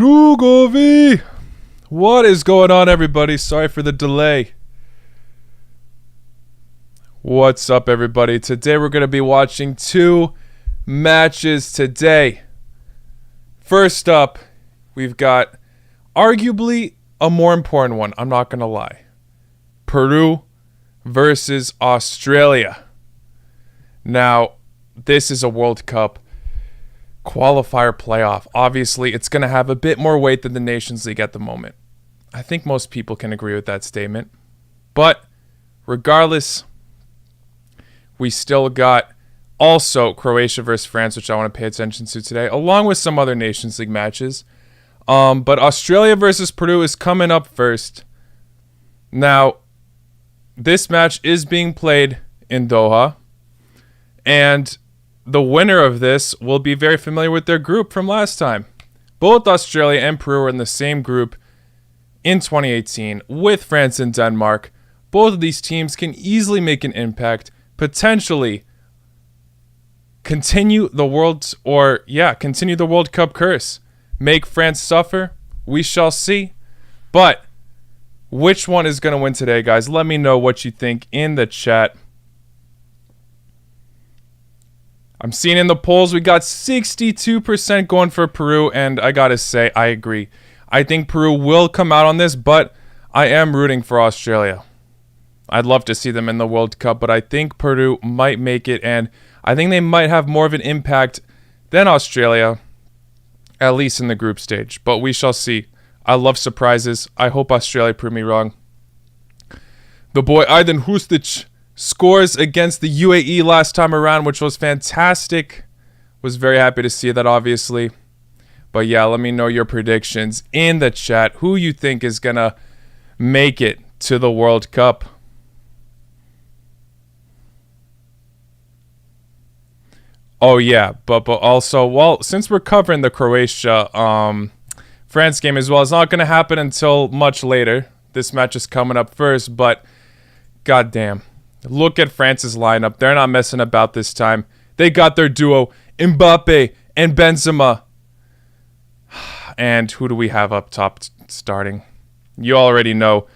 Drugovi! What is going on, everybody? Sorry for the delay. What's up, everybody? Today we're going to be watching two matches today. First up, we've got arguably a more important one. I'm not going to lie. Peru versus Australia. Now, this is a World Cup qualifier playoff. Obviously, it's going to have a bit more weight than the Nations League at the moment. I think most people can agree with that statement. But regardless, we still got also Croatia versus France, which I want to pay attention to today, along with some other Nations League matches. But Australia versus Peru is coming up first. Now, this match is being played in Doha, and the winner of this will be very familiar with their group from last time. Both Australia and Peru were in the same group in 2018 with France and Denmark. Both of these teams can easily make an impact, potentially continue the World Cup curse. Make France suffer. We shall see. But which one is going to win today, guys? Let me know what you think in the chat. I'm seeing in the polls we got 62% going for Peru, and I gotta say, I agree. I think Peru will come out on this, but I am rooting for Australia. I'd love to see them in the World Cup, but I think Peru might make it, and I think they might have more of an impact than Australia, at least in the group stage. But we shall see. I love surprises. I hope Australia prove me wrong. The boy Aydin Hustic scores against the UAE last time around, which was fantastic. Was very happy to see that, obviously. But yeah, let me know your predictions in the chat. Who you think is going to make it to the World Cup. Oh yeah, but also, well, since we're covering the Croatia France game as well, it's not going to happen until much later. This match is coming up first, but goddamn. Look at France's lineup. They're not messing about this time. They got their duo, Mbappe and Benzema. And who do we have up top starting? You already know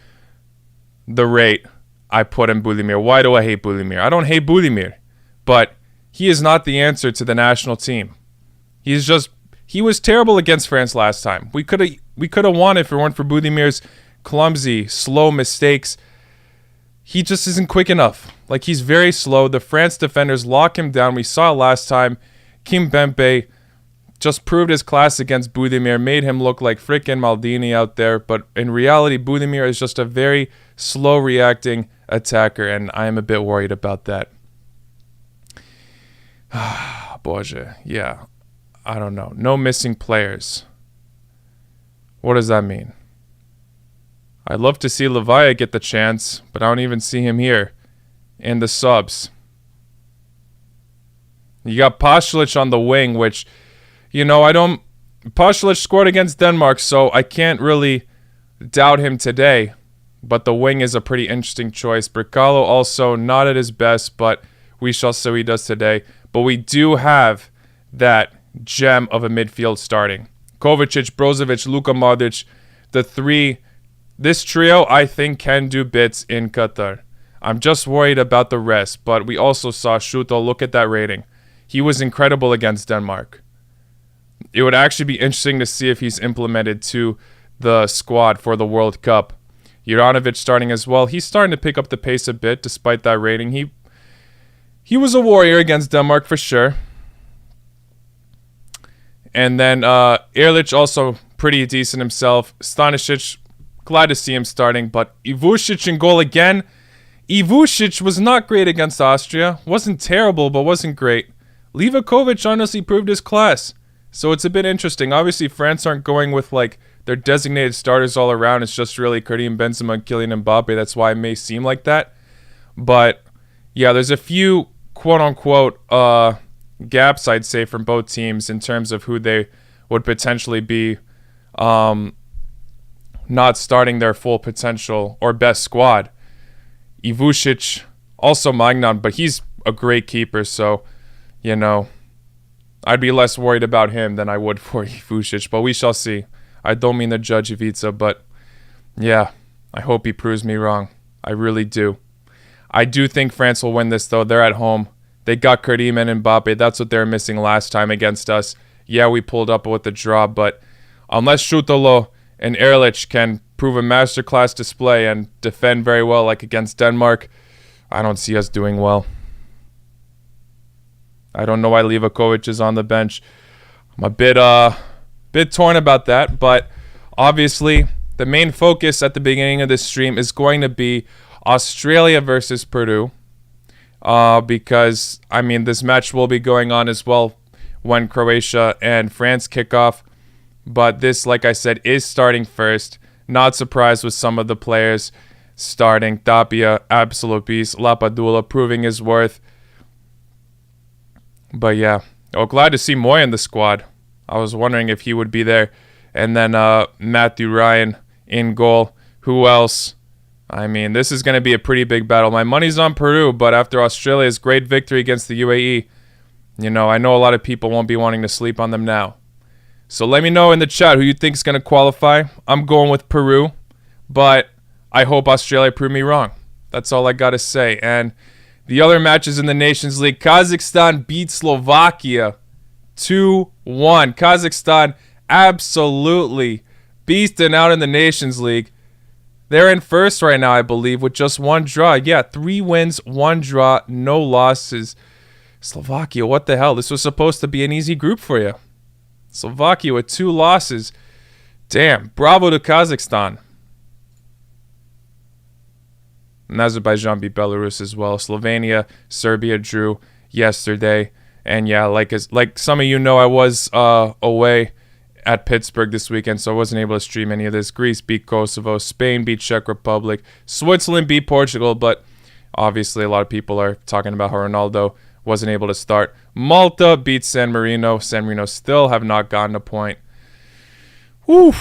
the rate I put in Budimir. Why do I hate Budimir? I don't hate Budimir, but he is not the answer to the national team. He was terrible against France last time. We could have won if it weren't for Budimir's clumsy, slow mistakes. He just isn't quick enough. Like, he's very slow. The France defenders lock him down. We saw it last time. Kimpembe just proved his class against Budimir, made him look like frickin' Maldini out there. But in reality, Budimir is just a very slow reacting attacker, and I am a bit worried about that. Boże, yeah. I don't know. No missing players. What does that mean? I'd love to see Levaya get the chance, but I don't even see him here in the subs. You got Pasalic on the wing, which, Pasalic scored against Denmark, so I can't really doubt him today. But the wing is a pretty interesting choice. Brecalo also not at his best, but we shall see what he does today. But we do have that gem of a midfield starting. Kovacic, Brozovic, Luka Modric, the three. This trio, I think, can do bits in Qatar. I'm just worried about the rest, but we also saw Schutel. Look at that rating. He was incredible against Denmark. It would actually be interesting to see if he's implemented to the squad for the World Cup. Juranovic starting as well. He's starting to pick up the pace a bit despite that rating. He was a warrior against Denmark for sure. And then Erlich also pretty decent himself. Stanisic, glad to see him starting, but Ivušić in goal again. Ivušić was not great against Austria. Wasn't terrible, but wasn't great. Livakovic honestly proved his class. So it's a bit interesting. Obviously, France aren't going with their designated starters all around. It's just really Karim Benzema and Kylian Mbappe. That's why it may seem like that. But yeah, there's a few quote-unquote gaps, I'd say, from both teams in terms of who they would potentially be not starting their full potential or best squad. Ivušić, also Magnan, but he's a great keeper, so, I'd be less worried about him than I would for Ivušić, but we shall see. I don't mean to judge Ivica, but yeah, I hope he proves me wrong. I really do. I do think France will win this, though. They're at home. They got Karim and Mbappe. That's what they were missing last time against us. Yeah, we pulled up with the draw, but unless Schutolo and Ehrlich can prove a masterclass display and defend very well like against Denmark, I don't see us doing well. I don't know why Livakovic is on the bench. I'm a bit torn about that, but obviously the main focus at the beginning of this stream is going to be Australia versus Peru, because, I mean, this match will be going on as well when Croatia and France kick off, but this, like I said, is starting first. Not surprised with some of the players starting. Tapia, absolute beast. Lapadula proving his worth. But yeah, glad to see Moy in the squad. I was wondering if he would be there. And then Matthew Ryan in goal. Who else? I mean, this is going to be a pretty big battle. My money's on Peru, but after Australia's great victory against the UAE, I know a lot of people won't be wanting to sleep on them now. So let me know in the chat who you think is going to qualify. I'm going with Peru, but I hope Australia prove me wrong. That's all I got to say. And the other matches in the Nations League, Kazakhstan beat Slovakia 2-1. Kazakhstan absolutely beasting out in the Nations League. They're in first right now, I believe, with just one draw. Yeah, 3 wins, 1 draw, no losses. Slovakia, what the hell? This was supposed to be an easy group for you. Slovakia with 2 losses. Damn, bravo to Kazakhstan. And Azerbaijan beat Belarus as well. Slovenia, Serbia drew yesterday. And yeah, like some of you know, I was away at Pittsburgh this weekend, so I wasn't able to stream any of this. Greece beat Kosovo. Spain beat Czech Republic. Switzerland beat Portugal, but obviously a lot of people are talking about how Ronaldo wasn't able to start. Malta beat San Marino. San Marino still have not gotten a point. Whew.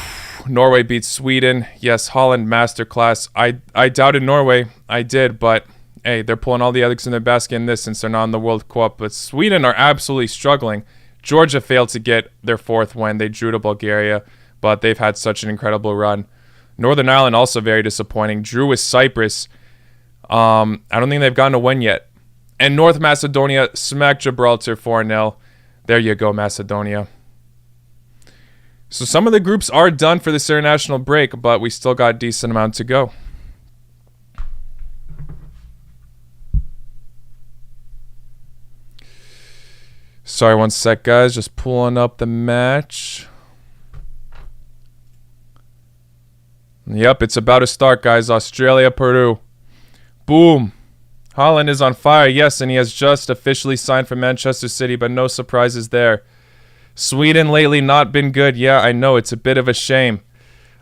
Norway beat Sweden. Yes, Holland masterclass. I doubted Norway. I did, but hey, they're pulling all the eggs in their basket in this since they're not in the World Cup. But Sweden are absolutely struggling. Georgia failed to get their 4th win. They drew to Bulgaria, but they've had such an incredible run. Northern Ireland also very disappointing. Drew with Cyprus. I don't think they've gotten a win yet. And North Macedonia smacked Gibraltar 4-0. There you go, Macedonia. So some of the groups are done for this international break, but we still got a decent amount to go. Sorry, one sec, guys. Just pulling up the match. Yep, it's about to start, guys. Australia, Peru. Boom. Haaland is on fire, yes, and he has just officially signed for Manchester City, but no surprises there. Sweden lately not been good. Yeah, I know. It's a bit of a shame.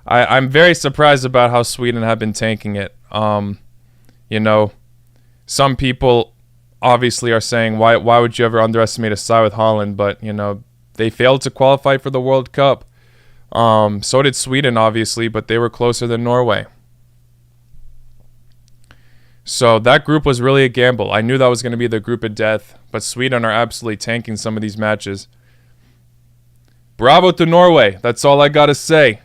I'm very surprised about how Sweden have been tanking it. Some people obviously are saying, why would you ever underestimate a side with Haaland? But, they failed to qualify for the World Cup. So did Sweden, obviously, but they were closer than Norway. So that group was really a gamble. I knew that was going to be the group of death, but Sweden are absolutely tanking some of these matches. Bravo to Norway. That's all I got to say.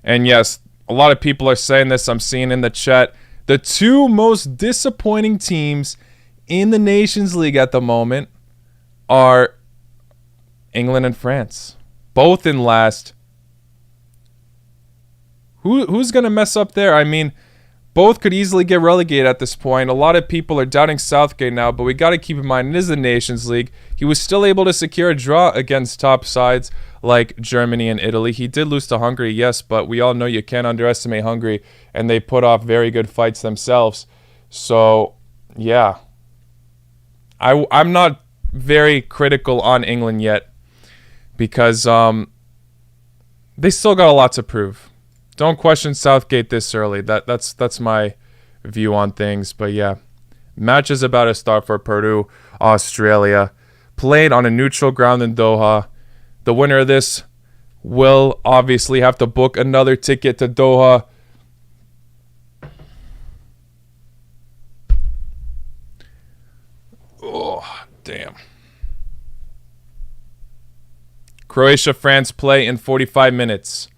And yes, a lot of people are saying this. I'm seeing in the chat. The 2 most disappointing teams in the Nations League at the moment are England and France. Both in last. Who's going to mess up there? I mean, both could easily get relegated at this point. A lot of people are doubting Southgate now, but we got to keep in mind it is the Nations League. He was still able to secure a draw against top sides like Germany and Italy. He did lose to Hungary, yes, but we all know you can't underestimate Hungary, and they put off very good fights themselves. So, yeah. I'm not very critical on England yet because they still got a lot to prove. Don't question Southgate this early. That's my view on things. But yeah, match is about to start for Peru, Australia. Played on a neutral ground in Doha. The winner of this will obviously have to book another ticket to Doha. Damn. Croatia, France play in 45 minutes.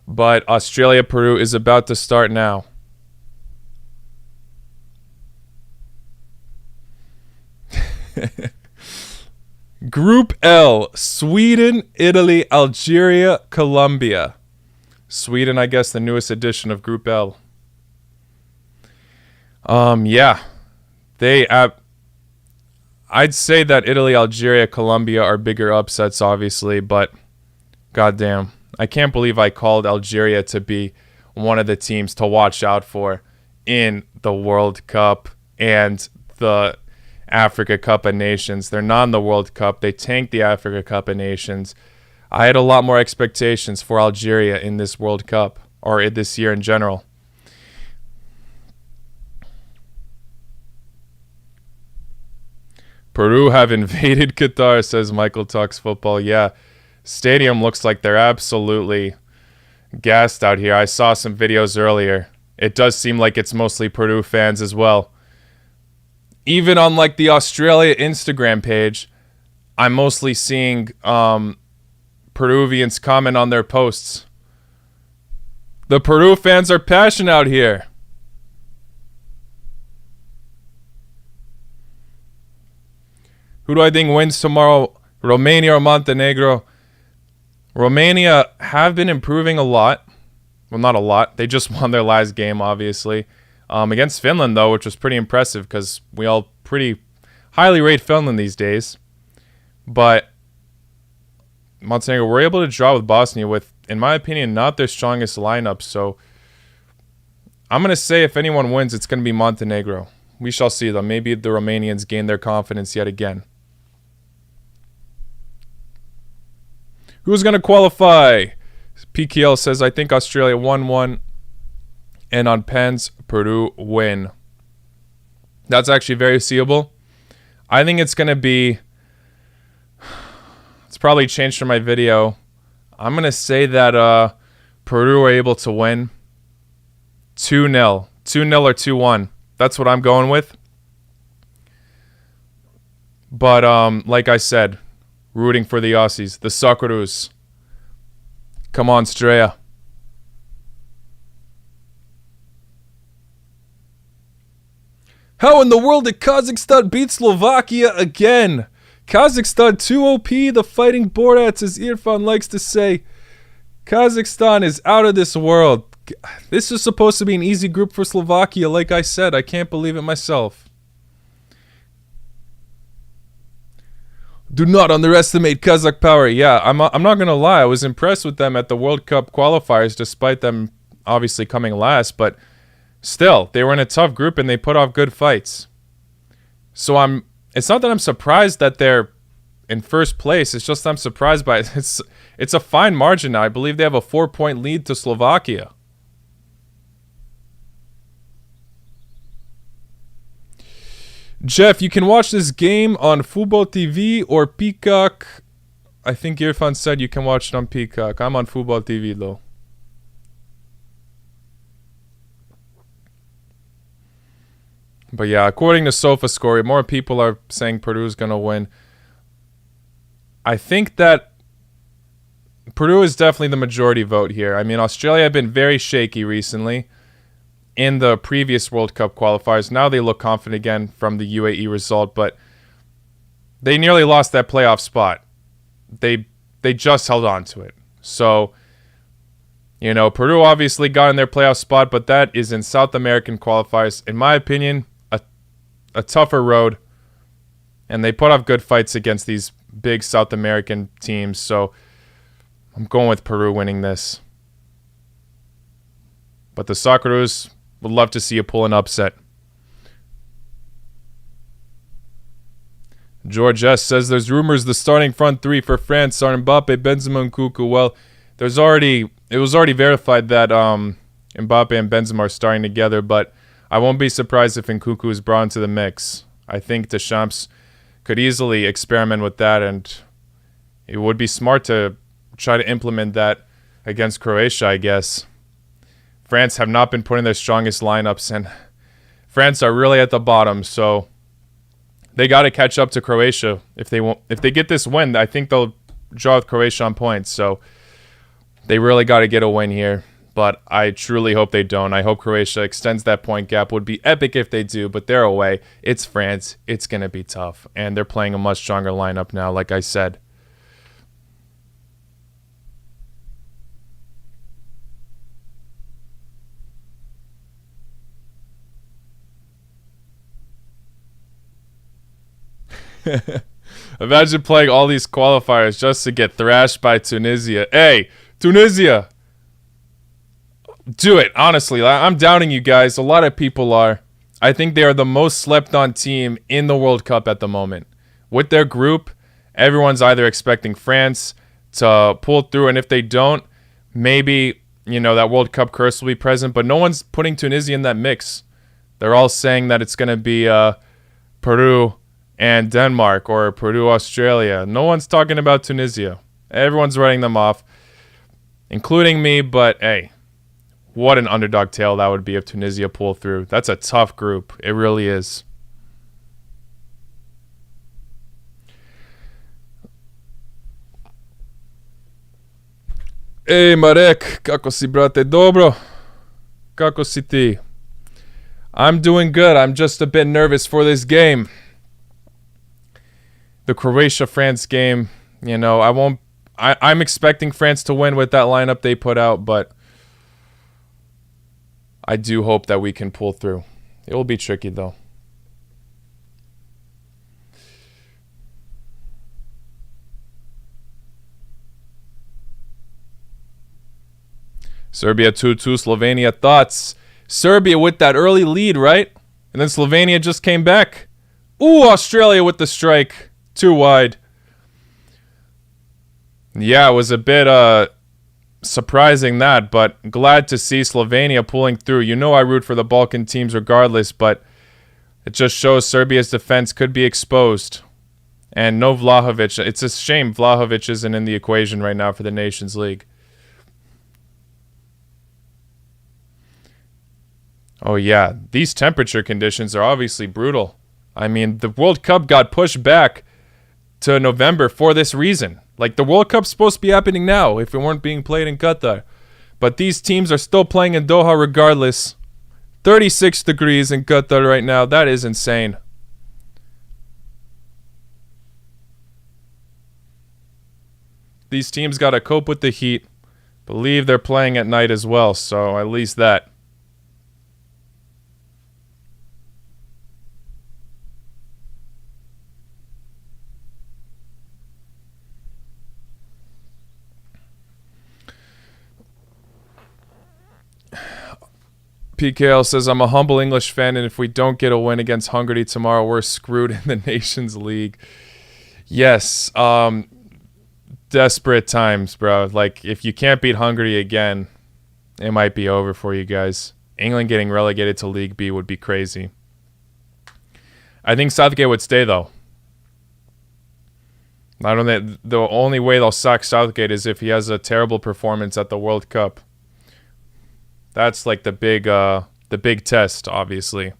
But Australia, Peru is about to start now. Group L, Sweden, Italy, Algeria, Colombia. Sweden, I guess, the newest edition of Group L. Yeah. I'd say that Italy, Algeria, Colombia are bigger upsets, obviously, but goddamn. I can't believe I called Algeria to be one of the teams to watch out for in the World Cup and the Africa Cup of Nations. They're not in the World Cup. They tanked the Africa Cup of Nations. I had a lot more expectations for Algeria in this World Cup, or in this year in general. Peru have invaded Qatar, says Michael Talks Football. Yeah, stadium looks like they're absolutely gassed out here. I saw some videos earlier. It does seem like it's mostly Peru fans as well. Even on like the Australia Instagram page, I'm mostly seeing Peruvians comment on their posts. The Peru fans are passionate out here. Who do I think wins tomorrow? Romania or Montenegro? Romania have been improving a lot. Well, not a lot. They just won their last game, obviously. Against Finland, though, which was pretty impressive because we all pretty highly rate Finland these days. But Montenegro were able to draw with Bosnia with, in my opinion, not their strongest lineup. So I'm going to say if anyone wins, it's going to be Montenegro. We shall see, though. Maybe the Romanians gain their confidence yet again. Who's going to qualify? PKL says, I think Australia 1-1. And on pens, Peru win. That's actually very seeable. I think it's going to be... It's probably changed from my video. I'm going to say that Peru are able to win 2-0. 2-0 or 2-1. That's what I'm going with. But like I said, rooting for the Aussies. The Socceroos. Come on, Straya. How in the world did Kazakhstan beat Slovakia again? Kazakhstan 2 OP, the fighting Borats, as Irfan likes to say. Kazakhstan is out of this world. This is supposed to be an easy group for Slovakia, like I said. I can't believe it myself. Do not underestimate Kazakh power. Yeah, I'm not going to lie. I was impressed with them at the World Cup qualifiers, despite them obviously coming last. But still, they were in a tough group and they put off good fights. So it's not that I'm surprised that they're in first place. It's just I'm surprised by it. It's a fine margin now. I believe they have a 4-point lead to Slovakia. Jeff, you can watch this game on Football TV or Peacock. I think Irfan said you can watch it on Peacock. I'm on Football TV though. But yeah, according to SofaScore, more people are saying Peru's going to win. I think that Peru is definitely the majority vote here. I mean, Australia have been very shaky recently in the previous World Cup qualifiers. Now they look confident again from the UAE result, but they nearly lost that playoff spot. They just held on to it. So, you know, Peru obviously got in their playoff spot, but that is in South American qualifiers. In my opinion, a tougher road, and they put off good fights against these big South American teams. So I'm going with Peru winning this. But the Socceroos would love to see you pull an upset. George S. says there's rumors the starting front three for France are Mbappe, Benzema, and Kuku. Well, it was already verified that Mbappe and Benzema are starting together, but I won't be surprised if Nkunku is brought into the mix. I think Deschamps could easily experiment with that, and it would be smart to try to implement that against Croatia, I guess. France have not been putting their strongest lineups, and France are really at the bottom, so they got to catch up to Croatia if they want. If they get this win, I think they'll draw with Croatia on points. So they really got to get a win here. But I truly hope they don't. I hope Croatia extends that point gap. Would be epic if they do, but they're away. It's France. It's going to be tough. And they're playing a much stronger lineup now, like I said. Imagine playing all these qualifiers just to get thrashed by Tunisia. Hey, Tunisia! Do it, honestly. I'm doubting you guys. A lot of people are. I think they are the most slept-on team in the World Cup at the moment. With their group, everyone's either expecting France to pull through, and if they don't, maybe, that World Cup curse will be present, but no one's putting Tunisia in that mix. They're all saying that it's going to be Peru and Denmark or Peru, Australia. No one's talking about Tunisia. Everyone's writing them off, including me, but hey, what an underdog tale that would be if Tunisia pull through. That's a tough group. It really is. Hey Marek, kako si brate? Dobro? Kako si ti? I'm doing good. I'm just a bit nervous for this game. The Croatia-France game, I'm expecting France to win with that lineup they put out, but I do hope that we can pull through. It will be tricky, though. Serbia 2-2, Slovenia. Thoughts? Serbia with that early lead, right? And then Slovenia just came back. Ooh, Australia with the strike. Too wide. Yeah, it was a bit surprising that, but glad to see Slovenia pulling through. I root for the Balkan teams regardless, but it just shows Serbia's defense could be exposed. And no Vlahovic. It's a shame Vlahovic isn't in the equation right now for the Nations League. Oh yeah, these temperature conditions are obviously brutal. I mean, the World Cup got pushed back to November for this reason. Like, the World Cup's supposed to be happening now if it weren't being played in Qatar. But these teams are still playing in Doha regardless. 36 degrees in Qatar right now. That is insane. These teams got to cope with the heat. Believe they're playing at night as well, so at least that. PKL says, I'm a humble English fan, and if we don't get a win against Hungary tomorrow, we're screwed in the Nations League. Yes, desperate times, bro. Like, if you can't beat Hungary again, it might be over for you guys. England getting relegated to League B would be crazy. I think Southgate would stay, though. I don't think the only way they'll sack Southgate is if he has a terrible performance at the World Cup. That's like the big test, obviously.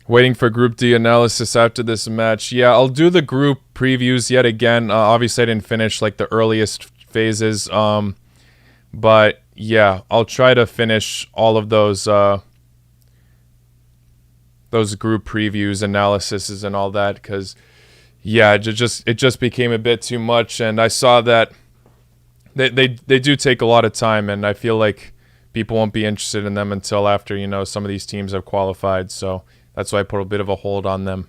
Waiting for Group D analysis after this match. Yeah, I'll do the group previews yet again. Obviously, I didn't finish like the earliest phases. But yeah, I'll try to finish all of those group previews, analyses, and all that, because yeah, it just became a bit too much, and I saw that they do take a lot of time, and I feel like people won't be interested in them until after some of these teams have qualified. So that's why I put a bit of a hold on them.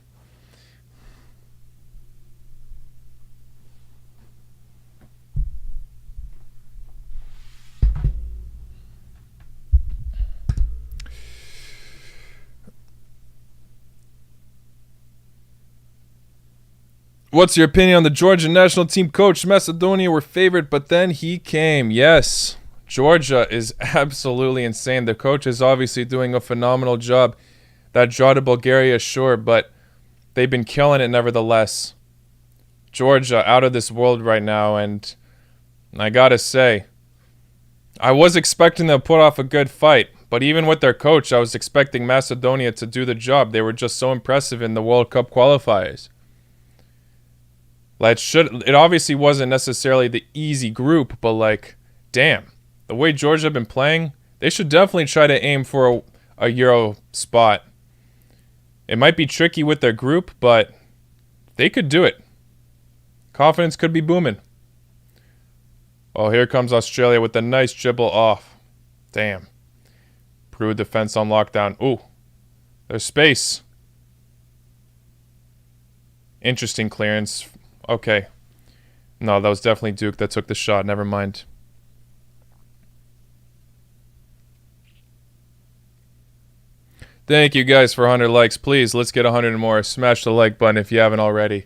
What's your opinion on the Georgian national team coach? Macedonia were favored, but then he came. Yes, Georgia is absolutely insane. The coach is obviously doing a phenomenal job. That draw to Bulgaria, sure, but they've been killing it nevertheless. Georgia out of this world right now, and I gotta say, I was expecting them to put off a good fight, but even with their coach, I was expecting Macedonia to do the job. They were just so impressive in the World Cup qualifiers. It obviously wasn't necessarily the easy group, but like, damn, the way Georgia have been playing, they should definitely try to aim for a Euro spot. It might be tricky with their group, but they could do it. Confidence could be booming. Oh, here comes Australia with a nice dribble off. Damn. Peru defense on lockdown. Ooh, there's space. Interesting clearance. Okay. No, that was definitely Duke that took the shot. Never mind. Thank you guys for 100 likes. Please, let's get 100 more. Smash the like button if you haven't already.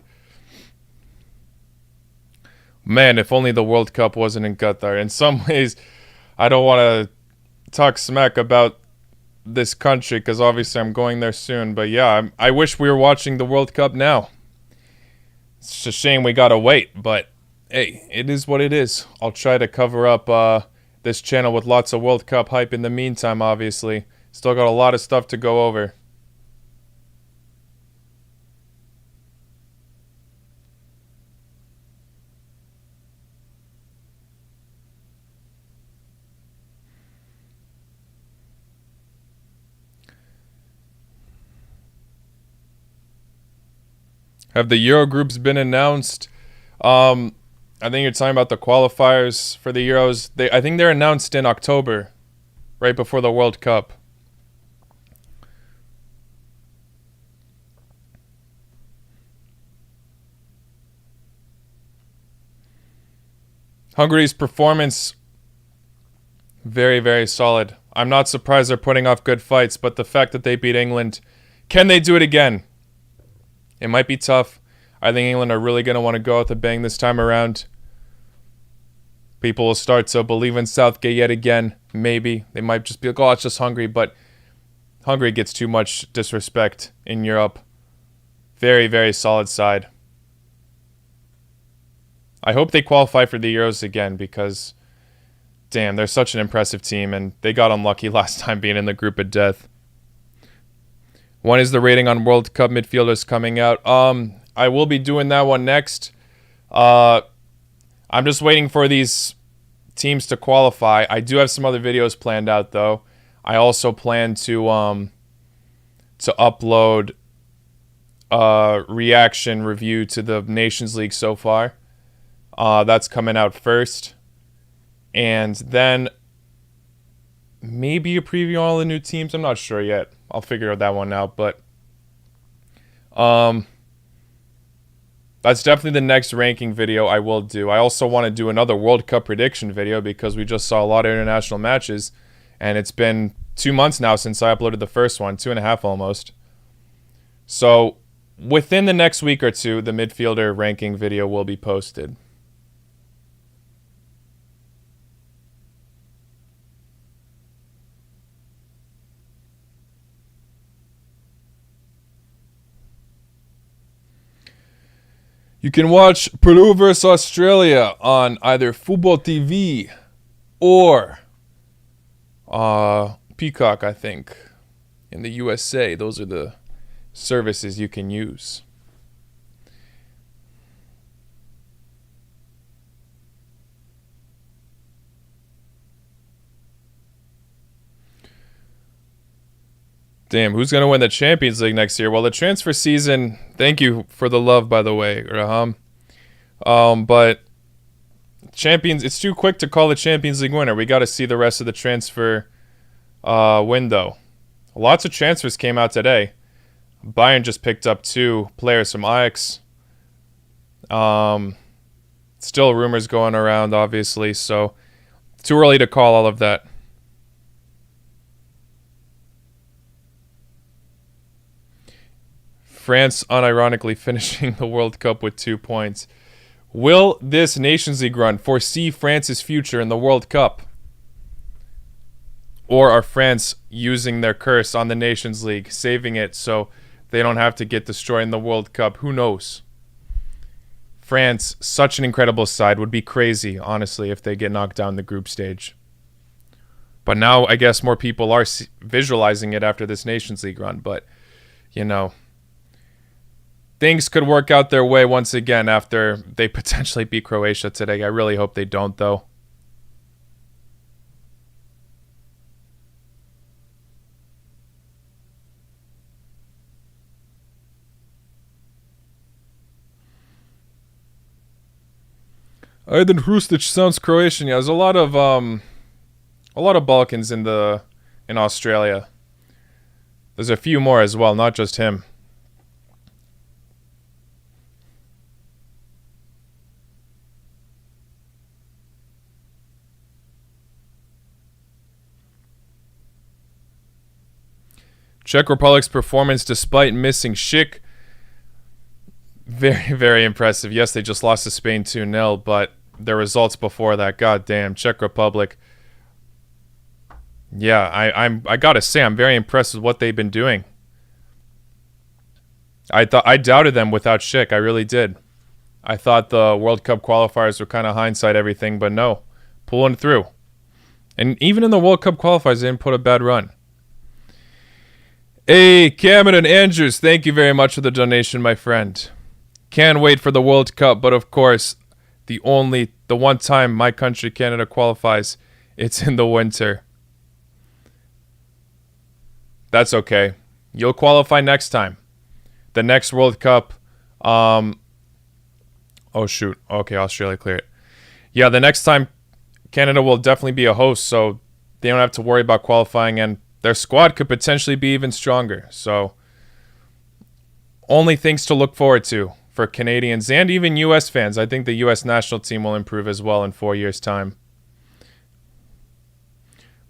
Man, if only the World Cup wasn't in Qatar. In some ways, I don't want to talk smack about this country because obviously I'm going there soon. But yeah, I wish we were watching the World Cup now. It's a shame we gotta wait, but hey, it is what it is. I'll try to cover up this channel with lots of World Cup hype in the meantime, obviously. Still got a lot of stuff to go over. Have the Euro groups been announced? I think you're talking about the qualifiers for the Euros. I think they're announced in October, right before the World Cup. Hungary's performance, very, very solid. I'm not surprised they're putting off good fights, but the fact that they beat England, can they do it again? It might be tough. I think England are really going to want to go out the bang this time around. People will start to believe in Southgate yet again. Maybe. They might just be like, oh, it's just Hungary. But Hungary gets too much disrespect in Europe. Very, very solid side. I hope they qualify for the Euros again because, damn, they're such an impressive team. And they got unlucky last time being in the group of death. When is the rating on World Cup midfielders coming out? I will be doing that one next. I'm just waiting for these teams to qualify. I do have some other videos planned out, though. I also plan to upload a reaction review to the Nations League so far. That's coming out first. And then maybe a preview on all the new teams. I'm not sure yet. I'll figure that one out, but that's definitely the next ranking video I will do. I also want to do another World Cup prediction video because we just saw a lot of international matches, and it's been 2 months now since I uploaded the first one, 2.5 almost. So within the next week or two, the midfielder ranking video will be posted. You can watch Peru vs. Australia on either Football TV or Peacock, I think, in the USA. Those are the services you can use. Damn, who's going to win the Champions League next year? Well, the transfer season, thank you for the love, by the way, Raham. But Champions, it's too quick to call the Champions League winner. We got to see the rest of the transfer window. Lots of transfers came out today. Bayern just picked up 2 players from Ajax. Still rumors going around, obviously, so too early to call all of that. France unironically finishing the World Cup with 2 points. Will this Nations League run foresee France's future in the World Cup? Or are France using their curse on the Nations League, saving it so they don't have to get destroyed in the World Cup. Who knows? France, such an incredible side. Would be crazy, honestly, if they get knocked down in the group stage. But now I guess more people are visualizing it after this Nations League run. But, you know, things could work out their way once again after they potentially beat Croatia today. I really hope they don't, though. Aydin Hrustic sounds Croatian. Yeah, there's a lot of Balkans in Australia. There's a few more as well, not just him. Czech Republic's performance despite missing Schick. Very, very impressive. Yes, they just lost to Spain 2-0, but their results before that, goddamn, Czech Republic. Yeah, I gotta say, I'm very impressed with what they've been doing. I doubted them without Schick. I really did. I thought the World Cup qualifiers were kind of hindsight everything, but no, pulling through. And even in the World Cup qualifiers, they didn't put a bad run. Hey, Cameron Andrews, thank you very much for the donation, my friend. Can't wait for the World Cup, but of course, the one time my country, Canada, qualifies, it's in the winter. That's okay. You'll qualify next time. The next World Cup, oh shoot. Okay, Australia clear it. Yeah, the next time, Canada will definitely be a host, so they don't have to worry about qualifying, and their squad could potentially be even stronger. So, only things to look forward to for Canadians and even U.S. fans. I think the U.S. national team will improve as well in 4 years' time.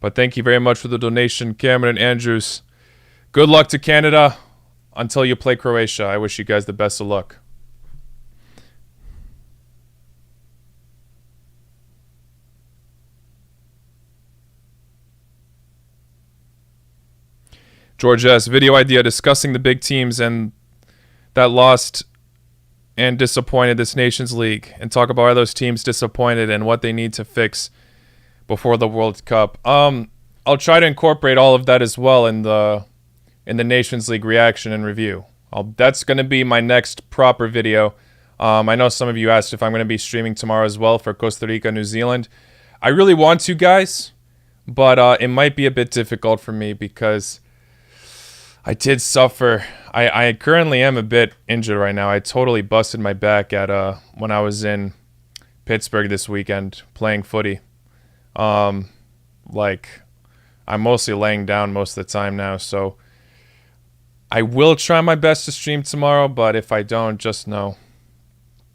But thank you very much for the donation, Cameron Andrews. Good luck to Canada until you play Croatia. I wish you guys the best of luck. George S. Video idea discussing the big teams and that lost and disappointed this Nations League, and talk about why those teams disappointed and what they need to fix before the World Cup. I'll try to incorporate all of that as well in the Nations League reaction and review. That's going to be my next proper video. I know some of you asked if I'm going to be streaming tomorrow as well for Costa Rica, New Zealand. I really want to, guys, but it might be a bit difficult for me because I did suffer. I currently am a bit injured right now. I totally busted my back at when I was in Pittsburgh this weekend playing footy. Like, I'm mostly laying down most of the time now, so I will try my best to stream tomorrow, but if I don't, just know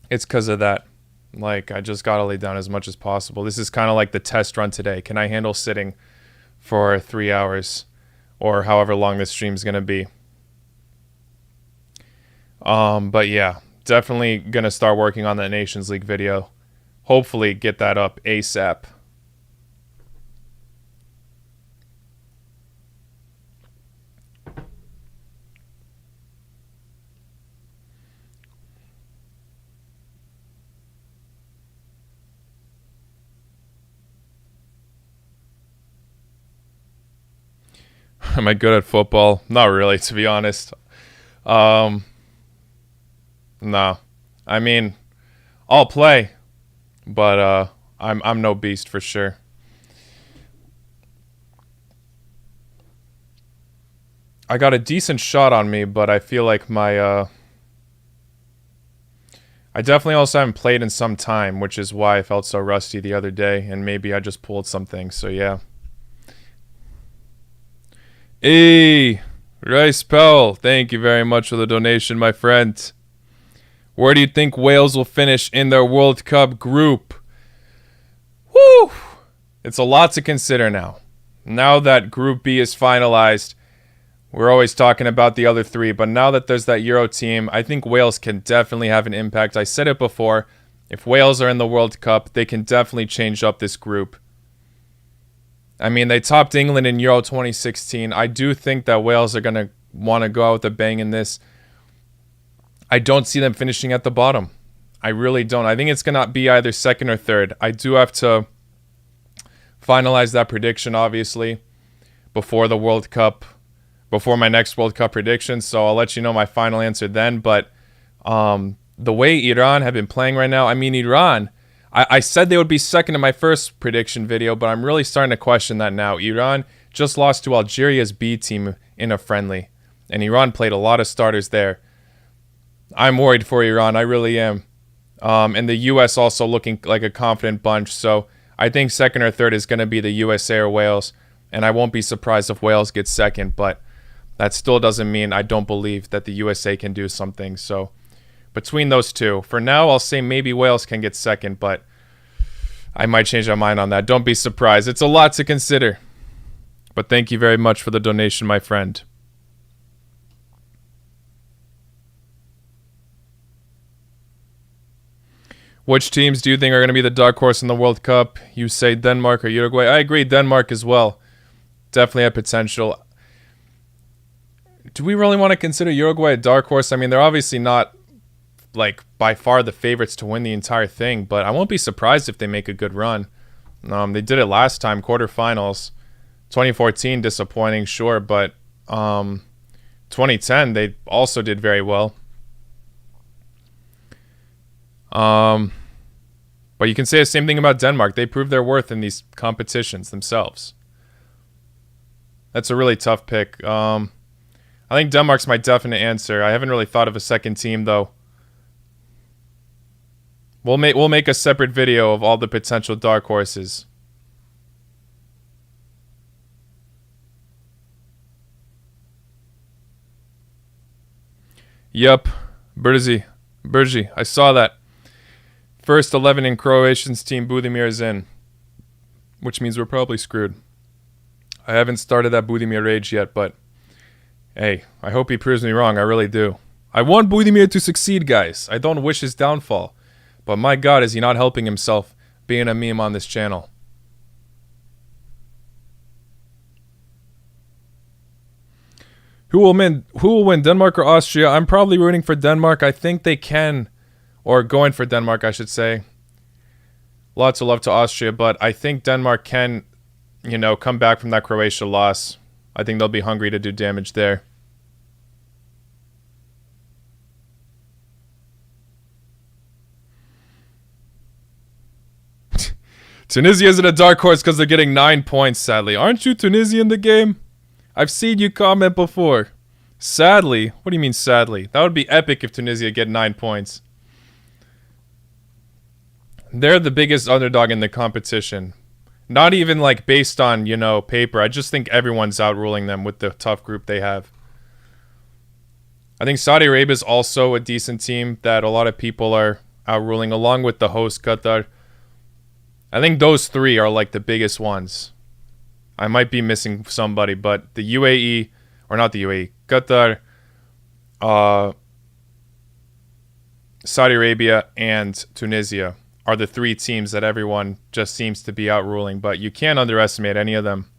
it's because of that. Like, I just gotta lay down as much as possible. This is kind of like the test run today. Can I handle sitting for 3 hours or however long this stream's gonna be? But yeah, definitely gonna start working on that Nations League video. Hopefully get that up ASAP. Am I good at football? Not really, to be honest. No. I mean, I'll play, but I'm no beast for sure. I got a decent shot on me, but I feel like my I definitely also haven't played in some time, which is why I felt so rusty the other day, and maybe I just pulled something, so yeah. Hey, Rice Powell, thank you very much for the donation, my friend. Where do you think Wales will finish in their World Cup group? Woo! It's a lot to consider now. Now that Group B is finalized, we're always talking about the other three, but now that there's that Euro team, I think Wales can definitely have an impact. I said it before, if Wales are in the World Cup, they can definitely change up this group. I mean, they topped England in Euro 2016. I do think that Wales are going to want to go out with a bang in this. I don't see them finishing at the bottom. I really don't. I think it's going to be either second or third. I do have to finalize that prediction, obviously, before the World Cup, before my next World Cup prediction. So I'll let you know my final answer then. But the way Iran have been playing right now, I mean, Iran, I said they would be second in my first prediction video, but I'm really starting to question that now. Iran just lost to Algeria's B team in a friendly, and Iran played a lot of starters there. I'm worried for Iran. I really am. And the U.S. also looking like a confident bunch. So I think second or third is going to be the USA or Wales. And I won't be surprised if Wales gets second. But that still doesn't mean I don't believe that the USA can do something. So between those two, for now, I'll say maybe Wales can get second. But I might change my mind on that. Don't be surprised. It's a lot to consider. But thank you very much for the donation, my friend. Which teams do you think are going to be the dark horse in the World Cup? You say Denmark or Uruguay. I agree, Denmark as well. Definitely have potential. Do we really want to consider Uruguay a dark horse? I mean, they're obviously not, like, by far the favorites to win the entire thing, but I won't be surprised if they make a good run. They did it last time, quarterfinals. 2014, disappointing, sure, but 2010, they also did very well. But you can say the same thing about Denmark. They proved their worth in these competitions themselves. That's a really tough pick. I think Denmark's my definite answer. I haven't really thought of a second team though. We'll make a separate video of all the potential dark horses. Yep, Berzi, I saw that. First 11 in Croatian's team, Budimir is in. Which means we're probably screwed. I haven't started that Budimir rage yet, but hey, I hope he proves me wrong. I really do. I want Budimir to succeed, guys. I don't wish his downfall. But my God, is he not helping himself being a meme on this channel. Who will win, Denmark or Austria? I'm probably rooting for Denmark. I think they can. Or going for Denmark, I should say. Lots of love to Austria, but I think Denmark can, come back from that Croatia loss. I think they'll be hungry to do damage there. Tunisia isn't a dark horse because they're getting 9 points, sadly. Aren't you Tunisia in the game? I've seen you comment before. Sadly? What do you mean sadly? That would be epic if Tunisia get 9 points. They're the biggest underdog in the competition. Not even like based on, paper. I just think everyone's outruling them with the tough group they have. I think Saudi Arabia is also a decent team that a lot of people are outruling, along with the host Qatar. I think those three are like the biggest ones. I might be missing somebody, but the UAE, or not the UAE, Qatar, Saudi Arabia, and Tunisia are the three teams that everyone just seems to be outruling, but you can't underestimate any of them.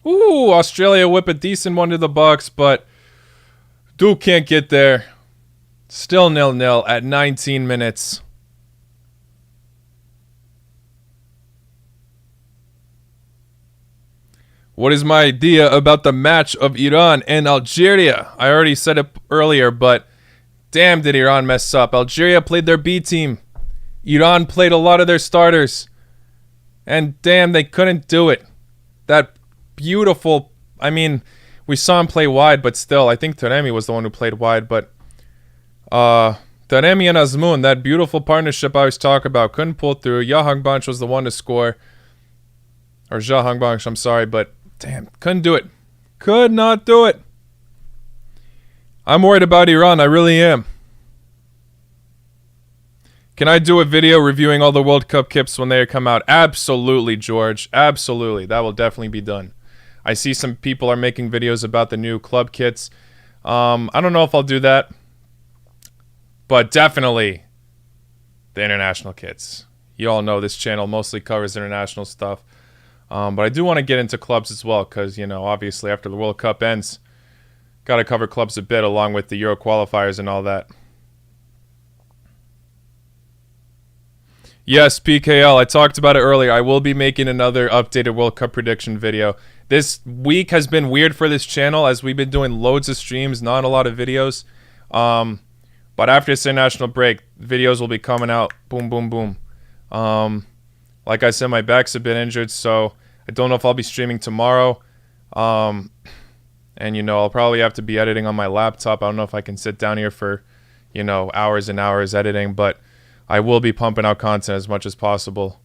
Ooh, Australia whip a decent one to the box, but Duke can't get there. Still 0-0 at 19 minutes. What is my idea about the match of Iran and Algeria? I already said it earlier, but damn did Iran mess up. Algeria played their B team. Iran played a lot of their starters. And damn, they couldn't do it. That beautiful... I mean, we saw him play wide, but still, I think Taremi was the one who played wide, but... Taremi and Azmoun, that beautiful partnership I always talk about, couldn't pull through. Yahangbanch was the one to score. Or Jahangbanch, I'm sorry, but damn, couldn't do it. Could not do it. I'm worried about Iran, I really am. Can I do a video reviewing all the World Cup kits when they come out? Absolutely, George. Absolutely. That will definitely be done. I see some people are making videos about the new club kits. I don't know if I'll do that. But definitely the international kits. You all know this channel mostly covers international stuff. But I do want to get into clubs as well because, you know, obviously after the World Cup ends, got to cover clubs a bit along with the Euro qualifiers and all that. Yes, PKL, I talked about it earlier. I will be making another updated World Cup prediction video. This week has been weird for this channel as we've been doing loads of streams, not a lot of videos. But after this international break, videos will be coming out. Boom, boom, boom. Like I said, my back's a bit injured, so I don't know if I'll be streaming tomorrow. And, you know, I'll probably have to be editing on my laptop. I don't know if I can sit down here for, you know, hours and hours editing, but I will be pumping out content as much as possible.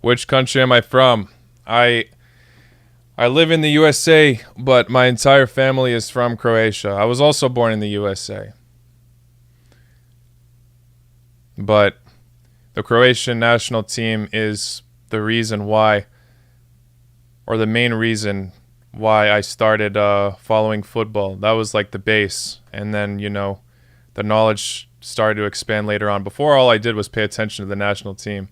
Which country am I from? I live in the USA, but my entire family is from Croatia. I was also born in the USA. But the Croatian national team is the reason why, or the main reason why I started following football. That was like the base. And then, you know, the knowledge started to expand later on. Before, all I did was pay attention to the national team.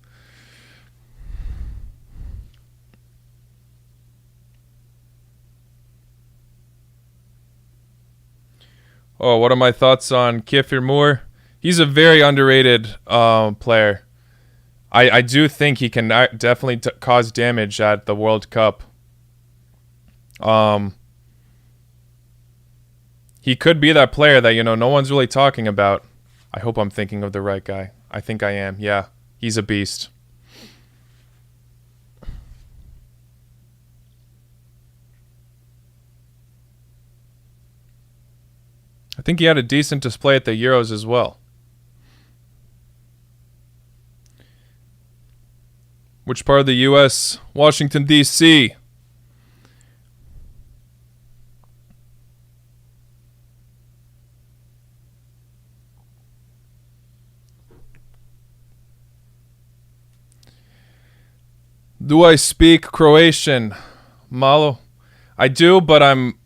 Oh, what are my thoughts on Kiefer Moore? He's a very underrated player. I do think he can definitely cause damage at the World Cup. He could be that player that, you know, no one's really talking about. I hope I'm thinking of the right guy. I think I am. Yeah, he's a beast. I think he had a decent display at the Euros as well. Which part of the U.S.? Washington, D.C. Do I speak Croatian? Malo? I do, but I'm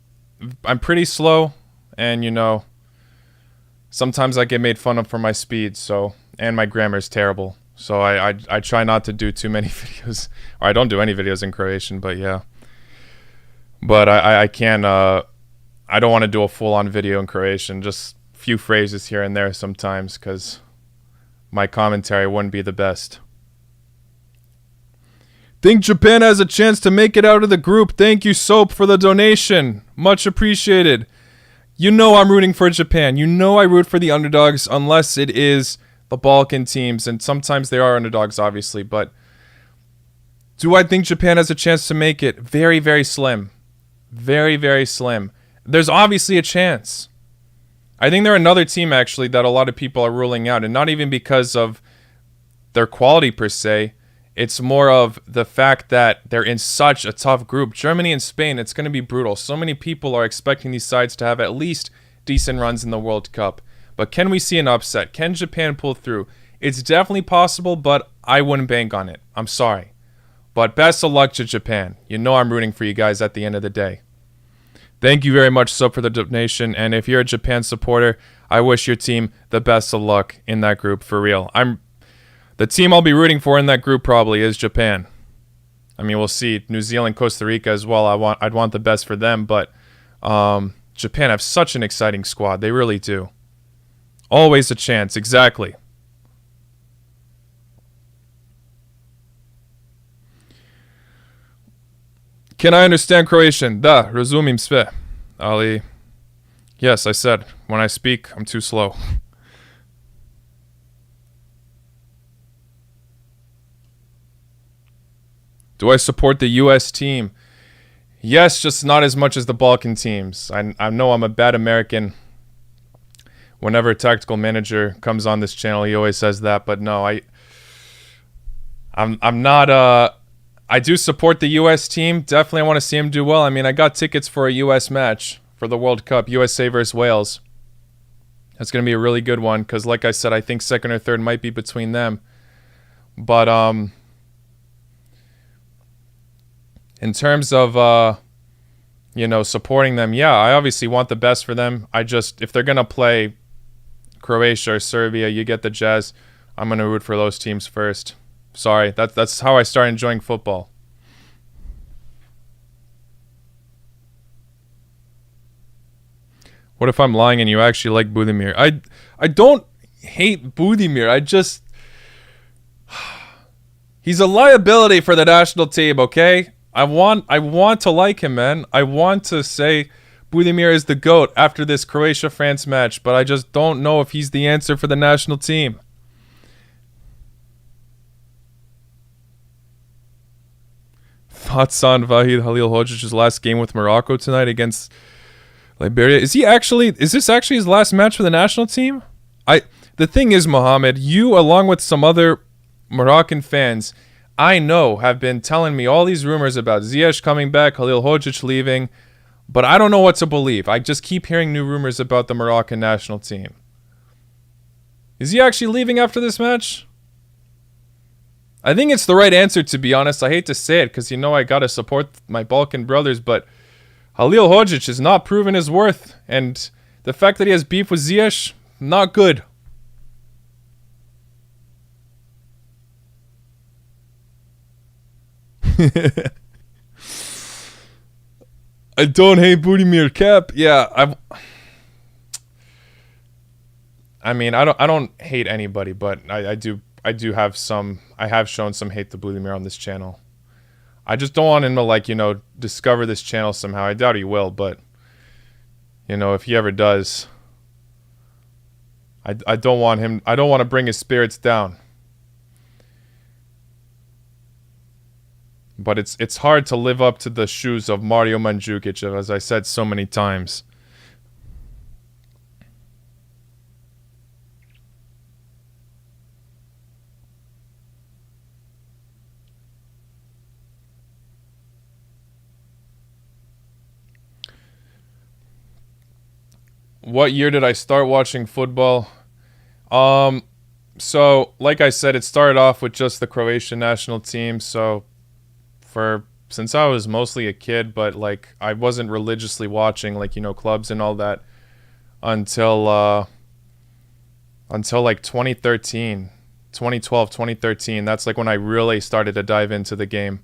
pretty slow. And, you know, sometimes I get made fun of for my speed, so, and my grammar is terrible. So I try not to do too many videos. Or I don't do any videos in Croatian, but yeah. But I can, I don't want to do a full-on video in Croatian. Just a few phrases here and there sometimes, because my commentary wouldn't be the best. Think Japan has a chance to make it out of the group. Thank you, Soap, for the donation. Much appreciated. You know I'm rooting for Japan. You know I root for the underdogs unless it is the Balkan teams. And sometimes they are underdogs, obviously. But do I think Japan has a chance to make it? Very, very slim. Very, very slim. There's obviously a chance. I think they're another team, actually, that a lot of people are ruling out. And not even because of their quality, per se. It's more of the fact that they're in such a tough group. Germany and Spain, it's going to be brutal. So many people are expecting these sides to have at least decent runs in the World Cup. But can we see an upset? Can Japan pull through? It's definitely possible, but I wouldn't bank on it. I'm sorry. But best of luck to Japan. You know I'm rooting for you guys at the end of the day. Thank you very much, Sub, for the donation. And if you're a Japan supporter, I wish your team the best of luck in that group, for real. The team I'll be rooting for in that group probably is Japan. I mean, we'll see. New Zealand, Costa Rica as well. I'd want the best for them, but Japan have such an exciting squad. They really do. Always a chance, exactly. Can I understand Croatian? Da, razumim sve. Ali, yes, I said, when I speak, I'm too slow. Do I support the U.S. team? Yes, just not as much as the Balkan teams. I know I'm a bad American. Whenever a tactical manager comes on this channel, he always says that. But no, I'm not. I do support the U.S. team. Definitely, I want to see him do well. I mean, I got tickets for a U.S. match for the World Cup, USA versus Wales. That's going to be a really good one because, like I said, I think second or third might be between them. But in terms of supporting them. Yeah, I obviously want the best for them. If they're going to play Croatia or Serbia, you get the Jazz, I'm going to root for those teams first. Sorry, that's how I started enjoying football. What if I'm lying and you actually like Budimir? I don't hate Budimir. He's a liability for the national team, okay? I want to like him, man. I want to say Budimir is the GOAT after this Croatia-France match, but I just don't know if he's the answer for the national team. Thoughts on Vahid Halilhodžic's last game with Morocco tonight against Liberia? Is this actually his last match for the national team? The thing is, Mohammed, you along with some other Moroccan fans I know have been telling me all these rumors about Ziyech coming back, Halilhodžić leaving, but I don't know what to believe. I just keep hearing new rumors about the Moroccan national team. Is he actually leaving after this match? I think it's the right answer, to be honest. I hate to say it because I got to support my Balkan brothers, but Halilhodžić has not proven his worth, and the fact that he has beef with Ziyech, not good. I don't hate Budimir Cap. Yeah, I don't hate anybody, but I do have some. I have shown some hate to Budimir on this channel. I just don't want him to discover this channel somehow. I doubt he will, but if he ever does, I don't want him. I don't want to bring his spirits down. But it's hard to live up to the shoes of Mario Mandzukic, as I said so many times. What year did I start watching football? So like I said, it started off with just the Croatian national team. So since I was mostly a kid, but I wasn't religiously watching clubs and all that until 2013, 2012, 2013. That's when I really started to dive into the game.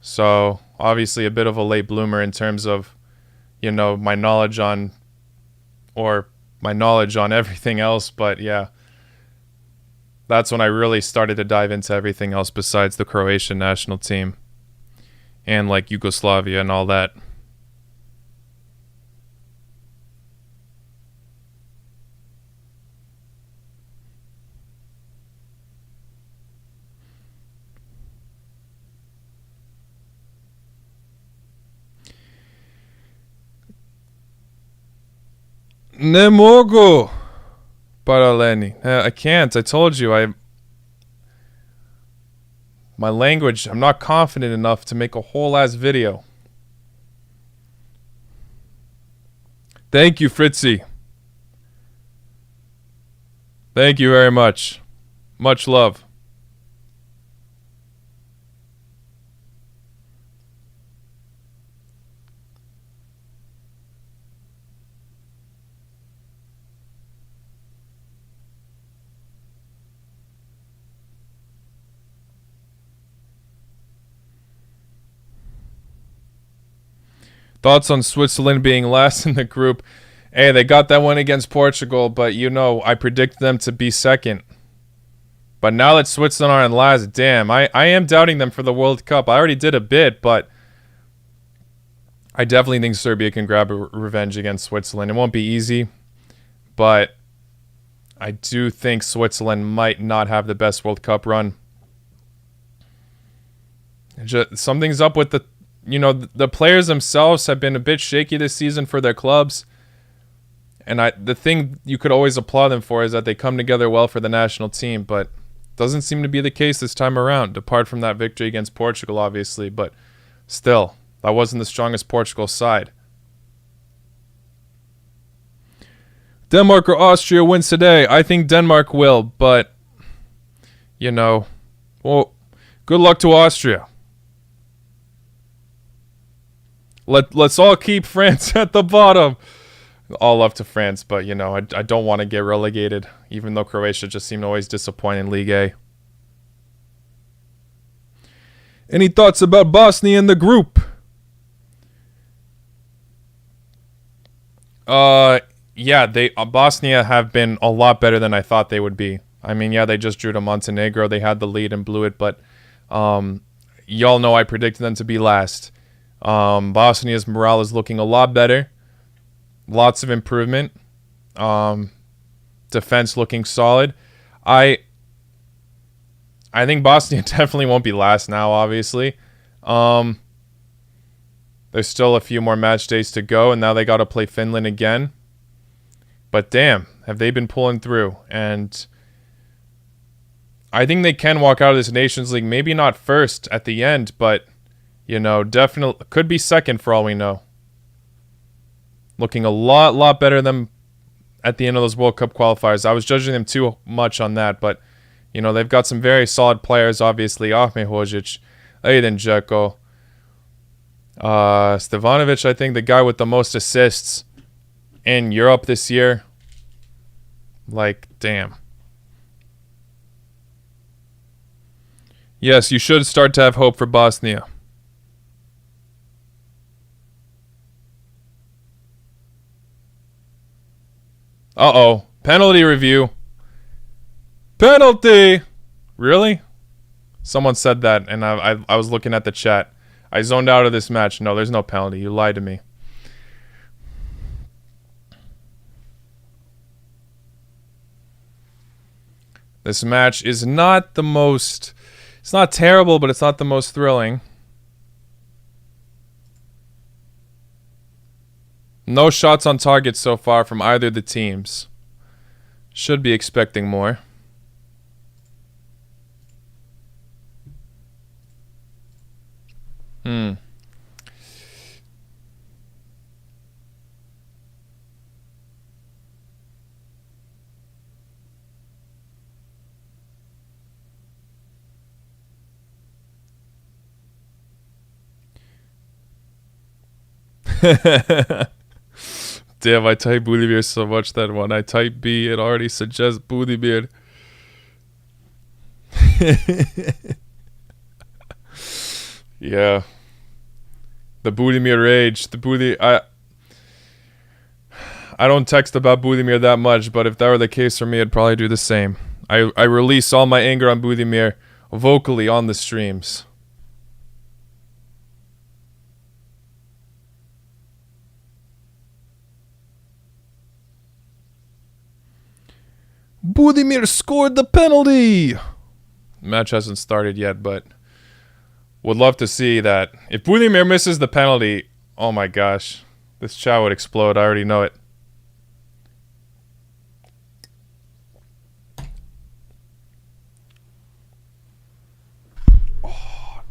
So obviously a bit of a late bloomer in terms of my knowledge on everything else, but yeah, that's when I really started to dive into everything else besides the Croatian national team and Yugoslavia and all that. Ne mogu, Paraleni. I can't. I told you. My language, I'm not confident enough to make a whole ass video. Thank you, Fritzy. Thank you very much. Much love. Thoughts on Switzerland being last in the group? Hey, they got that one against Portugal, but I predicted them to be second. But now that Switzerland are in last, damn, I am doubting them for the World Cup. I already did a bit, but I definitely think Serbia can grab a revenge against Switzerland. It won't be easy, but I do think Switzerland might not have the best World Cup run. Something's up with the players themselves have been a bit shaky this season for their clubs. And the thing you could always applaud them for is that they come together well for the national team, but doesn't seem to be the case this time around, apart from that victory against Portugal, obviously. But still, that wasn't the strongest Portugal side. Denmark or Austria wins today? I think Denmark will, but, well, good luck to Austria. Let's all keep France at the bottom. All love to France, but you know, I don't want to get relegated, even though Croatia just seem to always disappoint in League A. Any thoughts about Bosnia in the group? Yeah, Bosnia have been a lot better than I thought they would be. I mean, yeah, they just drew to Montenegro. They had the lead and blew it, but y'all know I predicted them to be last. Bosnia's morale is looking a lot better. Lots of improvement. Defense looking solid. I think Bosnia definitely won't be last now, obviously. There's still a few more match days to go, and now they got to play Finland again. But damn, have they been pulling through. And I think they can walk out of this Nations League. Maybe not first at the end, but, you know, definitely could be second for all we know. Looking a lot better than at the end of those World Cup qualifiers. I was judging them too much on that, but, you know, they've got some very solid players, obviously. Ahmed Hodzic, Aiden Dzeko, Stevanovic, I think, the guy with the most assists in Europe this year. Like, damn. Yes, you should start to have hope for Bosnia. Uh-oh. Penalty review. Penalty! Really? Someone said that, and I was looking at the chat. I zoned out of this match. No, there's no penalty. You lied to me. This match is not the most... It's not terrible, but it's not the most thrilling. No shots on target so far from either of the teams. Should be expecting more. Damn, I type Budimir so much that when I type B, it already suggests Budimir. Yeah. The Budimir rage. I don't text about Budimir that much, but if that were the case for me, I'd probably do the same. I release all my anger on Budimir vocally on the streams. Budimir scored the penalty! Match hasn't started yet, but would love to see that. If Budimir misses the penalty, oh my gosh. This chat would explode, I already know it. Oh.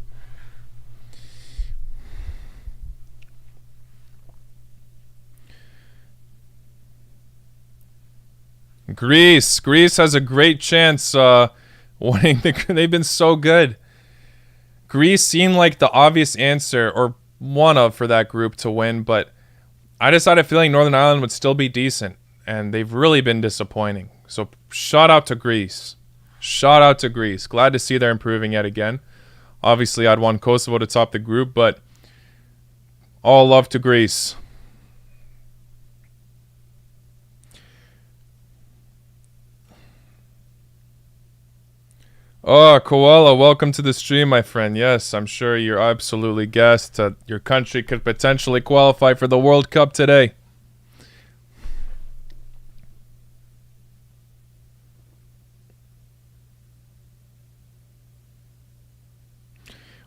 Greece has a great chance winning. They've been so good. Greece seemed like the obvious answer, or one of, for that group to win, but I just had a feeling Northern Ireland would still be decent, and they've really been disappointing. So shout out to Greece. Shout out to Greece. Glad to see they're improving yet again. Obviously, I'd want Kosovo to top the group, but all love to Greece. Oh, Koala, welcome to the stream, my friend. Yes, I'm sure you're absolutely gassed. Your country could potentially qualify for the World Cup today.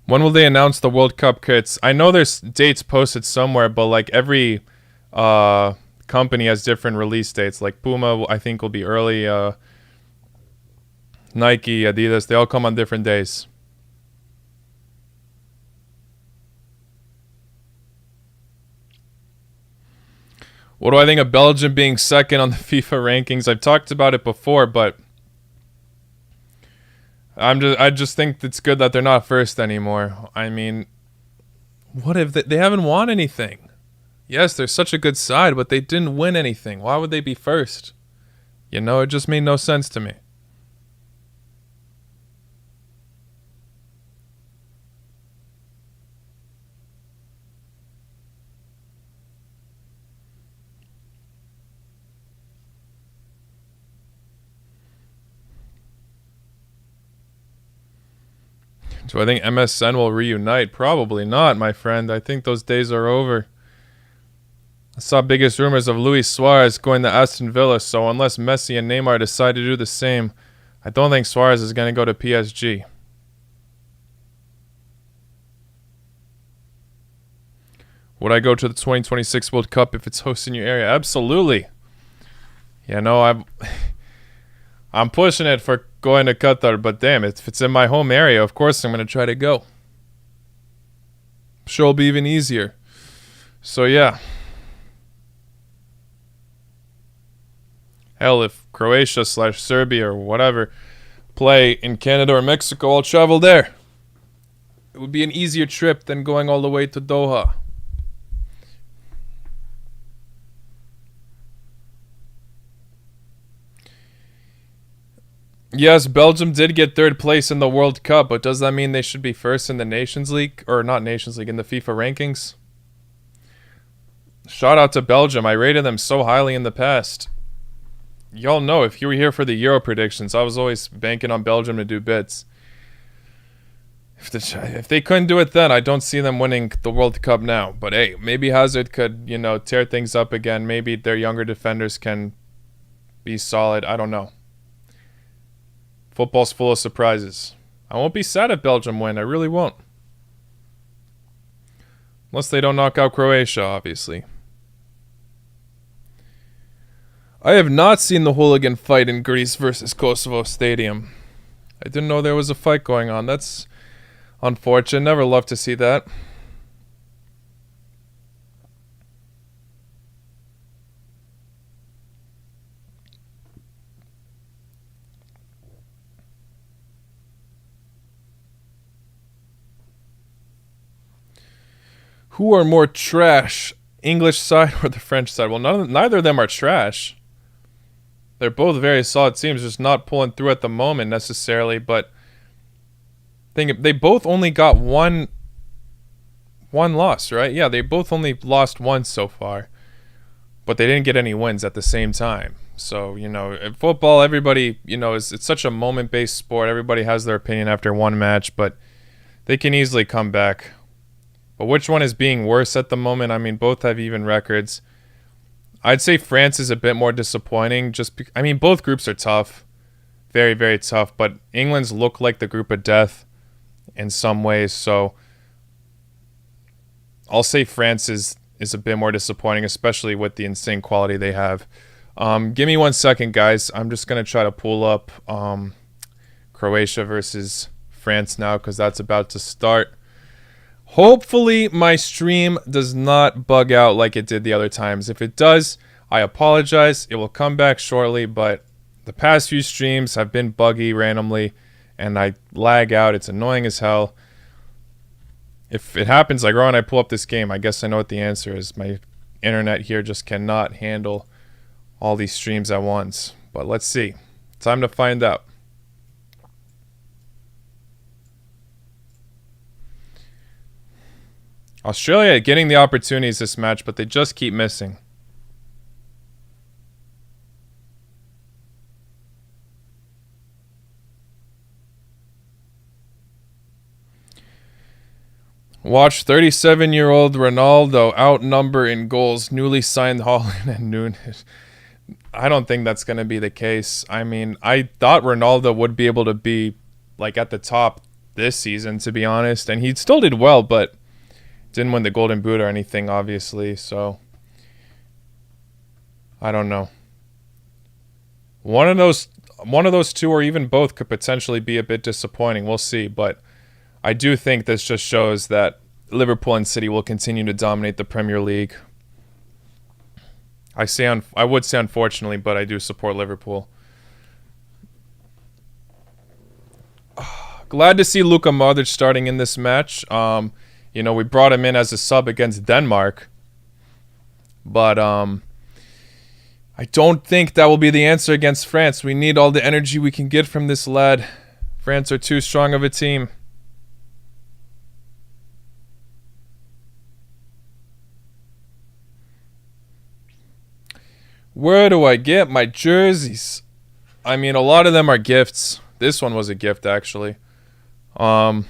When will they announce the World Cup kits? I know there's dates posted somewhere, but like every company has different release dates. Like Puma, I think, will be early. Nike, Adidas, they all come on different days. What do I think of Belgium being second on the FIFA rankings? I've talked about it before, but I just think it's good that they're not first anymore. I mean, What if they haven't won anything? Yes, they're such a good side, but they didn't win anything. Why would they be first? You know, it just made no sense to me. Do I think MSN will reunite? Probably not, my friend. I think those days are over. I saw biggest rumors of Luis Suarez going to Aston Villa, so unless Messi and Neymar decide to do the same, I don't think Suarez is going to go to PSG. Would I go to the 2026 World Cup if it's hosted in your area? Absolutely. You know, I'm pushing it for going to Qatar, but damn, if it's in my home area, of course I'm going to try to go. Sure, it'll be even easier. So yeah. Hell, if Croatia / Serbia or whatever play in Canada or Mexico, I'll travel there. It would be an easier trip than going all the way to Doha. Yes, Belgium did get third place in the World Cup, but does that mean they should be first in the Nations League? Or not Nations League, in the FIFA rankings? Shout out to Belgium. I rated them so highly in the past. Y'all know, if you were here for the Euro predictions, I was always banking on Belgium to do bits. If they couldn't do it then, I don't see them winning the World Cup now. But hey, maybe Hazard could, you know, tear things up again. Maybe their younger defenders can be solid. I don't know. Football's full of surprises. I won't be sad if Belgium win. I really won't. Unless they don't knock out Croatia, obviously. I have not seen the hooligan fight in Greece versus Kosovo Stadium. I didn't know there was a fight going on. That's unfortunate. Never love to see that. Who are more trash, English side or the French side? Well, neither of them are trash. They're both very solid teams, just not pulling through at the moment necessarily. But they both only got one loss, right? Yeah, they both only lost once so far, but they didn't get any wins at the same time. So, you know, in football, everybody, you know, it's such a moment-based sport. Everybody has their opinion after one match, but they can easily come back. But which one is being worse at the moment? I mean, both have even records. I'd say France is a bit more disappointing. I mean, both groups are tough. Very, very tough. But England's look like the group of death in some ways. So I'll say France is a bit more disappointing, especially with the insane quality they have. Give me 1 second, guys. I'm just going to try to pull up Croatia versus France now because that's about to start. Hopefully my stream does not bug out like it did the other times. If it does, I apologize. It will come back shortly, but the past few streams have been buggy randomly, and I lag out. It's annoying as hell. If it happens like right when I pull up this game, I guess I know what the answer is. My internet here just cannot handle all these streams at once. But let's see. Time to find out. Australia getting the opportunities this match, but they just keep missing. Watch 37-year-old Ronaldo outnumber in goals newly signed Haaland and Nunes. I don't think that's going to be the case. I mean, I thought Ronaldo would be able to be like at the top this season, to be honest, and he still did well, but didn't win the Golden Boot or anything, obviously, so I don't know. One of those two or even both could potentially be a bit disappointing. We'll see, but I do think this just shows that Liverpool and City will continue to dominate the Premier League. I would say unfortunately, but I do support Liverpool. Glad to see Luka Modric starting in this match. You know, we brought him in as a sub against Denmark. But I don't think that will be the answer against France. We need all the energy we can get from this lad. France are too strong of a team. Where do I get my jerseys? I mean, a lot of them are gifts. This one was a gift, actually. I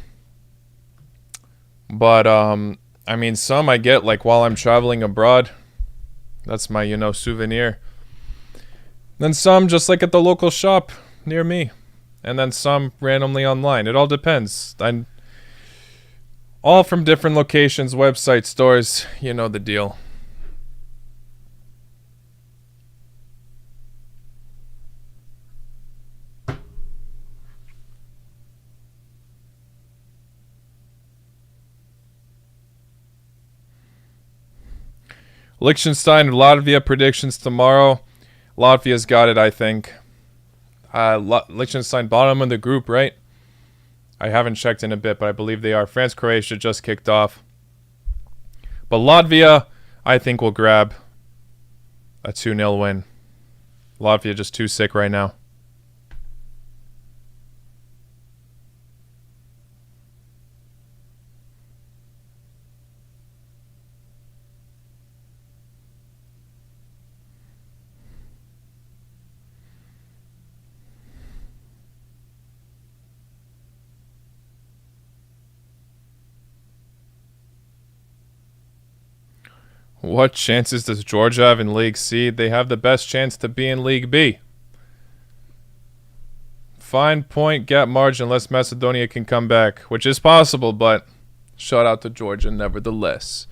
mean, some I get like while I'm traveling abroad. That's my, you know, souvenir. Then some just like at the local shop near me. And then some randomly online. It all depends. All from different locations, websites, stores. You know the deal. Liechtenstein, Latvia predictions tomorrow. Latvia's got it, I think. Liechtenstein bottom of the group, right? I haven't checked in a bit, but I believe they are. France, Croatia just kicked off. But Latvia, I think, will grab a 2-0 win. Latvia just too sick right now. What chances does Georgia have in League C? They have the best chance to be in League B. Fine point gap margin unless Macedonia can come back, which is possible, but shout out to Georgia nevertheless.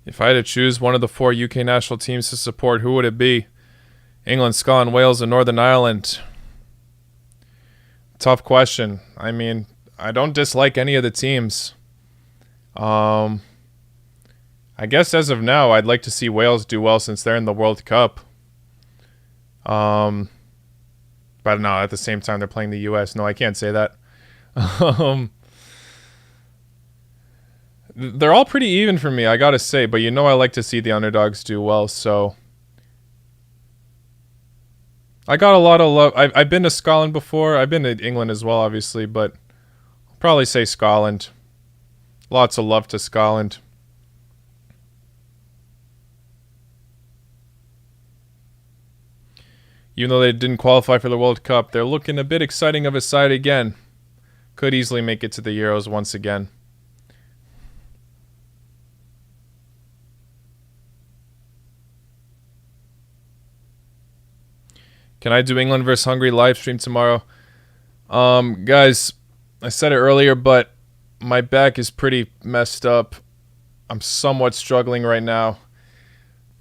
If I had to choose one of the 4 UK national teams to support, who would it be? England, Scotland, Wales, and Northern Ireland. Tough question. I mean, I don't dislike any of the teams. I guess as of now, I'd like to see Wales do well since they're in the World Cup. But no, at the same time, they're playing the US. No, I can't say that. They're all pretty even for me, I gotta say. But you know I like to see the underdogs do well, so... I got a lot of love. I've been to Scotland before. I've been to England as well, obviously. But I'll probably say Scotland. Lots of love to Scotland. Even though they didn't qualify for the World Cup, they're looking a bit exciting of a side again. Could easily make it to the Euros once again. Can I do England versus Hungary live stream tomorrow? Guys, I said it earlier, but my back is pretty messed up. I'm somewhat struggling right now.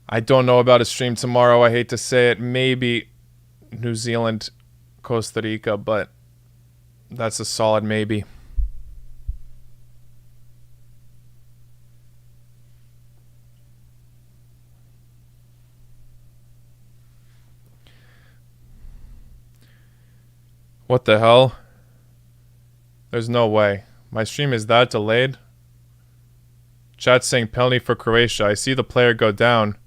I don't know about a stream tomorrow. I hate to say it. Maybe New Zealand, Costa Rica, but that's a solid maybe. What the hell? There's no way. My stream is that delayed? Chat saying penalty for Croatia. I see the player go down.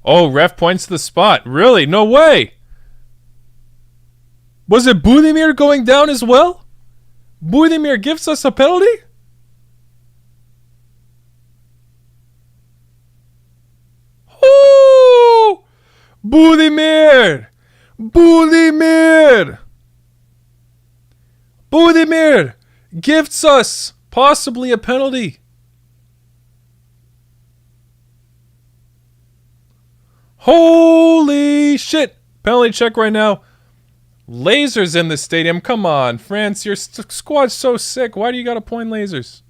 Oh, ref points to the spot. Really? No way! Was it Budimir going down as well? Budimir gives us a penalty? Oh! Budimir! Budimir! Budimir gifts us possibly a penalty. Holy shit. Penalty check right now. Lasers in the stadium. Come on, France. Your squad's so sick. Why do you got to point lasers?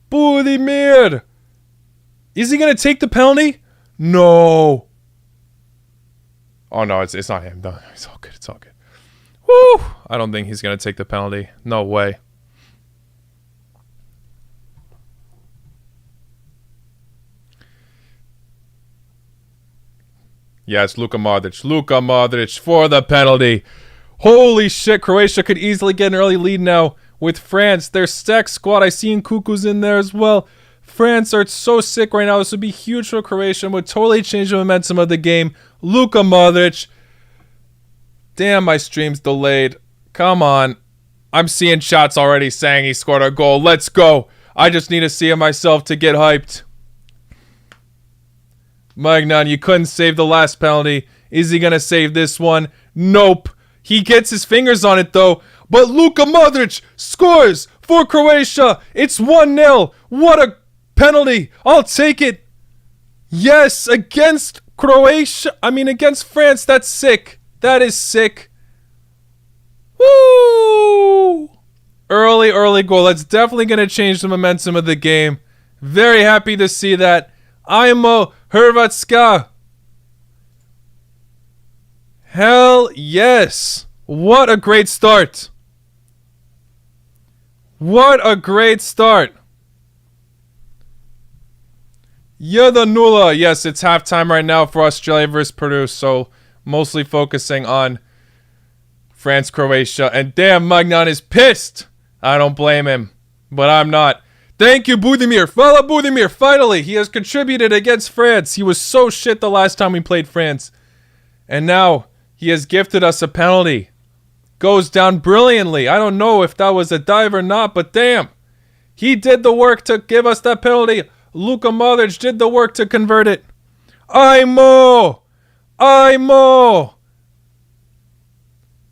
Budimir. Is he going to take the penalty? No. Oh, no. It's not him. No, it's all good. It's all good. Woo! I don't think he's going to take the penalty. No way. Yes, Luka Modric. Luka Modric for the penalty. Holy shit, Croatia could easily get an early lead now with France. Their stacked squad. I seen Kuku's in there as well. France are so sick right now. This would be huge for Croatia. Would totally change the momentum of the game. Luka Modric. Damn, my stream's delayed. Come on. I'm seeing shots already saying he scored a goal. Let's go. I just need to see it myself to get hyped. Magnan, you couldn't save the last penalty. Is he going to save this one? Nope. He gets his fingers on it, though. But Luka Modric scores for Croatia. It's 1-0. What a penalty. I'll take it. Yes, against Croatia. Against France. That's sick. That is sick. Woo! Early goal. That's definitely going to change the momentum of the game. Very happy to see that. Ajmo Hrvatska. Hell yes. What a great start. What a great start. 1-0. Yes, it's halftime right now for Australia versus Peru, so mostly focusing on France, Croatia. And damn, Magnan is pissed. I don't blame him, but I'm not. Thank you, Budimir. Follow Budimir. Finally, he has contributed against France. He was so shit the last time we played France. And now he has gifted us a penalty. Goes down brilliantly. I don't know if that was a dive or not, but damn. He did the work to give us that penalty. Luka Modric did the work to convert it. Ajmo! Ajmo!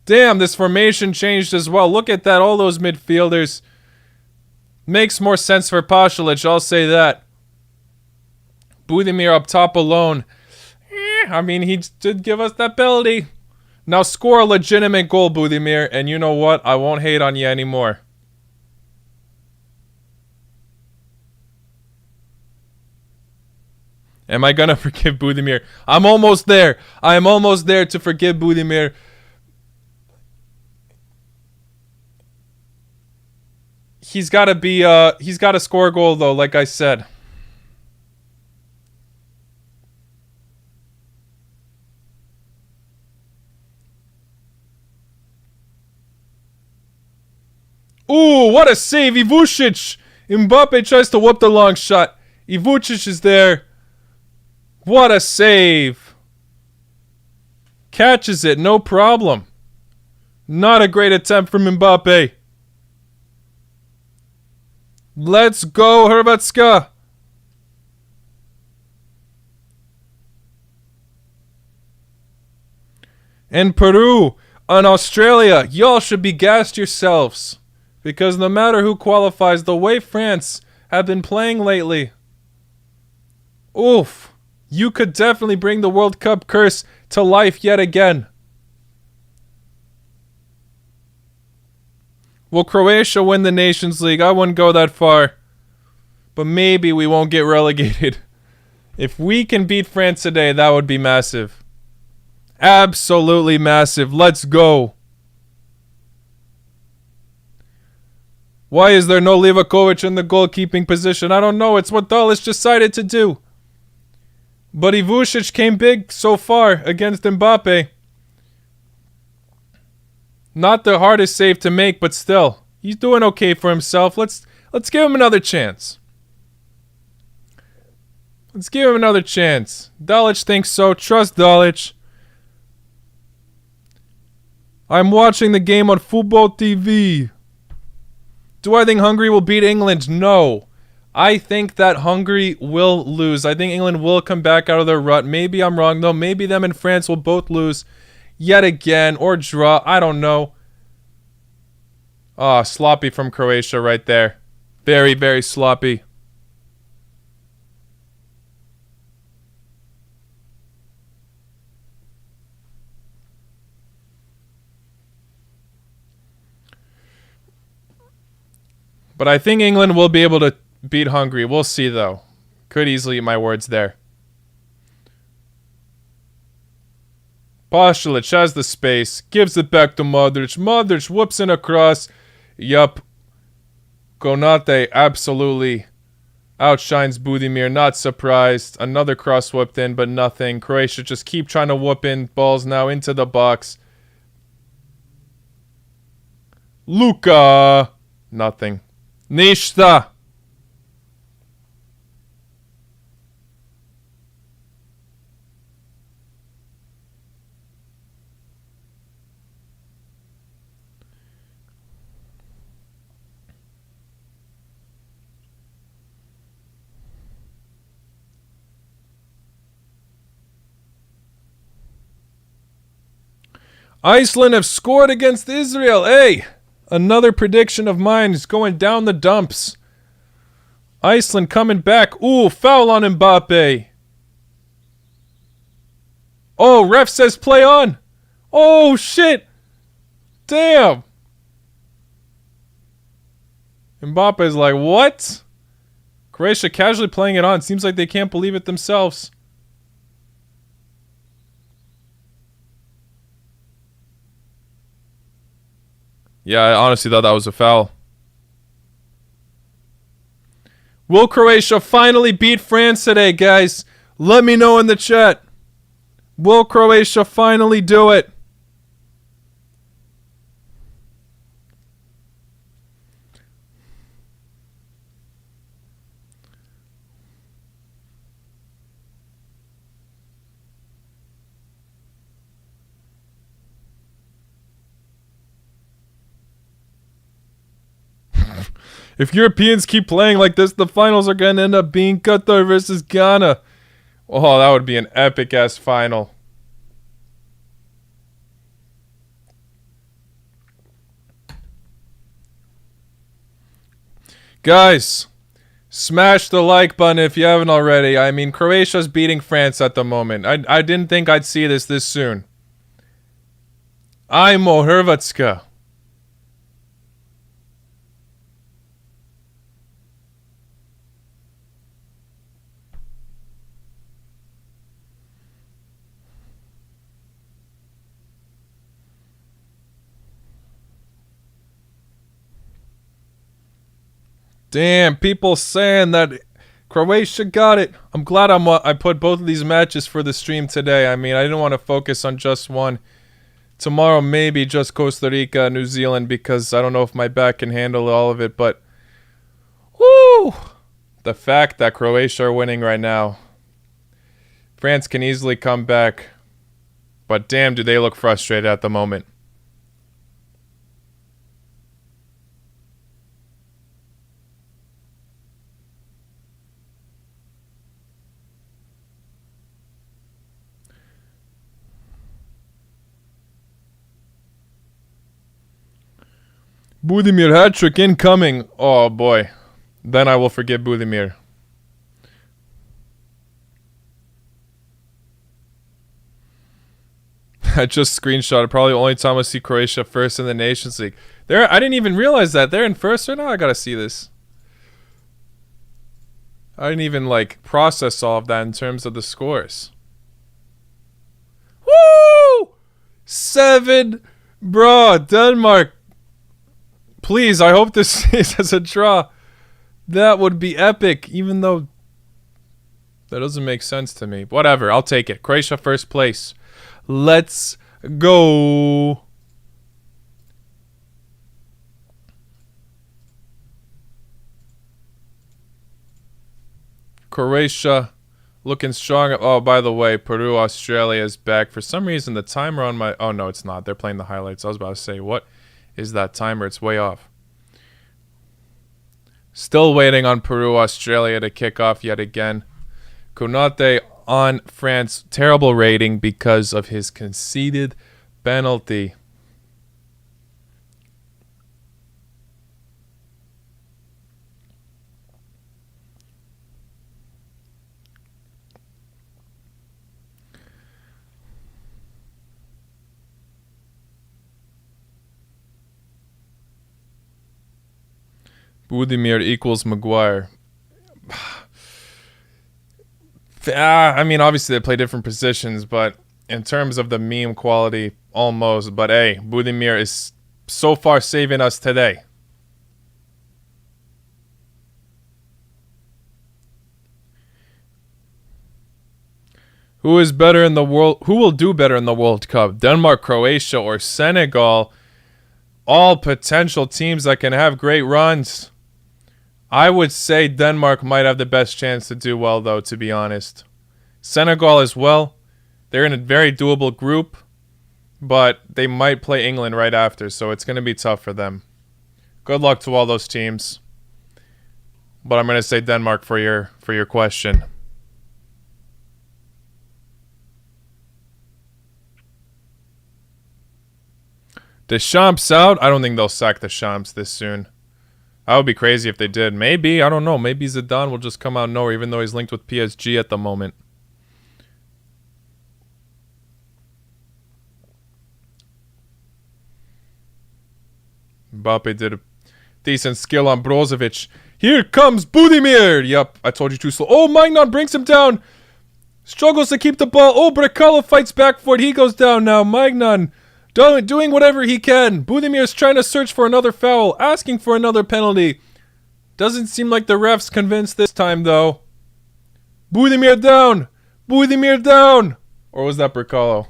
Damn, this formation changed as well. Look at that. All those midfielders. Makes more sense for Pasalic, I'll say that. Budimir up top alone. He did give us that penalty. Now score a legitimate goal, Budimir, and you know what? I won't hate on you anymore. Am I going to forgive Budimir? I'm almost there. I am almost there to forgive Budimir. He's got to score a goal, though, like I said. Ooh, what a save. Ivucic. Mbappe tries to whoop the long shot. Ivucic is there. What a save. Catches it, no problem. Not a great attempt from Mbappe. Let's go, Hrvatska. And Peru and Australia, y'all should be gassed yourselves. Because no matter who qualifies, the way France have been playing lately, oof, you could definitely bring the World Cup curse to life yet again. Will Croatia win the Nations League? I wouldn't go that far. But maybe we won't get relegated. If we can beat France today, that would be massive. Absolutely massive. Let's go. Why is there no Livakovic in the goalkeeping position? I don't know. It's what Dalic decided to do. But Ivucic came big so far against Mbappe. Not the hardest save to make, but still. He's doing okay for himself. Let's give him another chance. Let's give him another chance. Dalic thinks so. Trust Dalic. I'm watching the game on Football TV. Do I think Hungary will beat England? No. I think that Hungary will lose. I think England will come back out of their rut. Maybe I'm wrong, though. Maybe them and France will both lose yet again or draw. I don't know. Ah, sloppy from Croatia right there. Very, very sloppy. But I think England will be able to beat Hungary. We'll see, though. Could easily eat my words there. Pasalic has the space, gives it back to Modric. Modric whoops in across. Yup. Konate absolutely outshines Budimir. Not surprised. Another cross whooped in, but nothing. Croatia just keep trying to whoop in balls now into the box. Luka. Nothing. Nishta. Iceland have scored against Israel. Hey, another prediction of mine is going down the dumps. Iceland coming back. Ooh, foul on Mbappe. Oh, ref says play on. Oh, shit. Damn. Mbappe's like, what? Croatia casually playing it on. Seems like they can't believe it themselves. Yeah, I honestly thought that was a foul. Will Croatia finally beat France today, guys? Let me know in the chat. Will Croatia finally do it? If Europeans keep playing like this, the finals are going to end up being Qatar versus Ghana. Oh, that would be an epic-ass final. Guys, smash the like button if you haven't already. I mean, Croatia's beating France at the moment. I didn't think I'd see this soon. Ajmo Hrvatska. Damn, people saying that Croatia got it. I'm glad I put both of these matches for the stream today. I mean, I didn't want to focus on just one. Tomorrow, maybe just Costa Rica, New Zealand, because I don't know if my back can handle all of it. But, whoo! The fact that Croatia are winning right now. France can easily come back. But damn, do they look frustrated at the moment. Budimir hat-trick incoming. Oh boy. Then I will forgive Budimir. I just screenshotted. Probably the only time I see Croatia first in the Nations League. I didn't even realize that. They're in first right now? I gotta see this. I didn't even process all of that in terms of the scores. Woo! 7. Bro, Denmark. Please, I hope this stays as a draw. That would be epic, even though that doesn't make sense to me. Whatever, I'll take it. Croatia first place. Let's go. Croatia looking strong. Oh, by the way, Peru, Australia is back. For some reason, the timer on my... Oh, no, it's not. They're playing the highlights. I was about to say, what is that timer? It's way off. Still waiting on Peru, Australia to kick off yet again. Konate on France. Terrible rating because of his conceded penalty. Budimir equals Maguire. I mean, obviously they play different positions, but in terms of the meme quality, almost. But hey, Budimir is so far saving us today. Who is better in the world? Who will do better in the World Cup? Denmark, Croatia, or Senegal? All potential teams that can have great runs. I would say Denmark might have the best chance to do well, though, to be honest. Senegal as well. They're in a very doable group, but they might play England right after, so it's going to be tough for them. Good luck to all those teams. But I'm going to say Denmark for your question. Deschamps out? I don't think they'll sack Deschamps this soon. I would be crazy if they did. Maybe. I don't know. Maybe Zidane will just come out of nowhere, even though he's linked with PSG at the moment. Mbappe did a decent skill on Brozovic. Here comes Budimir! Yup, I told you too slow. Oh, Magnan brings him down. Struggles to keep the ball. Oh, Brecalo fights back for it. He goes down now. Magnan doing whatever he can. Budimir's trying to search for another foul, asking for another penalty. Doesn't seem like the ref's convinced this time, though. Budimir down! Budimir down! Or was that Brecalo?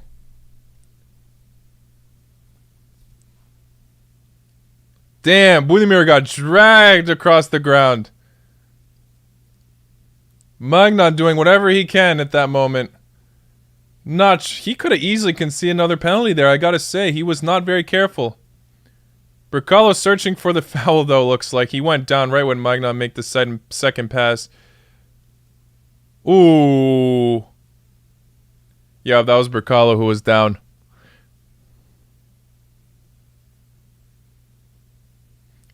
Damn, Budimir got dragged across the ground. Magnan doing whatever he can at that moment. He could have easily conceded another penalty there, I gotta say. He was not very careful. Brecalo searching for the foul, though, looks like. He went down right when Magnan made the second pass. Ooh. Yeah, that was Brecalo who was down.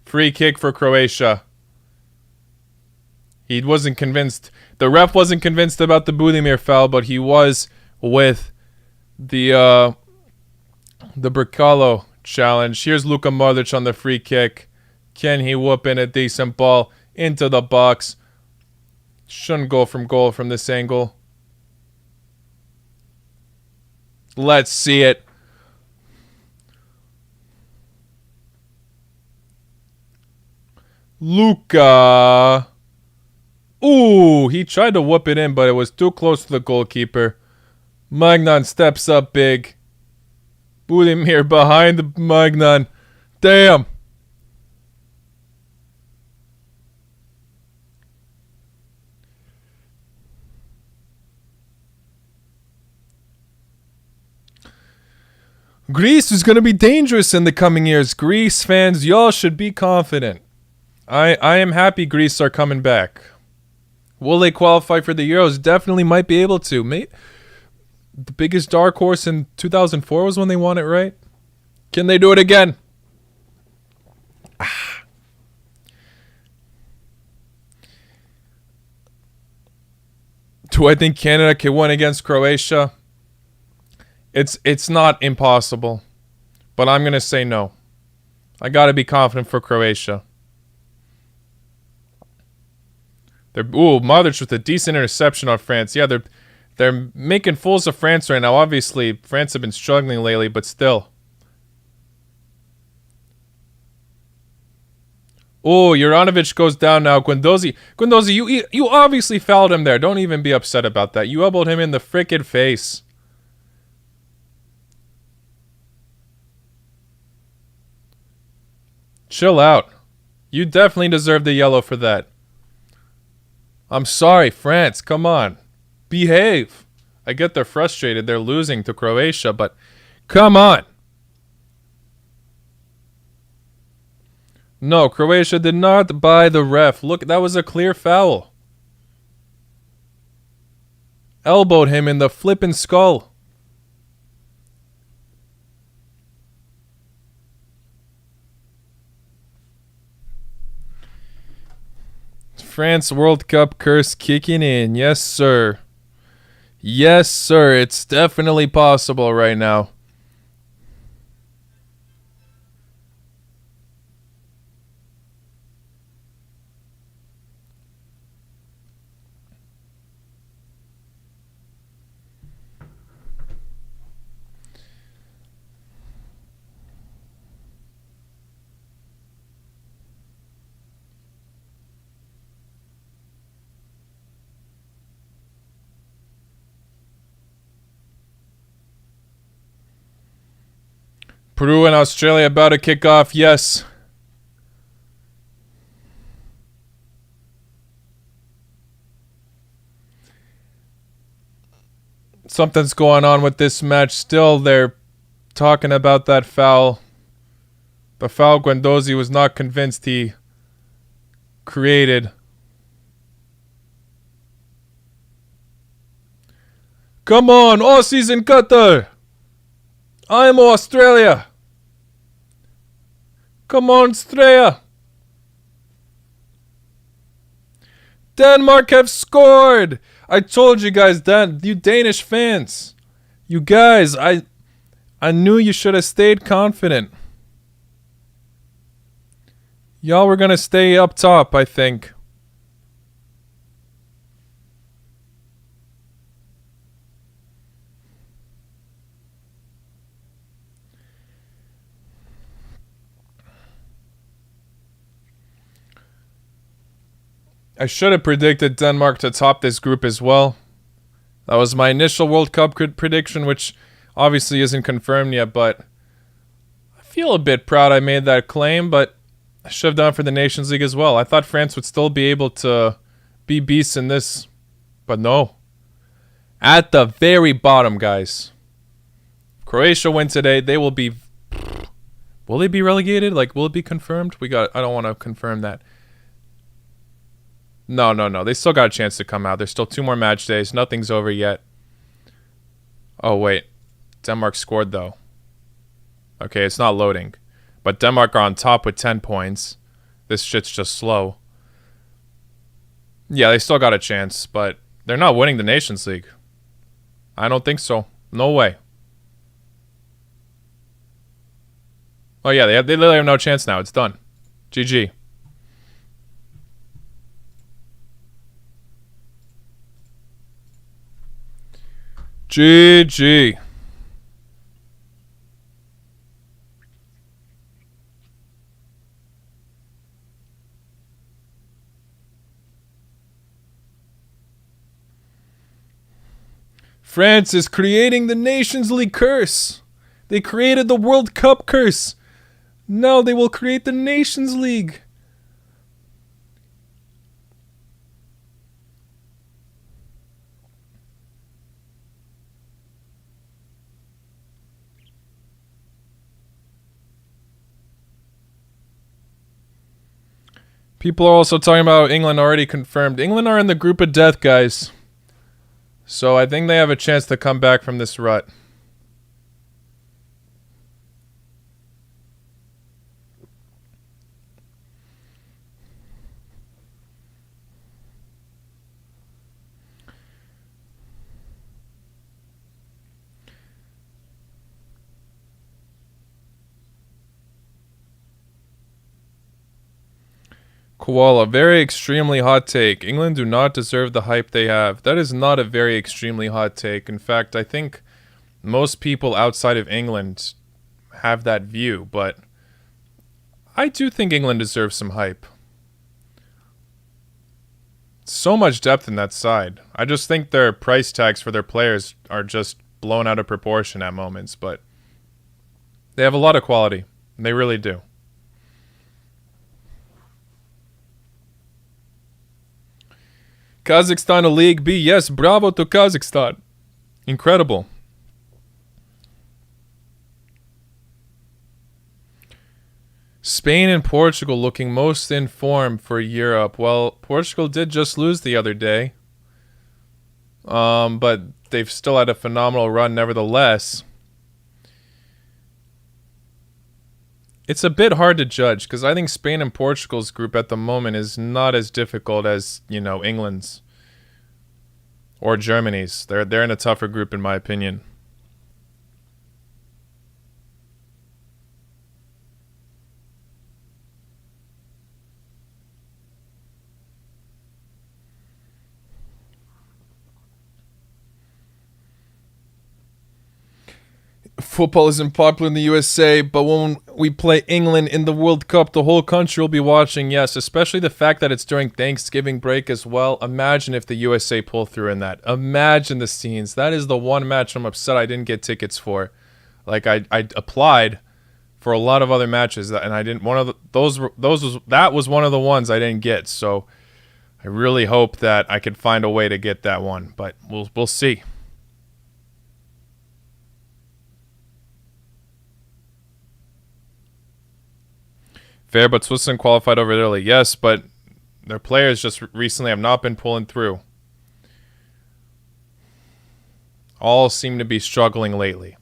Free kick for Croatia. He wasn't convinced. The ref wasn't convinced about the Budimir foul, but he was with the Brecalo challenge. Here's Luka Modric on the free kick. Can he whoop in a decent ball into the box? Shouldn't go from goal from this angle. Let's see it. Luka. Ooh, he tried to whoop it in, but it was too close to the goalkeeper. Magnan steps up big. Budimir behind the Magnan. Damn. Greece is going to be dangerous in the coming years. Greece fans, y'all should be confident. I am happy Greece are coming back. Will they qualify for the Euros? Definitely might be able to. The biggest dark horse in 2004 was when they won it, right? Can they do it again? Do I think Canada can win against Croatia? It's not impossible, but I'm going to say no. I got to be confident for Croatia. Modric with a decent interception on France. Yeah, they're making fools of France right now. Obviously, France have been struggling lately, but still. Oh, Juranovic goes down now. Guendouzi, you obviously fouled him there. Don't even be upset about that. You elbowed him in the frickin' face. Chill out. You definitely deserve the yellow for that. I'm sorry, France. Come on. Behave. I get they're frustrated. They're losing to Croatia, but come on. No, Croatia did not buy the ref. Look, that was a clear foul. Elbowed him in the flippin' skull. France World Cup curse kicking in. Yes, sir. Yes, sir. It's definitely possible right now. Peru and Australia about to kick off. Yes. Something's going on with this match still. They're talking about that foul. The foul Guendouzi was not convinced he created. Come on, Aussies in Qatar. I'm Australia. Come on, Australia. Denmark have scored. I told you guys that, you Danish fans. You guys, I knew you should have stayed confident. Y'all were going to stay up top, I think. I should have predicted Denmark to top this group as well. That was my initial World Cup prediction, which obviously isn't confirmed yet, but I feel a bit proud I made that claim, but I should have done it for the Nations League as well. I thought France would still be able to be beasts in this, but no. At the very bottom, guys. Croatia win today. They will be... Will they be relegated? Like, will it be confirmed? I don't want to confirm that. No. They still got a chance to come out. There's still 2 more match days. Nothing's over yet. Oh, wait. Denmark scored, though. Okay, it's not loading. But Denmark are on top with 10 points. This shit's just slow. Yeah, they still got a chance, but they're not winning the Nations League. I don't think so. No way. Oh, yeah, they literally have no chance now. It's done. GG. GG. France is creating the Nations League curse. They created the World Cup curse. Now they will create the Nations League. People are also talking about England already confirmed. England are in the group of death, guys. So I think they have a chance to come back from this rut. Koala, very extremely hot take. England do not deserve the hype they have. That is not a very extremely hot take. In fact, I think most people outside of England have that view, but I do think England deserves some hype. So much depth in that side. I just think their price tags for their players are just blown out of proportion at moments, but they have a lot of quality. They really do. Kazakhstan to League B. Yes, bravo to Kazakhstan. Incredible. Spain and Portugal looking most in form for Europe. Well, Portugal did just lose the other day. But they've still had a phenomenal run nevertheless. It's a bit hard to judge because I think Spain and Portugal's group at the moment is not as difficult as, you know, England's or Germany's. They're in a tougher group in my opinion. Football isn't popular in the USA, but when we play England in the World Cup, the whole country will be watching, yes, especially the fact that it's during Thanksgiving break as well. Imagine if the USA pull through in that. Imagine the scenes. That is the one match I'm upset I didn't get tickets for. Like, I applied, for a lot of other matches, and I didn't. That was one of the ones I didn't get. So I really hope that I could find a way to get that one, but we'll see. Fair, but Switzerland qualified over Italy. Yes, but their players just recently have not been pulling through. All seem to be struggling lately.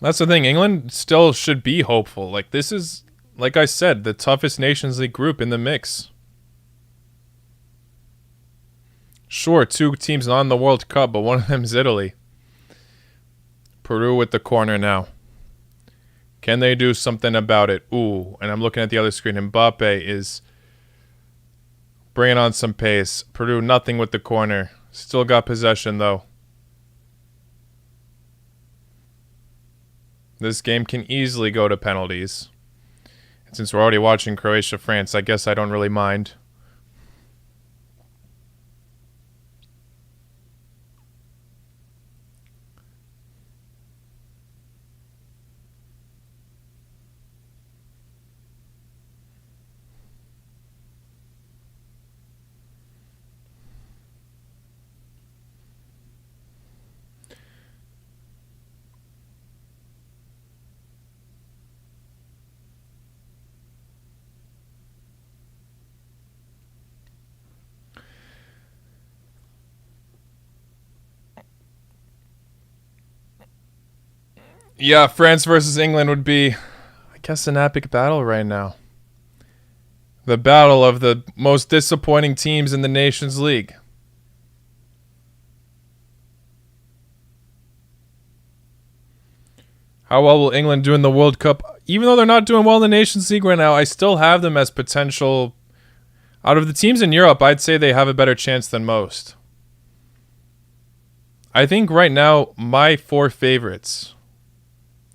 That's the thing. England still should be hopeful. Like, this is, like I said, the toughest Nations League group in the mix. Sure, 2 teams not in the World Cup, but one of them is Italy. Peru with the corner now. Can they do something about it? Ooh, and I'm looking at the other screen. Mbappe is bringing on some pace. Peru, nothing with the corner. Still got possession, though. This game can easily go to penalties. And since we're already watching Croatia-France, I guess I don't really mind. Yeah, France versus England would be, I guess, an epic battle right now. The battle of the most disappointing teams in the Nations League. How well will England do in the World Cup? Even though they're not doing well in the Nations League right now, I still have them as potential. Out of the teams in Europe, I'd say they have a better chance than most. I think right now, my 4 favorites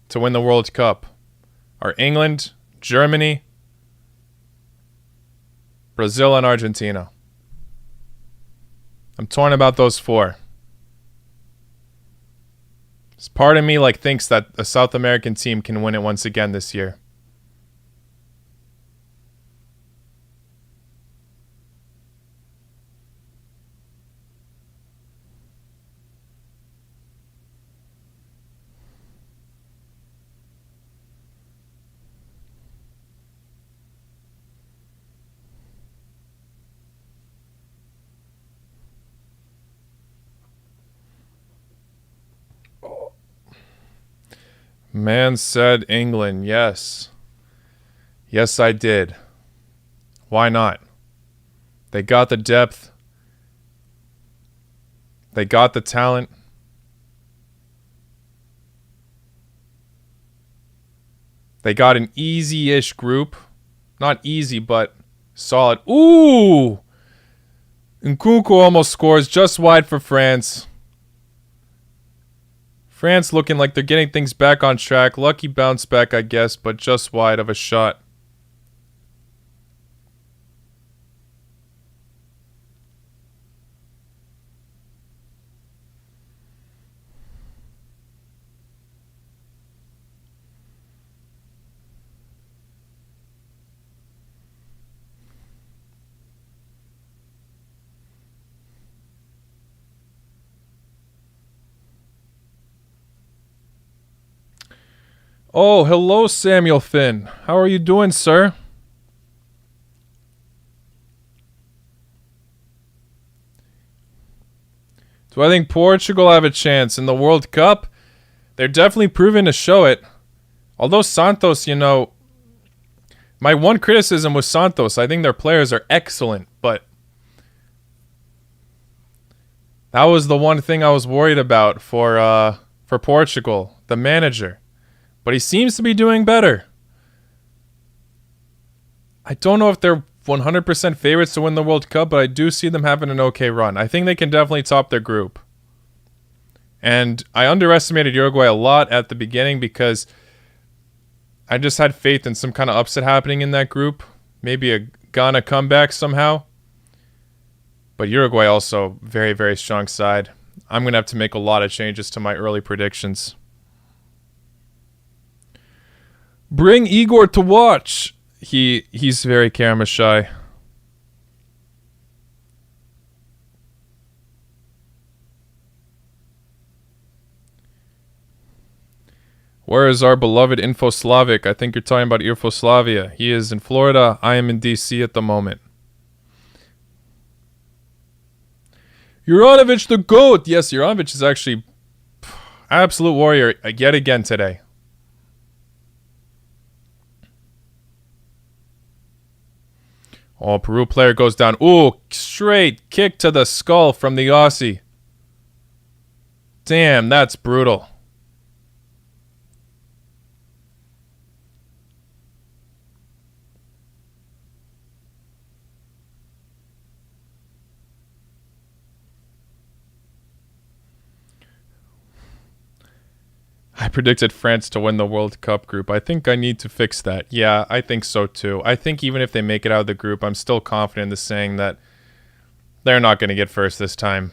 to win the World Cup are England, Germany, Brazil, and Argentina. I'm torn about those 4. Part of me thinks that a South American team can win it once again this year. Man said England, yes. Yes, I did. Why not? They got the depth. They got the talent. They got an easy-ish group. Not easy, but solid. Ooh! Nkunku almost scores just wide for France. France looking like they're getting things back on track. Lucky bounce back, I guess, but just wide of a shot. Oh, hello, Samuel Finn. How are you doing, sir? Do I think Portugal have a chance in the World Cup? They're definitely proving to show it. Although Santos, my one criticism was Santos. I think their players are excellent, but that was the one thing I was worried about for Portugal, the manager. But he seems to be doing better. I don't know if they're 100% favorites to win the World Cup, but I do see them having an okay run. I think they can definitely top their group. And I underestimated Uruguay a lot at the beginning because I just had faith in some kind of upset happening in that group. Maybe a Ghana comeback somehow. But Uruguay also very, very strong side. I'm going to have to make a lot of changes to my early predictions. Bring Igor to watch. He's very camera shy. Where is our beloved Infoslavic? I think you're talking about Infoslavia. He is in Florida. I am in DC at the moment. Juranovic the GOAT. Yes, Juranovic is actually absolute warrior yet again today. Oh, Peru player goes down. Ooh, straight kick to the skull from the Aussie. Damn, that's brutal. I predicted France to win the World Cup group. I think I need to fix that. Yeah, I think so too. I think even if they make it out of the group, I'm still confident in saying that they're not going to get first this time.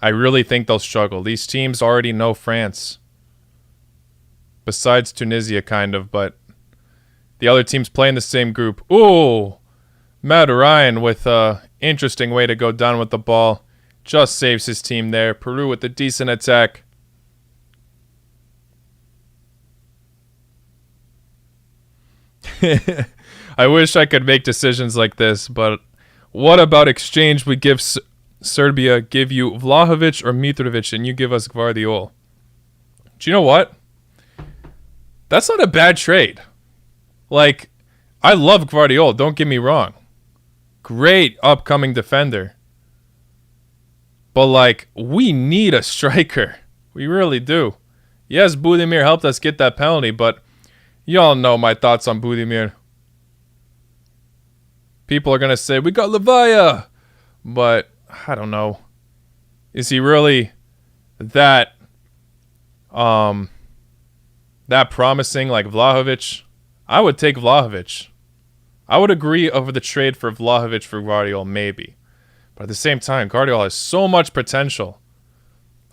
I really think they'll struggle. These teams already know France. Besides Tunisia, kind of, but the other teams play in the same group. Ooh! Matt Ryan with an interesting way to go down with the ball. Just saves his team there. Peru with a decent attack. I wish I could make decisions like this, but what about exchange? We give Serbia, give you Vlahovic or Mitrovic, and you give us Gvardiol. Do you know what? That's not a bad trade. Like, I love Gvardiol, don't get me wrong. Great upcoming defender. But, like, we need a striker. We really do. Yes, Budimir helped us get that penalty, but y'all know my thoughts on Budimir. People are going to say, we got Levaya. But, I don't know. Is he really that promising like Vlahovic? I would take Vlahovic. I would agree over the trade for Vlahovic for Gvardiol, maybe. But at the same time, Gvardiol has so much potential.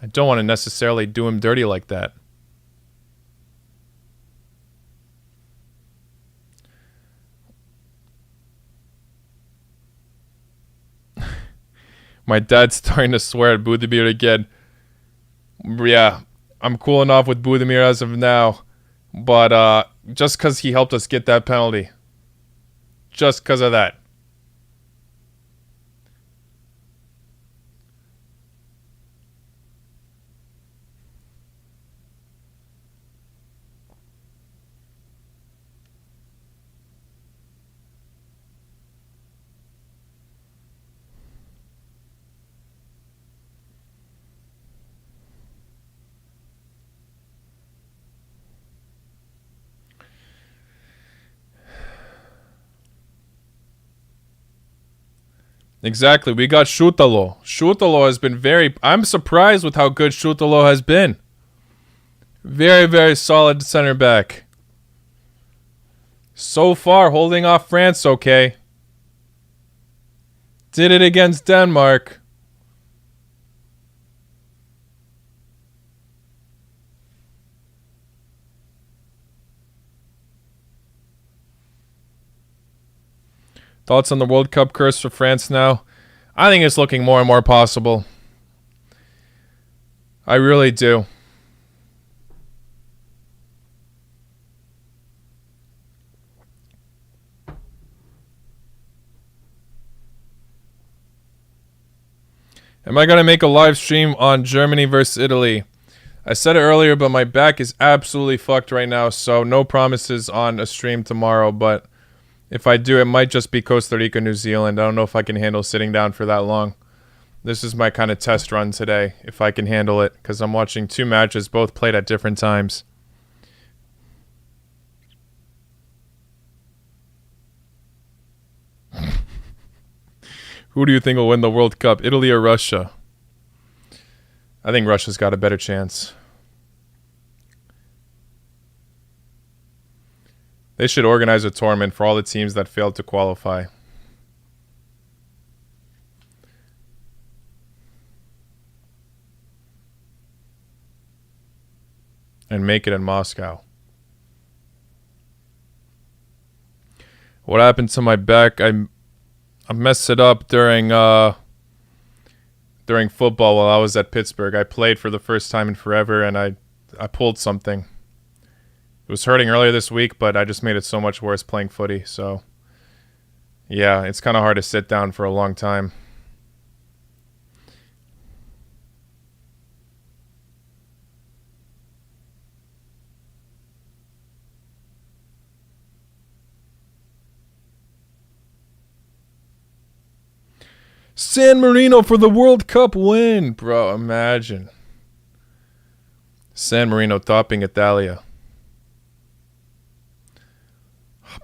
I don't want to necessarily do him dirty like that. My dad's starting to swear at Budimir again. Yeah, I'm cooling off with Budimir as of now. But just because he helped us get that penalty. Just because of that. Exactly. We got Shutalo. Shutalo has been very... I'm surprised with how good Shutalo has been. Very, very solid center back. So far, holding off France okay. Did it against Denmark. Thoughts on the World Cup curse for France now? I think it's looking more and more possible. I really do. Am I going to make a live stream on Germany versus Italy? I said it earlier, but my back is absolutely fucked right now, so no promises on a stream tomorrow, but if I do, it might just be Costa Rica, New Zealand. I don't know if I can handle sitting down for that long. This is my kind of test run today, if I can handle it, because I'm watching two matches, both played at different times. Who do you think will win the World Cup, Italy or Russia? I think Russia's got a better chance. They should organize a tournament for all the teams that failed to qualify. And make it in Moscow. What happened to my back? I messed it up during football while I was at Pittsburgh. I played for the first time in forever, and I pulled something. It was hurting earlier this week, but I just made it so much worse playing footy. So, yeah, it's kind of hard to sit down for a long time. San Marino for the World Cup win. Bro, imagine. San Marino topping Italia.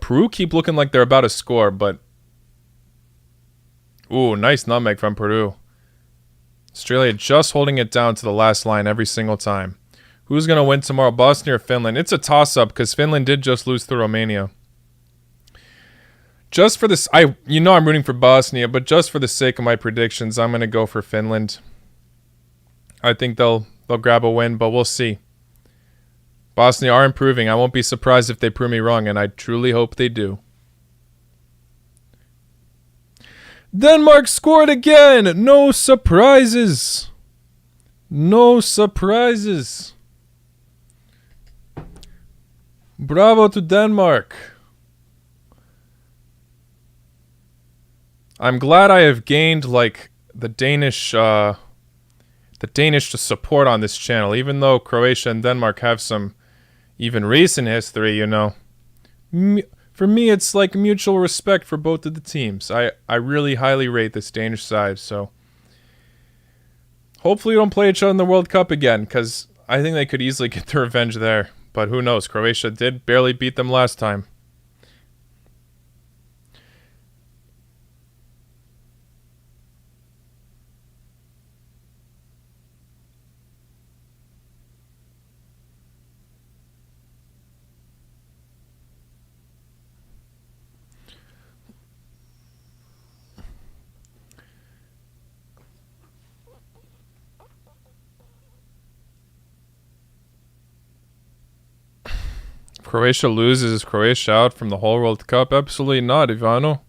Peru keep looking like they're about to score, but... Ooh, nice nutmeg from Peru. Australia just holding it down to the last line every single time. Who's going to win tomorrow, Bosnia or Finland? It's a toss-up because Finland did just lose to Romania. Just for this, I'm rooting for Bosnia, but just for the sake of my predictions, I'm going to go for Finland. I think they'll grab a win, but we'll see. Bosnia are improving. I won't be surprised if they prove me wrong, and I truly hope they do. Denmark scored again. No surprises. No surprises. Bravo to Denmark. I'm glad I have gained like the Danish support on this channel, even though Croatia and Denmark have some even recent history, you know. For me, it's like mutual respect for both of the teams. I really highly rate this Danish side, so hopefully we don't play each other in the World Cup again, because I think they could easily get their revenge there. But who knows? Croatia did barely beat them last time. Croatia loses, is Croatia out from the whole World Cup? Absolutely not, Ivano.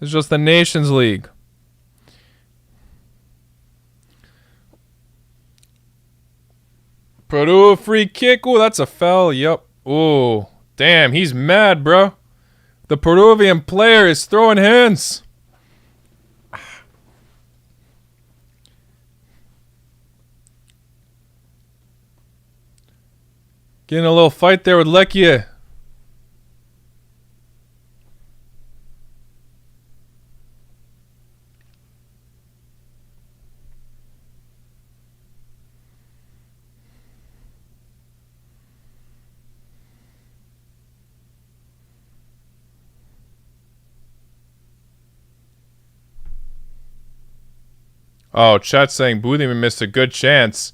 It's just the Nations League. Peru free kick. Ooh, that's a foul. Yup. Ooh, damn, he's mad, bro. The Peruvian player is throwing hands. Getting a little fight there with Lekia. Oh, chat saying Budimir missed a good chance.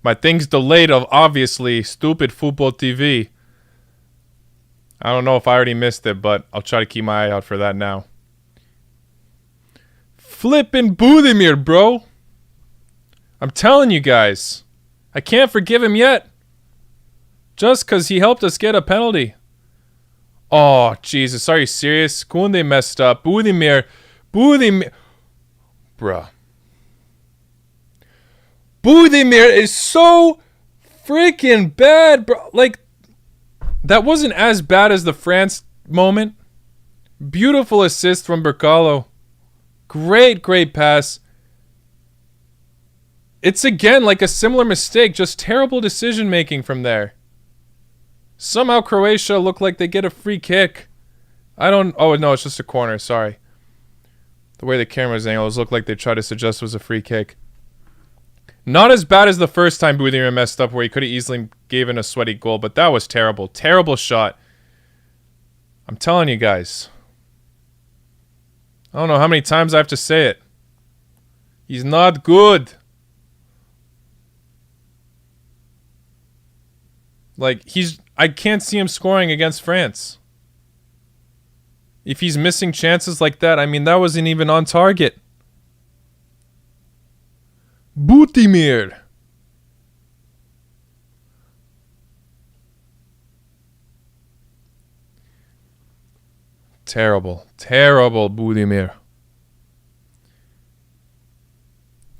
My thing's delayed of obviously stupid football TV. I don't know if I already missed it, but I'll try to keep my eye out for that now. Flippin' Budimir, bro. I'm telling you guys. I can't forgive him yet. Just because he helped us get a penalty. Oh, Jesus. Are you serious? Kunde messed up. Budimir. Bruh. Budimir is so freaking bad, bro. Like, that wasn't as bad as the France moment. Beautiful assist from Bercalo. Great pass. It's again like a similar mistake, just terrible decision making from there. Somehow Croatia look like they get a free kick. Oh no, it's just a corner, sorry. The way the camera's angled looked like they tried to suggest it was a free kick. Not as bad as the first time Budimir messed up where he could have easily given a sweaty goal, but that was terrible. Terrible shot. I'm telling you guys. I don't know how many times I have to say it. He's not good. Like, I can't see him scoring against France. If he's missing chances like that, I mean, that wasn't even on target. Butimir. Terrible. Terrible Budimir.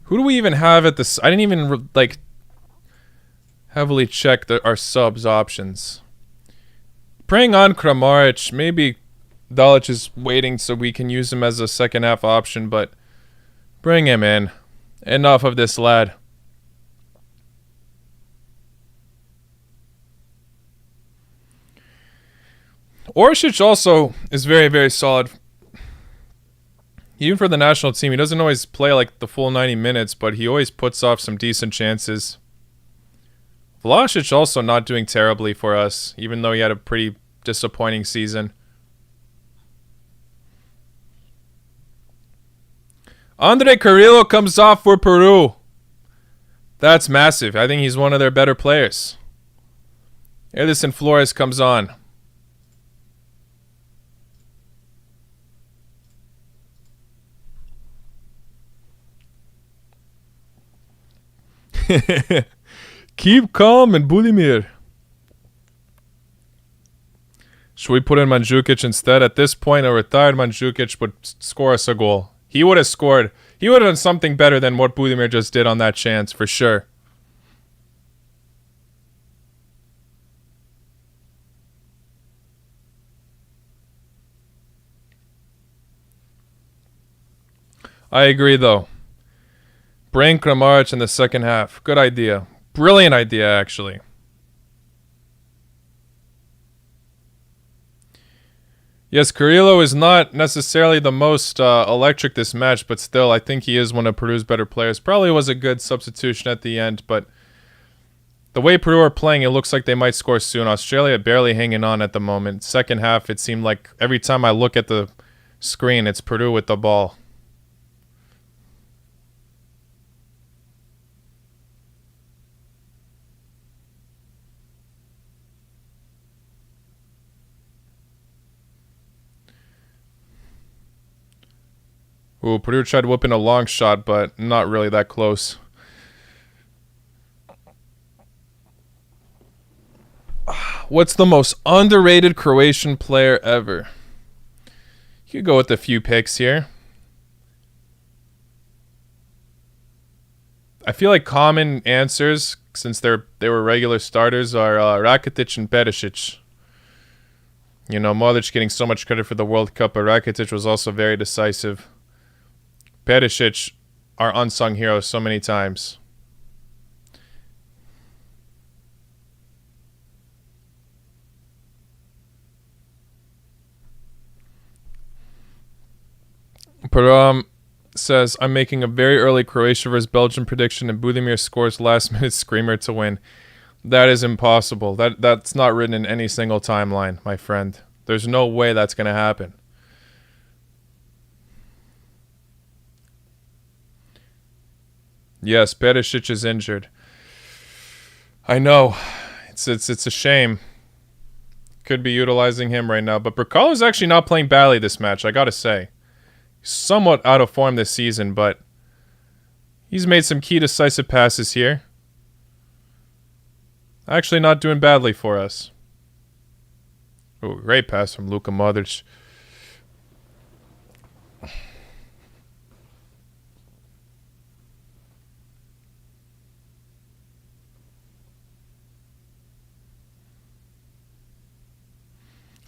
Who do we even have at this? I didn't even, like, heavily check our subs options. Praying on Kramaric. Maybe Dalic is waiting so we can use him as a second half option, but bring him in. Enough of this lad. Orsic also is very, very solid. Even for the national team, he doesn't always play like the full 90 minutes, but he always puts off some decent chances. Vlasic also not doing terribly for us, even though he had a pretty disappointing season. Andre Carrillo comes off for Peru. That's massive. I think he's one of their better players. Edison Flores comes on. Keep calm and Budimir. Should we put in Mandzukic instead? At this point, a retired Mandzukic would score us a goal. He would have scored. He would have done something better than what Budimir just did on that chance, for sure. I agree, though. Bring Kramaric in the second half. Good idea. Brilliant idea, actually. Yes, Carrillo is not necessarily the most electric this match, but still, I think he is one of Peru's better players. Probably was a good substitution at the end, but the way Peru are playing, it looks like they might score soon. Australia barely hanging on at the moment. Second half, it seemed like every time I look at the screen, it's Peru with the ball. Ooh, Peru tried whipping a long shot, but not really that close. What's the most underrated Croatian player ever? You could go with a few picks here. I feel like common answers, since they were regular starters, are Rakitic and Perisic. You know, Modric getting so much credit for the World Cup, but Rakitic was also very decisive. Perisic, our unsung hero so many times. Param says, I'm making a very early Croatia vs. Belgium prediction and Budimir scores last minute screamer to win. That is impossible. That's not written in any single timeline, my friend. There's no way that's going to happen. Yes, Perisic is injured. I know. It's a shame. Could be utilizing him right now. But Brekalo is actually not playing badly this match, I gotta say. Somewhat out of form this season, but he's made some key decisive passes here. Actually not doing badly for us. Oh, great pass from Luka Modric.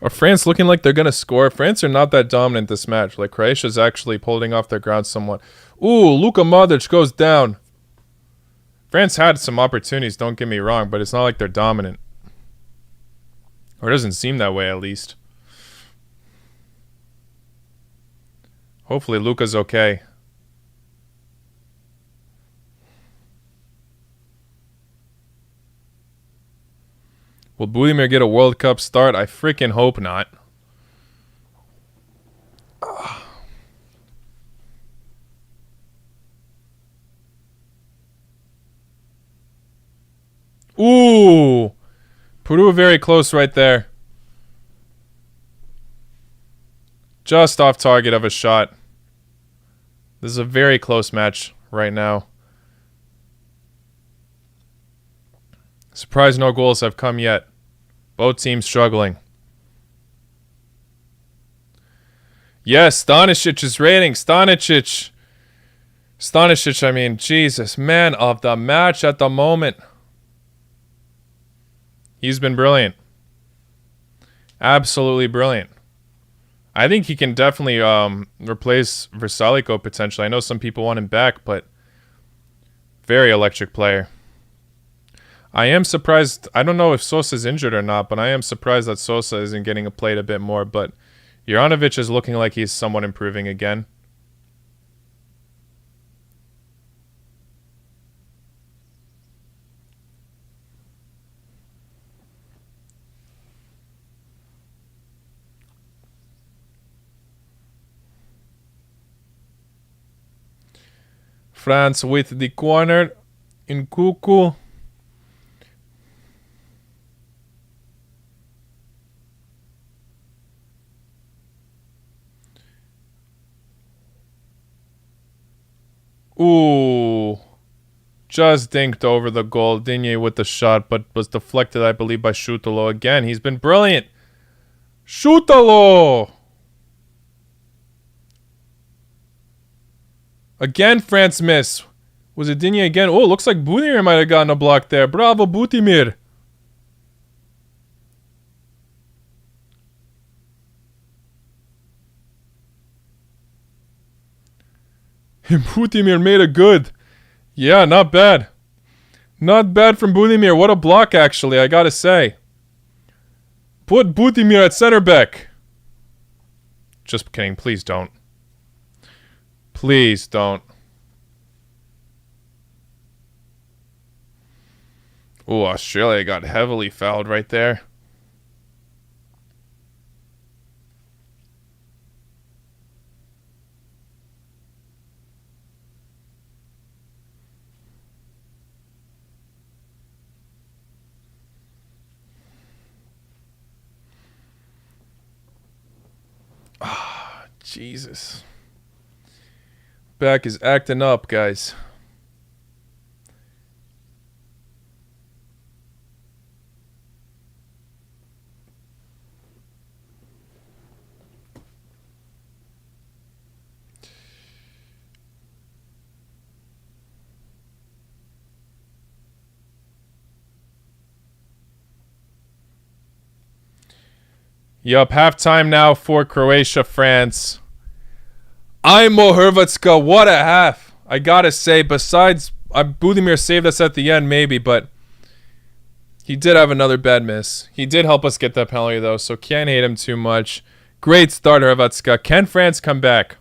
Are France looking like they're going to score? France are not that dominant this match. Like, Croatia's actually holding off their ground somewhat. Ooh, Luka Modric goes down. France had some opportunities, don't get me wrong, but it's not like they're dominant. Or it doesn't seem that way, at least. Hopefully Luka's okay. Will Budimir get a World Cup start? I freaking hope not. Ooh. Peru very close right there. Just off target of a shot. This is a very close match right now. Surprised no goals have come yet. Both teams struggling. Yes, Stanishic's rating. Stanisic, I mean, Jesus. Man of the match at the moment. He's been brilliant. Absolutely brilliant. I think he can definitely replace Versalico potentially. I know some people want him back, but very electric player. I am surprised. I don't know if Sosa's injured or not, but I am surprised that Sosa isn't getting played a bit more. But Juranovic is looking like he's somewhat improving again. France with the corner in Kuku. Ooh. Just dinked over the goal. Digne with the shot, but was deflected, I believe, by Schutalo again. He's been brilliant. Schutalo! Again, France miss. Was it Digne again? Oh, looks like Budimir might have gotten a block there. Bravo, Budimir. Budimir made it good. Yeah, not bad. Not bad from Budimir. What a block, actually, I gotta say. Put Budimir at center back. Just kidding. Please don't. Please don't. Ooh, Australia got heavily fouled right there. Ah, Jesus. Back is acting up, guys. Yup, halftime now for Croatia, France. Imo Hrvatska, what a half. I gotta say, besides, Budimir saved us at the end, maybe, but he did have another bad miss. He did help us get that penalty, though, so can't hate him too much. Great start, Hrvatska. Can France come back?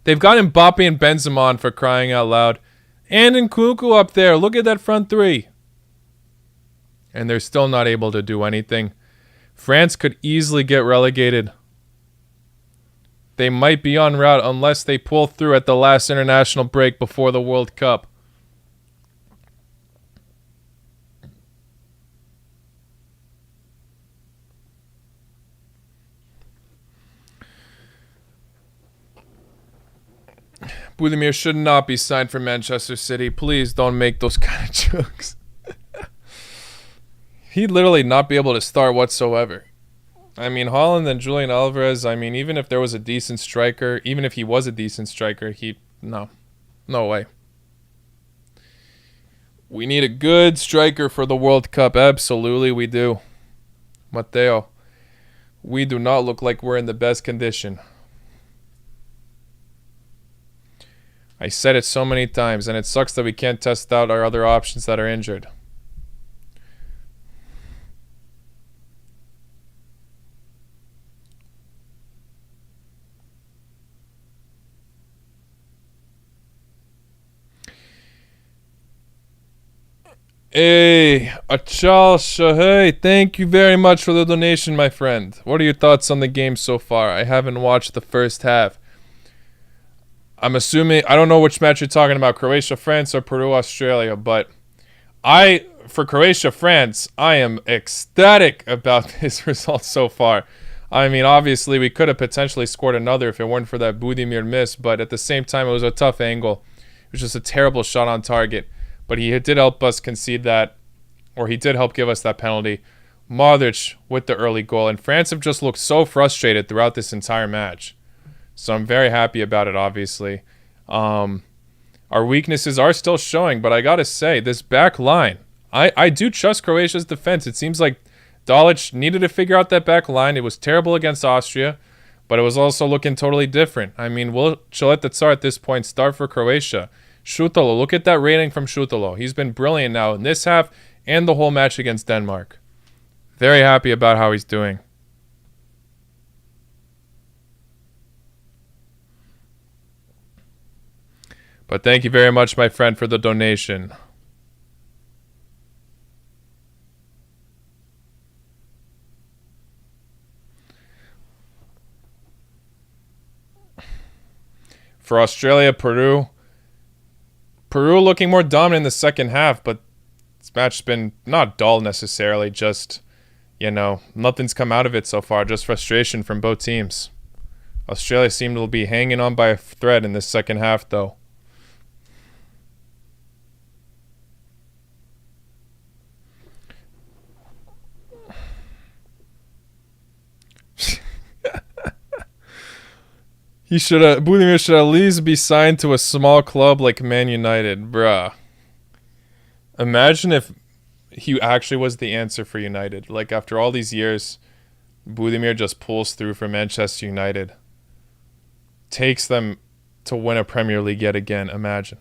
They've got Mbappe and Benzema on, for crying out loud. And Nkunku up there. Look at that front three. And they're still not able to do anything. France could easily get relegated. They might be en route unless they pull through at the last international break before the World Cup. Budimir should not be signed for Manchester City. Please don't make those kind of jokes. He'd literally not be able to start whatsoever. I mean, Haaland and Julian Alvarez, I mean, even if there was a decent striker, even if he was a decent striker, no way. We need a good striker for the World Cup. Absolutely, we do. Matteo, we do not look like we're in the best condition. I said it so many times, and it sucks that we can't test out our other options that are injured. Hey, Achal Shahey, thank you very much for the donation, my friend. What are your thoughts on the game so far? I haven't watched the first half. I'm assuming, I don't know which match you're talking about, Croatia, France, or Peru, Australia, but I for Croatia, France, I am ecstatic about this result so far. I mean, obviously, we could have potentially scored another if it weren't for that Budimir miss, but at the same time, it was a tough angle. It was just a terrible shot on target. But he did help us concede that, or he did help give us that penalty. Modric with the early goal, and France have just looked so frustrated throughout this entire match. So I'm very happy about it, obviously. Our weaknesses are still showing, but I gotta say, this back line, I do trust Croatia's defense. It seems like Dalic needed to figure out that back line. It was terrible against Austria, but it was also looking totally different. I mean, will Chileta Tsar at this point start for Croatia? Šutalo, look at that rating from Šutalo. He's been brilliant now in this half and the whole match against Denmark. Very happy about how he's doing. But thank you very much, my friend, for the donation. For Australia, Peru looking more dominant in the second half, but this match's been not dull necessarily, just, nothing's come out of it so far, just frustration from both teams. Australia seemed to be hanging on by a thread in this second half, though. Budimir should at least be signed to a small club like Man United, bruh. Imagine if he actually was the answer for United. Like, after all these years, Budimir just pulls through for Manchester United. Takes them to win a Premier League yet again. Imagine.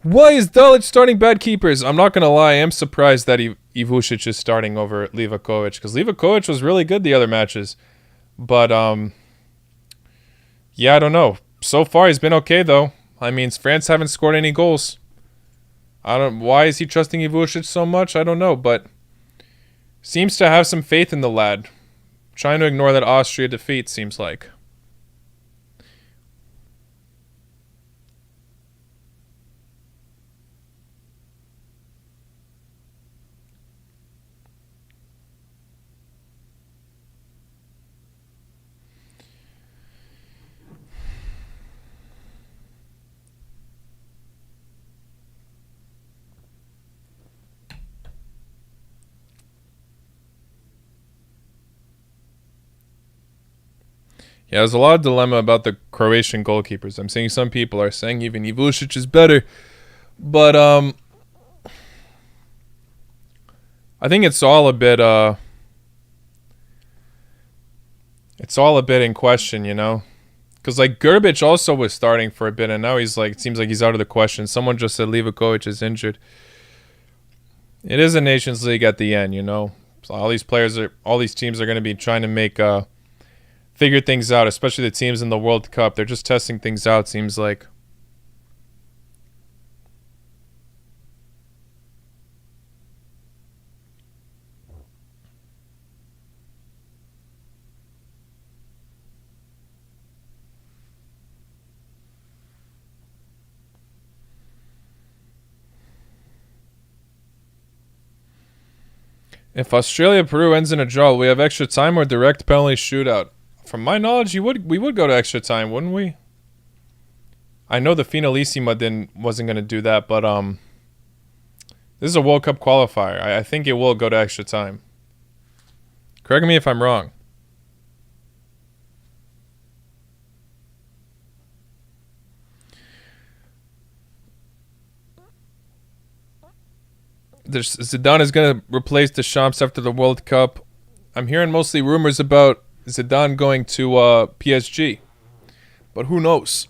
Why is Dalic starting bad keepers? I'm not going to lie, I am surprised that Ivušić is starting over Livakovic, because Livakovic was really good the other matches. But, yeah, I don't know. So far, he's been okay, though. I mean, France haven't scored any goals. Why is he trusting Ivušić so much? I don't know, but seems to have some faith in the lad. Trying to ignore that Austria defeat, seems like. Yeah, there's a lot of dilemma about the Croatian goalkeepers. I'm seeing some people are saying even Ivušić is better. But, I think it's all a bit in question, Because, like, Grbić also was starting for a bit, and now it seems like he's out of the question. Someone just said Livakovic is injured. It is a Nations League at the end, So all these teams are going to be trying to figure things out, especially the teams in the World Cup. They're just testing things out, seems like. If Australia-Peru ends in a draw, will we have extra time or direct penalty shootout? From my knowledge, we would go to extra time, wouldn't we? I know the Finalissima wasn't going to do that, but this is a World Cup qualifier. I think it will go to extra time. Correct me if I'm wrong. Zidane is going to replace Deschamps after the World Cup. I'm hearing mostly rumors about Zidane going to PSG. But who knows?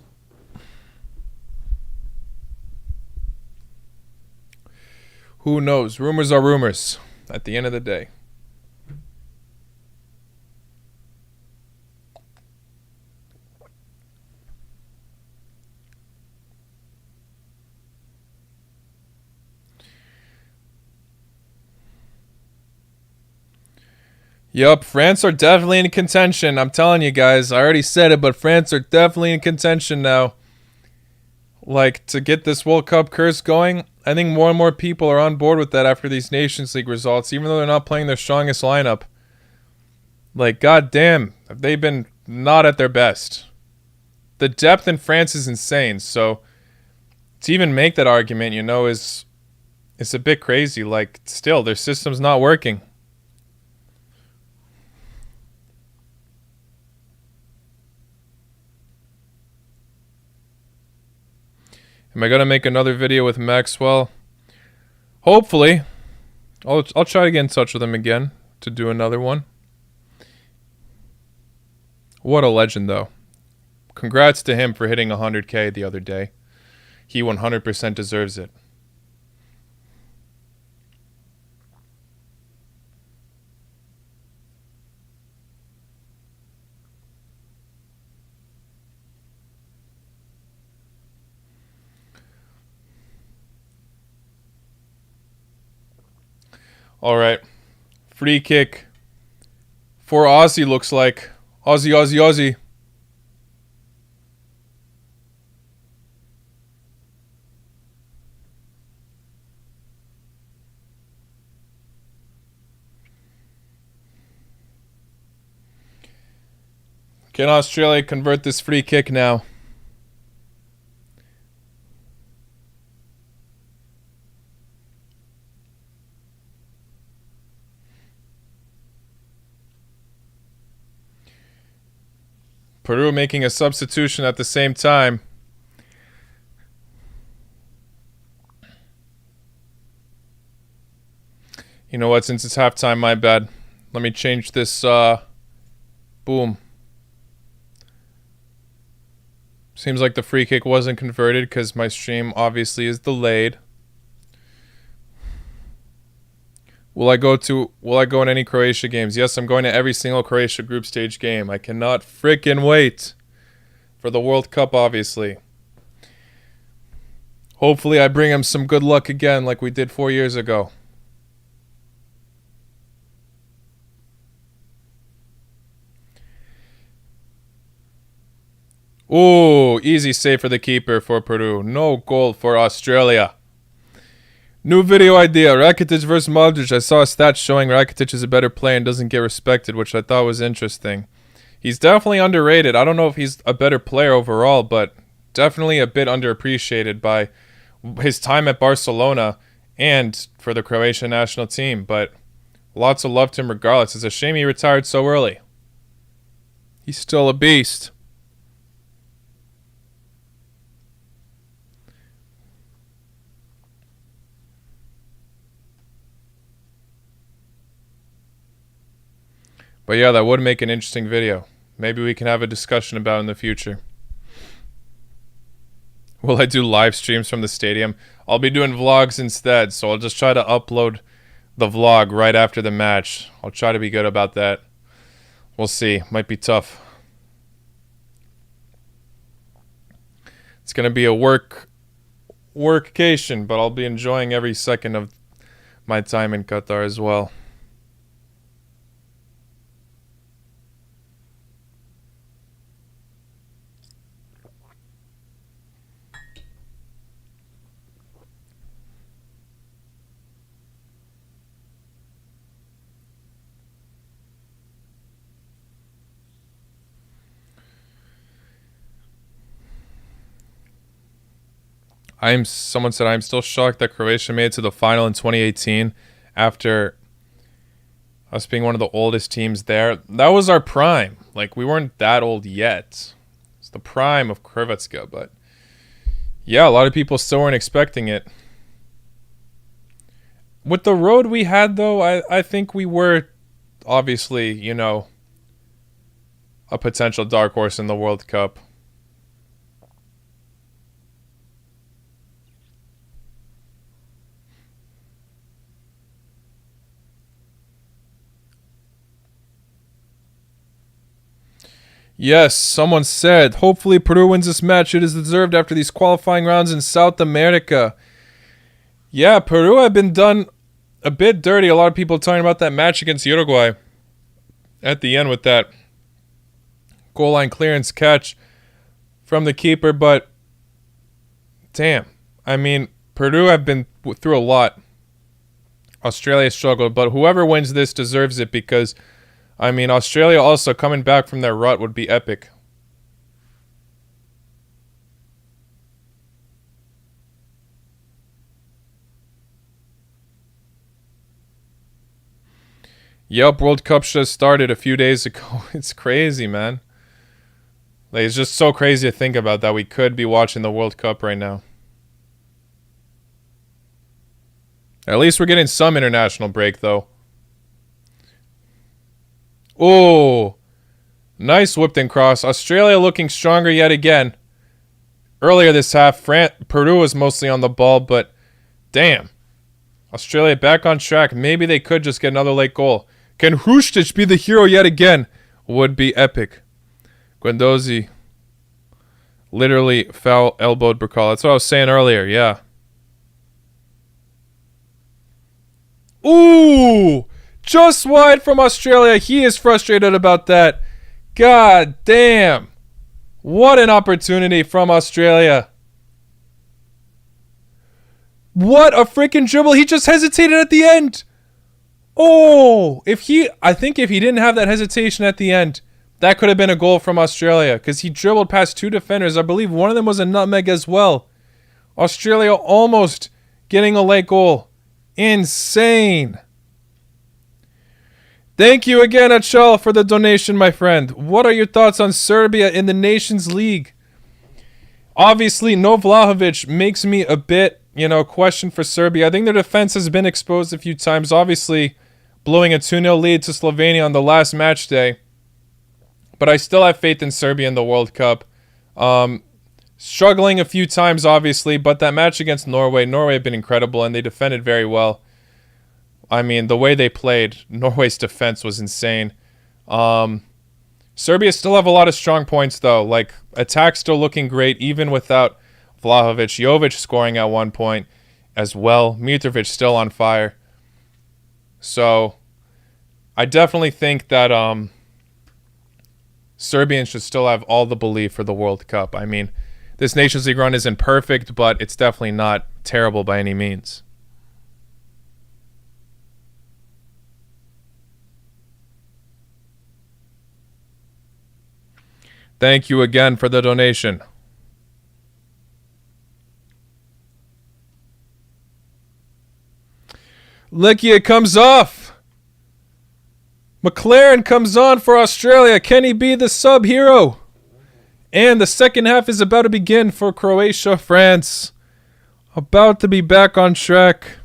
Who knows? Rumors are rumors at the end of the day. Yup, France are definitely in contention. I'm telling you guys, I already said it, but France are definitely in contention now. Like, to get this World Cup curse going, I think more and more people are on board with that after these Nations League results, even though they're not playing their strongest lineup. Like, goddamn, have they been not at their best? The depth in France is insane, so to even make that argument, is a bit crazy. Like, still, their system's not working. Am I going to make another video with Maxwell? Hopefully. I'll try to get in touch with him again to do another one. What a legend, though. Congrats to him for hitting 100K the other day. He 100% deserves it. All right. Free kick for Aussie, looks like. Aussie, Aussie, Aussie. Can Australia convert this free kick now? Peru making a substitution at the same time. You know what? Since it's halftime, my bad. Let me change this. Boom. Seems like the free kick wasn't converted because my stream obviously is delayed. Will I go in any Croatia games? Yes, I'm going to every single Croatia group stage game. I cannot frickin' wait for the World Cup, obviously. Hopefully I bring him some good luck again like we did 4 years ago. Ooh, easy save for the keeper for Peru. No goal for Australia. New video idea, Rakitic versus Modric. I saw a stat showing Rakitic is a better player and doesn't get respected, which I thought was interesting. He's definitely underrated. I don't know if he's a better player overall, but definitely a bit underappreciated by his time at Barcelona and for the Croatian national team. But lots of love to him regardless. It's a shame he retired so early. He's still a beast. But yeah, that would make an interesting video. Maybe we can have a discussion about it in the future. Will I do live streams from the stadium? I'll be doing vlogs instead, so I'll just try to upload the vlog right after the match. I'll try to be good about that. We'll see. Might be tough. It's going to be a workcation, but I'll be enjoying every second of my time in Qatar as well. Someone said, I'm still shocked that Croatia made it to the final in 2018 after us being one of the oldest teams there. That was our prime. Like, we weren't that old yet. It's the prime of Hrvatska, but yeah, a lot of people still weren't expecting it. With the road we had, though, I think we were obviously, a potential dark horse in the World Cup. Yes, someone said, hopefully Peru wins this match. It is deserved after these qualifying rounds in South America. Yeah, Peru have been done a bit dirty. A lot of people talking about that match against Uruguay at the end with that goal line clearance catch from the keeper. But, damn, I mean, Peru have been through a lot. Australia struggled, but whoever wins this deserves it because, I mean, Australia also coming back from their rut would be epic. Yup, World Cup just started a few days ago. It's crazy, man. Like, it's just so crazy to think about that we could be watching the World Cup right now. At least we're getting some international break, though. Oh, nice whipped and cross. Australia looking stronger yet again. Earlier this half, Peru was mostly on the ball, but damn. Australia back on track. Maybe they could just get another late goal. Can Hrustic be the hero yet again? Would be epic. Guendouzi literally foul elbowed Bacall. That's what I was saying earlier, yeah. Ooh! Just wide from Australia. He is frustrated about that. God damn. What an opportunity from Australia. What a freaking dribble. He just hesitated at the end. Oh, I think if he didn't have that hesitation at the end, that could have been a goal from Australia because he dribbled past two defenders. I believe one of them was a nutmeg as well. Australia almost getting a late goal. Insane. Thank you again, Achal, for the donation, my friend. What are your thoughts on Serbia in the Nations League? Obviously, no Vlahovic makes me a bit, question for Serbia. I think their defense has been exposed a few times. Obviously, blowing a 2-0 lead to Slovenia on the last match day. But I still have faith in Serbia in the World Cup. Struggling a few times, obviously, but that match against Norway have been incredible, and they defended very well. I mean, the way they played, Norway's defense was insane. Serbia still have a lot of strong points, though. Like, attack still looking great, even without Vlahovic. Jovic scoring at one point as well. Mitrovic still on fire. So, I definitely think that Serbians should still have all the belief for the World Cup. I mean, this Nations League run isn't perfect, but it's definitely not terrible by any means. Thank you again for the donation. Likia comes off. McLaren comes on for Australia. Can he be the sub-hero? And the second half is about to begin for Croatia, France. About to be back on track.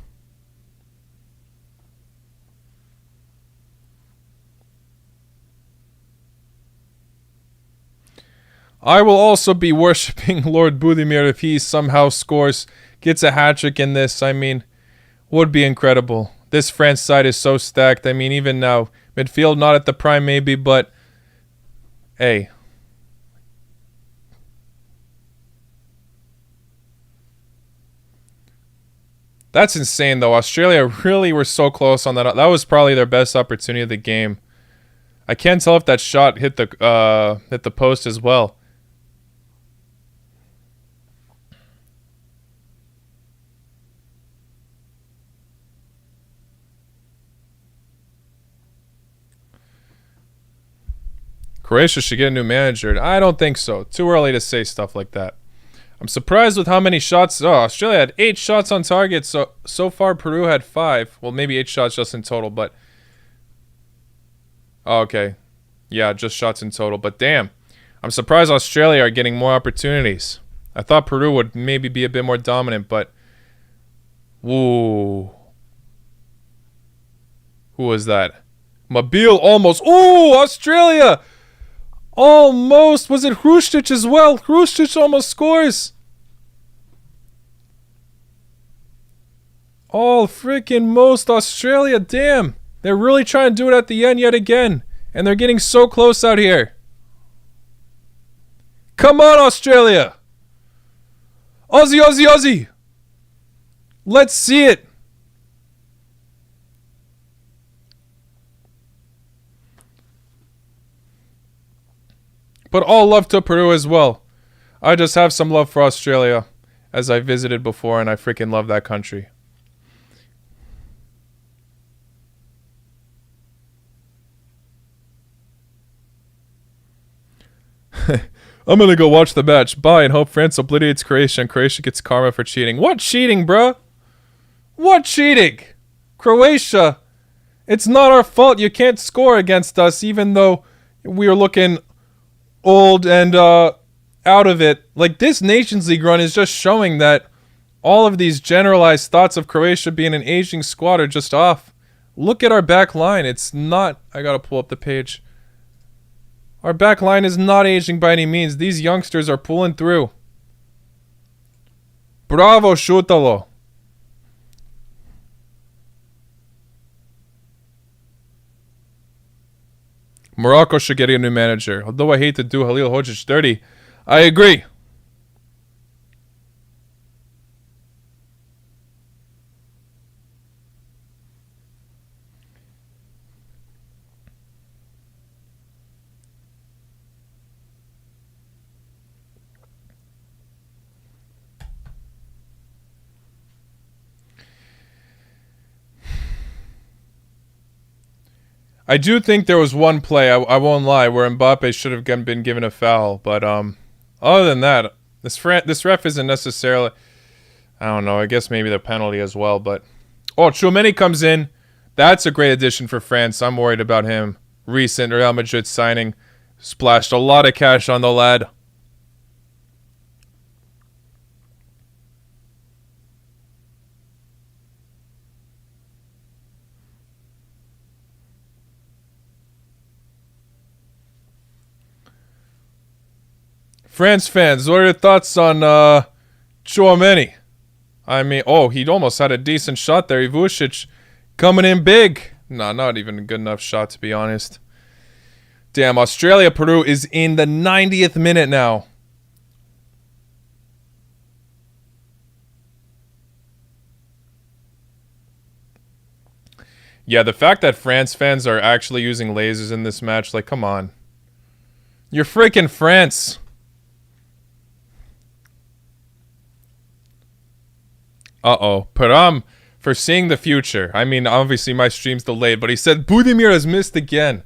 I will also be worshipping Lord Budimir if he somehow gets a hat-trick in this. I mean, would be incredible. This France side is so stacked. I mean, even now, midfield not at the prime maybe, but hey. That's insane, though. Australia really were so close on that. That was probably their best opportunity of the game. I can't tell if that shot hit the post as well. Croatia should get a new manager. I don't think so. Too early to say stuff like that. I'm surprised with how many shots. Oh, Australia had 8 shots on target. So far, Peru had 5. Well, maybe 8 shots just in total, but... Oh, okay. Yeah, just shots in total. But damn, I'm surprised Australia are getting more opportunities. I thought Peru would maybe be a bit more dominant, but... Woo. Who was that? Mobile almost... Ooh, Australia! Almost. Was it Hrustic as well? Hrustic almost scores. All freaking most Australia. Damn. They're really trying to do it at the end yet again. And they're getting so close out here. Come on, Australia. Aussie, Aussie, Aussie. Let's see it. But all love to Peru as well. I just have some love for Australia, as I visited before, and I freaking love that country. I'm gonna go watch the match. Bye, and hope France obliterates Croatia and Croatia gets karma for cheating. What cheating, bruh? What cheating? Croatia, it's not our fault you can't score against us, even though we are looking old and out of it. Like, this Nations League run is just showing that all of these generalized thoughts of Croatia being an aging squad are just off. Look at our back line. It's not... I gotta pull up the page. Our back line is not aging by any means. These youngsters are pulling through. Bravo, Šutalo. Morocco should get a new manager. Although I hate to do Halil Hodzic dirty, I agree. I do think there was one play, I won't lie, where Mbappe should have been given a foul. But other than that, this ref isn't necessarily... I don't know, I guess maybe the penalty as well. But oh, Tchouameni comes in. That's a great addition for France. I'm worried about him. Recent Real Madrid signing. Splashed a lot of cash on the lad. France fans, what are your thoughts on Tchouameni? I mean, oh, he almost had a decent shot there. Ivušić coming in big. No, not even a good enough shot, to be honest. Damn, Australia-Peru is in the 90th minute now. Yeah, the fact that France fans are actually using lasers in this match, like, come on. You're freaking France. Uh-oh. Param, for seeing the future. I mean, obviously my stream's delayed, but he said Budimir has missed again.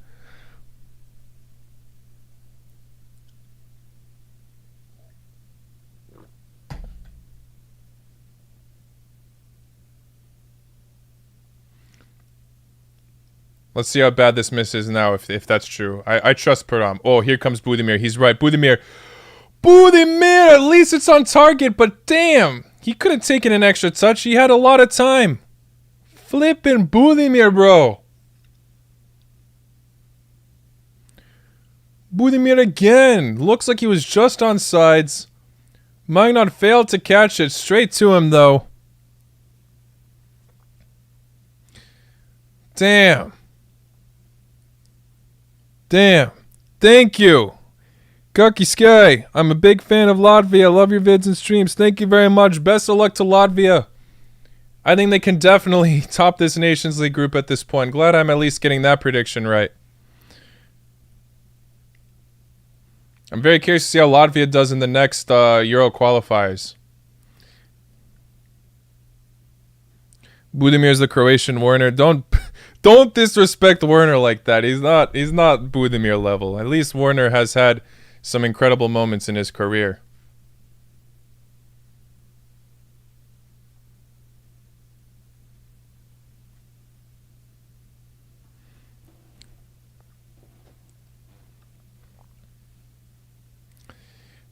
Let's see how bad this miss is now, if that's true. I trust Param. Oh, here comes Budimir. He's right. Budimir, at least it's on target, but damn. He could have taken an extra touch. He had a lot of time. Flippin' Budimir, bro. Budimir again. Looks like he was just on sides. Magnon failed to catch it. Straight to him, though. Damn. Damn. Thank you. Kucky Sky, I'm a big fan of Latvia. Love your vids and streams. Thank you very much. Best of luck to Latvia. I think they can definitely top this Nations League group at this point. Glad I'm at least getting that prediction right. I'm very curious to see how Latvia does in the next Euro qualifiers. Budimir's the Croatian Werner. Don't disrespect Werner like that. He's not Budimir level. At least Werner has had some incredible moments in his career.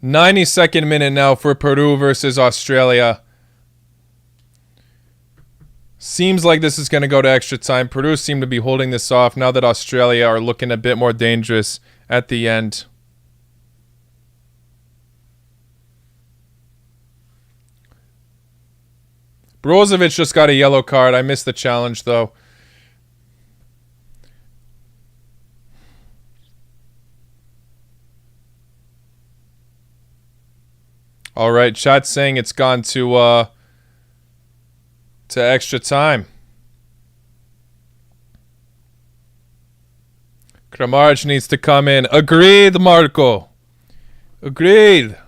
"92nd minute now for Peru versus Australia. Seems like this is going to go to extra time. Peru seem to be holding this off now that Australia are looking a bit more dangerous at the end. Brozovic just got a yellow card. I missed the challenge, though. All right, chat's saying it's gone to extra time. Kramaric needs to come in. Agreed, Marco. Agreed.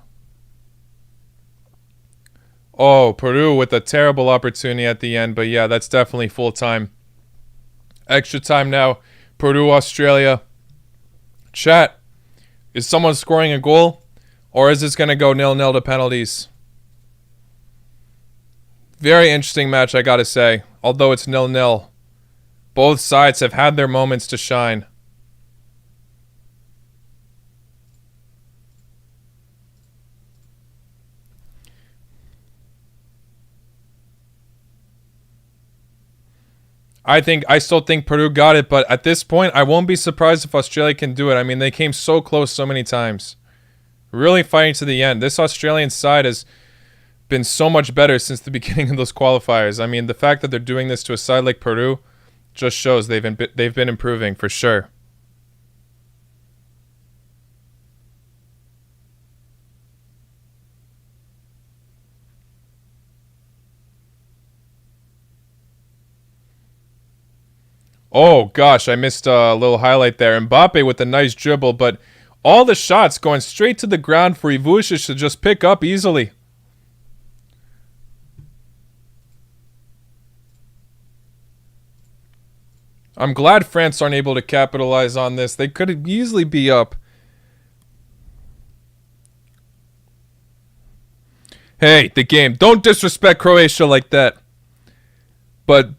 Oh, Peru with a terrible opportunity at the end. But yeah, that's definitely full time. Extra time now. Peru, Australia. Chat. Is someone scoring a goal? Or is this going to go 0-0 to penalties? Very interesting match, I gotta say. Although it's 0-0. Both sides have had their moments to shine. I still think Peru got it, but at this point, I won't be surprised if Australia can do it. I mean, they came so close so many times. Really fighting to the end. This Australian side has been so much better since the beginning of those qualifiers. I mean, the fact that they're doing this to a side like Peru just shows they've been improving for sure. Oh gosh, I missed a little highlight there. Mbappe with a nice dribble, but all the shots going straight to the ground for Ivušić to just pick up easily. I'm glad France aren't able to capitalize on this. They could easily be up. Hey, the game. Don't disrespect Croatia like that. But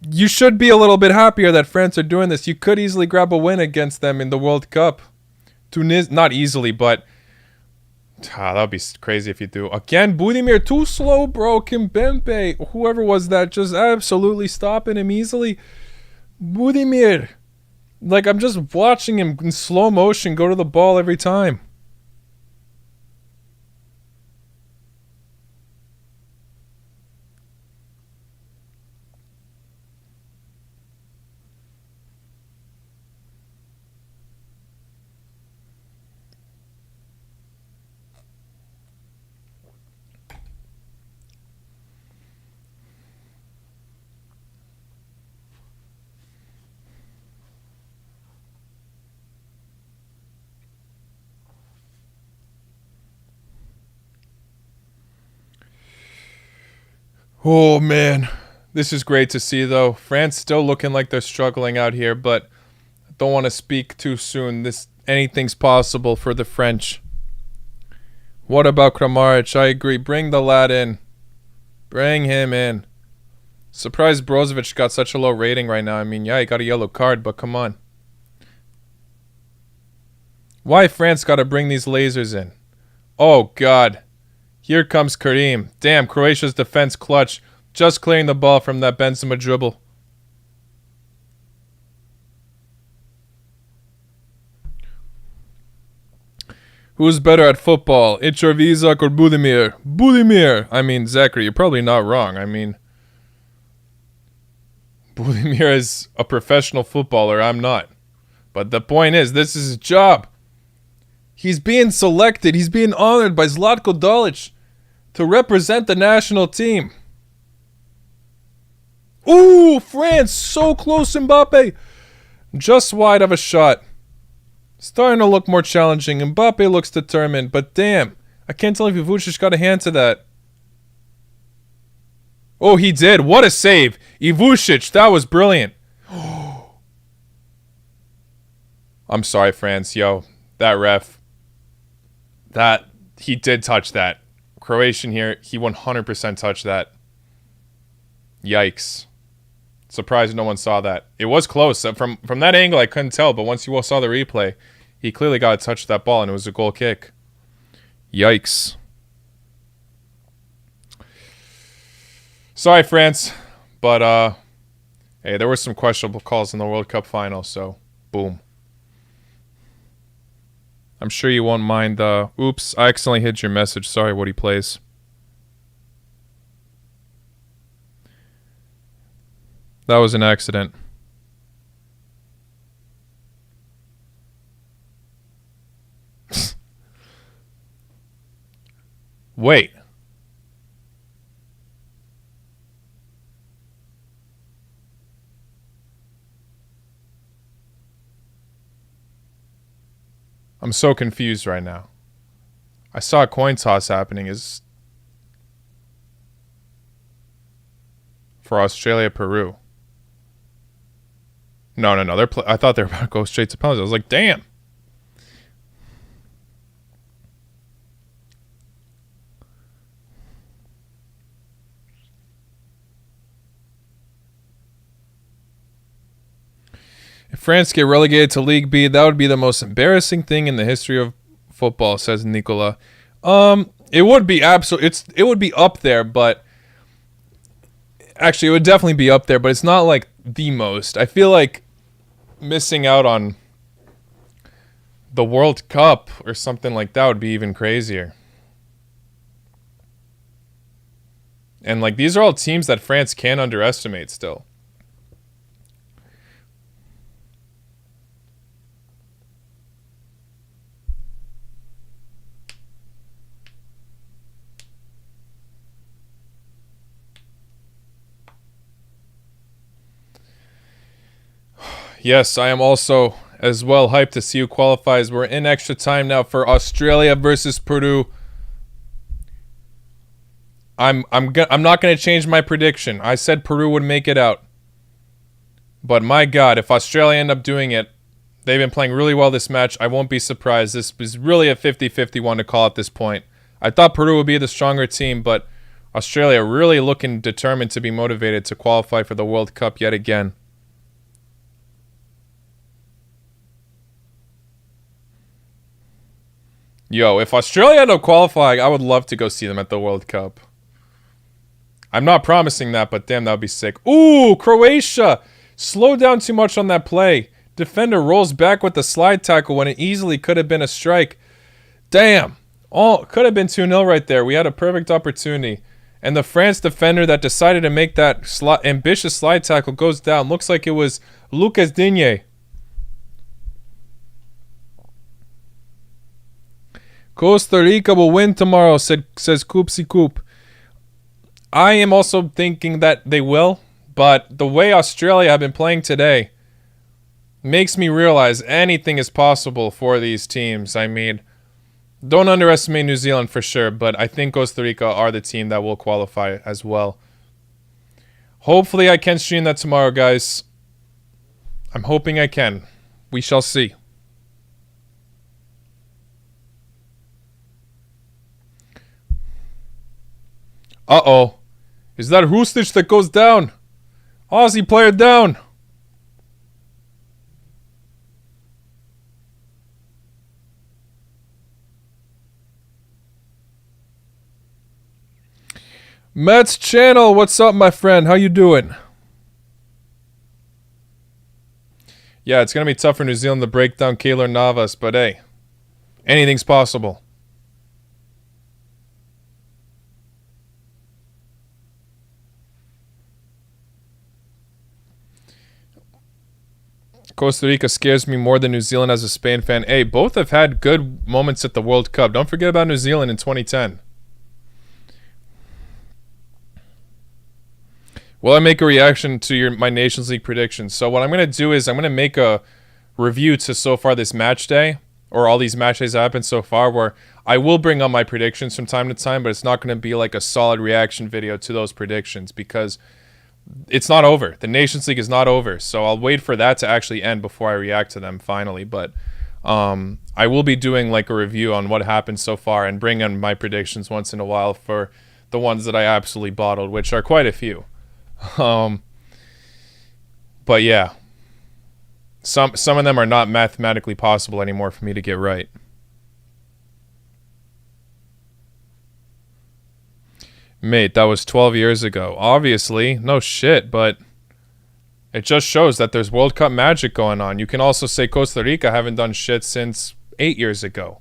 you should be a little bit happier that France are doing this. You could easily grab a win against them in the World Cup. Not easily, but that would be crazy if you do. Again, Budimir too slow, bro. Kimpembe, whoever was that, just absolutely stopping him easily. Budimir. Like, I'm just watching him in slow motion go to the ball every time. Oh, man. This is great to see, though. France still looking like they're struggling out here, but I don't want to speak too soon. Anything's possible for the French. What about Kramaric? I agree. Bring the lad in. Bring him in. Surprised Brozovic got such a low rating right now. I mean, yeah, he got a yellow card, but come on. Why France got to bring these lasers in? Oh, God. Here comes Karim. Damn, Croatia's defense clutch. Just clearing the ball from that Benzema dribble. Who's better at football, Ichar or Budimir? Budimir! I mean, Zachary, you're probably not wrong. I mean, Budimir is a professional footballer. I'm not. But the point is, this is his job. He's being selected. He's being honored by Zlatko Dalic to represent the national team. Ooh, France, so close, Mbappe. Just wide of a shot. Starting to look more challenging. Mbappe looks determined, but damn, I can't tell if Ivušić got a hand to that. Oh, he did. What a save. Ivušić, that was brilliant. I'm sorry, France. Yo, that ref. He did touch that. Croatian here, he 100% touched that. Yikes. Surprised no one saw that. It was close. From that angle, I couldn't tell, but once you all saw the replay, he clearly got to touch that ball, and it was a goal kick. Yikes. Sorry, France. But, hey, there were some questionable calls in the World Cup final, so boom. I'm sure you won't mind. Oops, I accidentally hid your message. Sorry, what he plays. That was an accident. Wait. I'm so confused right now. I saw a coin toss happening. Is for Australia, Peru. No. I thought they were about to go straight to penalties. I was like, damn. If France get relegated to League B, that would be the most embarrassing thing in the history of football, says Nicola. It would be it would be up there, but actually it would definitely be up there, but it's not like the most. I feel like missing out on the World Cup or something like that would be even crazier. And like these are all teams that France can't underestimate still. Yes, I am also as well hyped to see who qualifies. We're in extra time now for Australia versus Peru. I'm not going to change my prediction. I said Peru would make it out. But my God, if Australia end up doing it, they've been playing really well this match. I won't be surprised. This is really a 50-50 one to call at this point. I thought Peru would be the stronger team, but Australia really looking determined to be motivated to qualify for the World Cup yet again. Yo, if Australia end up qualifying, I would love to go see them at the World Cup. I'm not promising that, but damn, that would be sick. Ooh, Croatia! Slowed down too much on that play. Defender rolls back with the slide tackle when it easily could have been a strike. Damn. Could have been 2-0 right there. We had a perfect opportunity. And the France defender that decided to make that ambitious slide tackle goes down. Looks like it was Lucas Digne. Costa Rica will win tomorrow, says Koopsie Koop. I am also thinking that they will, but the way Australia have been playing today makes me realize anything is possible for these teams. I mean, don't underestimate New Zealand for sure, but I think Costa Rica are the team that will qualify as well. Hopefully I can stream that tomorrow, guys. I'm hoping I can. We shall see. Uh-oh. Is that Hustich that goes down? Aussie player down. Mets channel, what's up, my friend? How you doing? Yeah, it's going to be tough for New Zealand to break down Keylor Navas, but hey, anything's possible. Costa Rica scares me more than New Zealand as a Spain fan. Hey, both have had good moments at the World Cup. Don't forget about New Zealand in 2010. Will I make a reaction to my Nations League predictions? So what I'm going to do is I'm going to make a review to so far this match day, or all these match days that happened so far, where I will bring up my predictions from time to time, but it's not going to be like a solid reaction video to those predictions because it's not over. The Nations League is not over, so I'll wait for that to actually end before I react to them finally. But I will be doing like a review on what happened so far and bring in my predictions once in a while for the ones that I absolutely bottled, which are quite a few. But yeah, some of them are not mathematically possible anymore for me to get right. Mate, that was 12 years ago. Obviously, no shit, but it just shows that there's World Cup magic going on. You can also say Costa Rica haven't done shit since 8 years ago.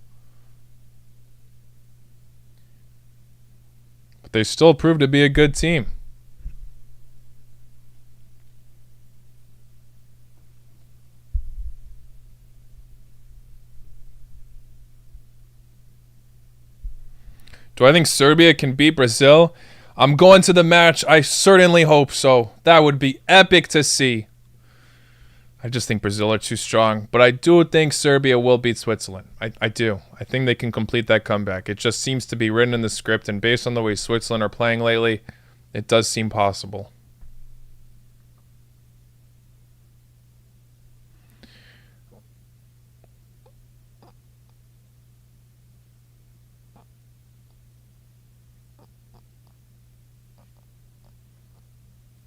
But they still proved to be a good team. Do I think Serbia can beat Brazil? I'm going to the match. I certainly hope so. That would be epic to see. I just think Brazil are too strong. But I do think Serbia will beat Switzerland. I do. I think they can complete that comeback. It just seems to be written in the script. And based on the way Switzerland are playing lately, it does seem possible.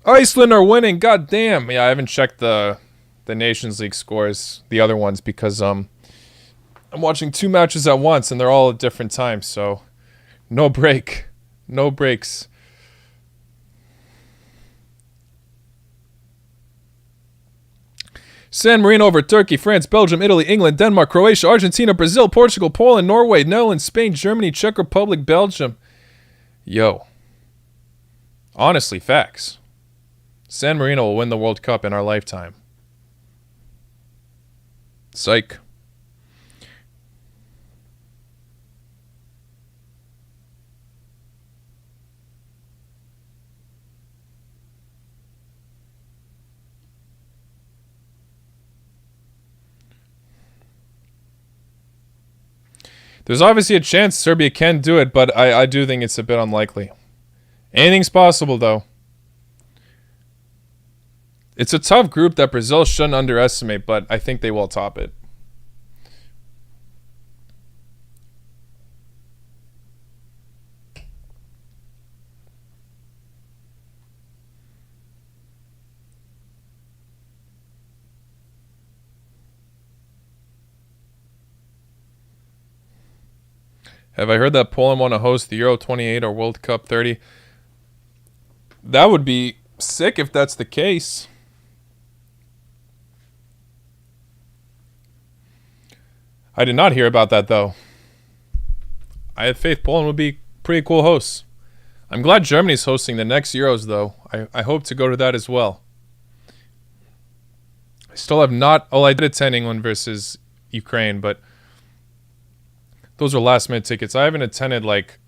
Iceland are winning. God damn. Yeah, I haven't checked the the Nations League scores, the other ones, because I'm watching 2 matches at once and they're all at different times, so no break. No breaks. San Marino over Turkey, France, Belgium, Italy, England, Denmark, Croatia, Argentina, Brazil, Portugal, Poland, Norway, Netherlands, Spain, Germany, Czech Republic, Belgium. Yo. Honestly, facts. San Marino will win the World Cup in our lifetime. Psych. There's obviously a chance Serbia can do it, but I do think it's a bit unlikely. Anything's possible, though. It's a tough group that Brazil shouldn't underestimate, but I think they will top it. Have I heard that Poland want to host the Euro 28 or World Cup 30? That would be sick if that's the case. I did not hear about that, though. I have faith Poland would be pretty cool hosts. I'm glad Germany's hosting the next Euros, though. I hope to go to that as well. I still have not... Oh, I did attend England versus Ukraine, but those are last-minute tickets. I haven't attended, like,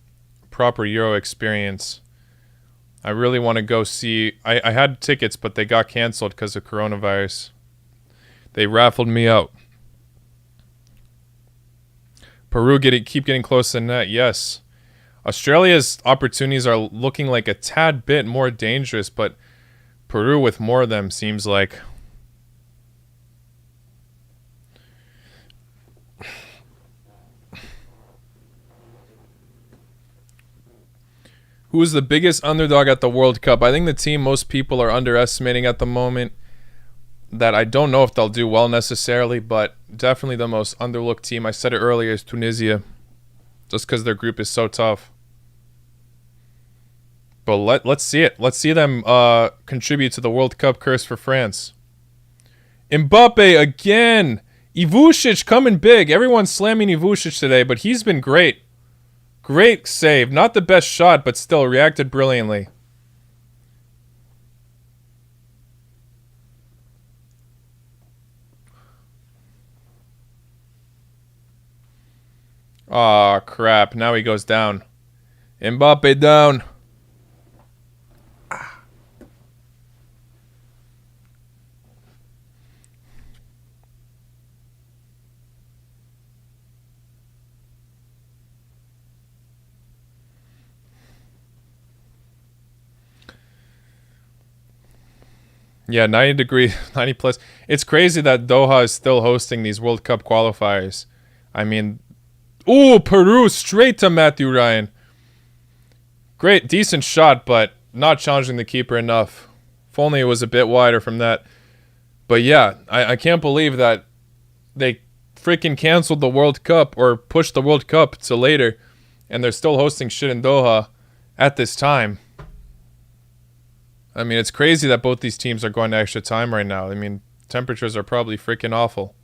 proper Euro experience. I really want to go see... I had tickets, but they got canceled because of coronavirus. They raffled me out. Peru keep getting close to the net. Yes. Australia's opportunities are looking like a tad bit more dangerous, but Peru with more of them seems like... Who is the biggest underdog at the World Cup? I think the team most people are underestimating at the moment, that I don't know if they'll do well necessarily, but definitely the most underlooked team, I said it earlier, is Tunisia. Just because their group is so tough. But let's see it. Let's see them contribute to the World Cup curse for France. Mbappe again. Ivušić coming big. Everyone's slamming Ivušić today, but he's been great. Great save. Not the best shot, but still reacted brilliantly. Aw, crap. Now he goes down. Mbappe down. Yeah, 90 degree, 90 plus. It's crazy that Doha is still hosting these World Cup qualifiers. I mean, ooh, Peru straight to Matthew Ryan. Great, decent shot, but not challenging the keeper enough. If only it was a bit wider from that. But yeah, I can't believe that they freaking canceled the World Cup or pushed the World Cup to later, and they're still hosting shit in Doha at this time. I mean, it's crazy that both these teams are going to extra time right now. I mean, temperatures are probably freaking awful.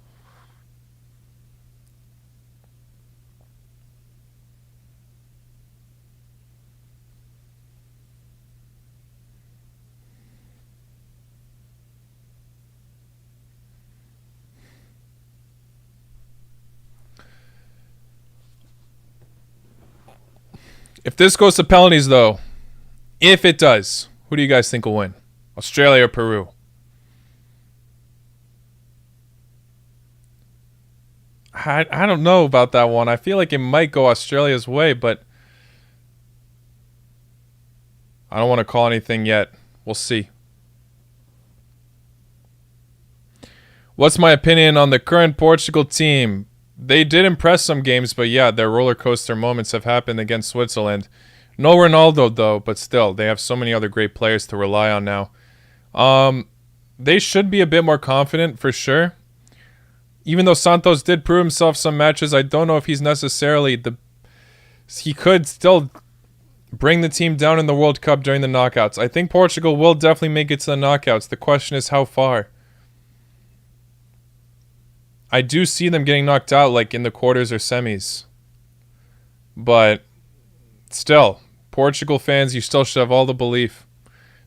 If this goes to penalties, though, if it does... Who do you guys think will win? Australia or Peru? I don't know about that one. I feel like it might go Australia's way, but I don't want to call anything yet. We'll see. What's my opinion on the current Portugal team? They did impress some games, but yeah, their roller coaster moments have happened against Switzerland. No Ronaldo, though, but still, they have so many other great players to rely on now. they should be a bit more confident for sure. Even though Santos did prove himself some matches, I don't know if he's necessarily the... He could still bring the team down in the World Cup during the knockouts. I think Portugal will definitely make it to the knockouts. The question is how far. I do see them getting knocked out like in the quarters or semis. But still, Portugal fans, you still should have all the belief.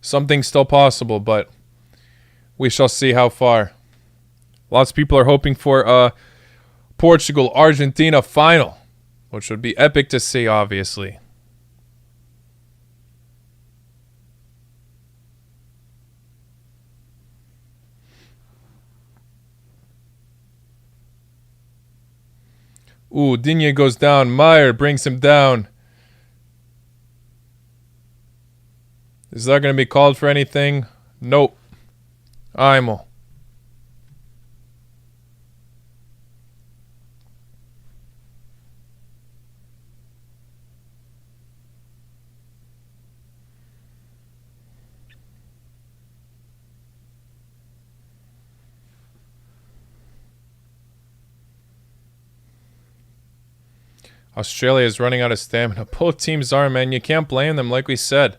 Something's still possible, but we shall see how far. Lots of people are hoping for a Portugal-Argentina final, which would be epic to see, obviously. Ooh, Digne goes down. Meyer brings him down. Is that going to be called for anything? Nope. Aimo. Australia is running out of stamina. Both teams are, man. You can't blame them, like we said.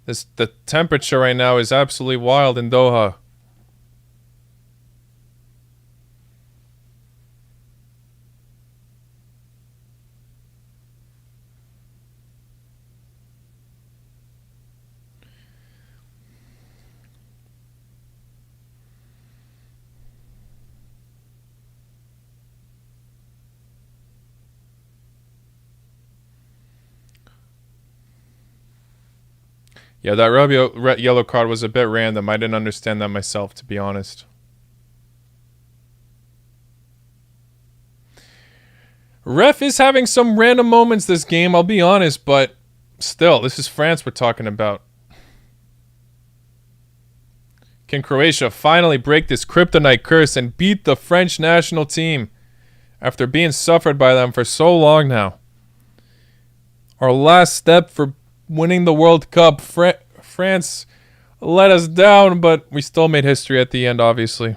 The temperature right now is absolutely wild in Doha. Yeah, that red yellow card was a bit random. I didn't understand that myself, to be honest. Ref is having some random moments this game, I'll be honest, but still, this is France we're talking about. Can Croatia finally break this kryptonite curse and beat the French national team after being suffered by them for so long now? Our last step for winning the World Cup. France let us down, but we still made history at the end, obviously.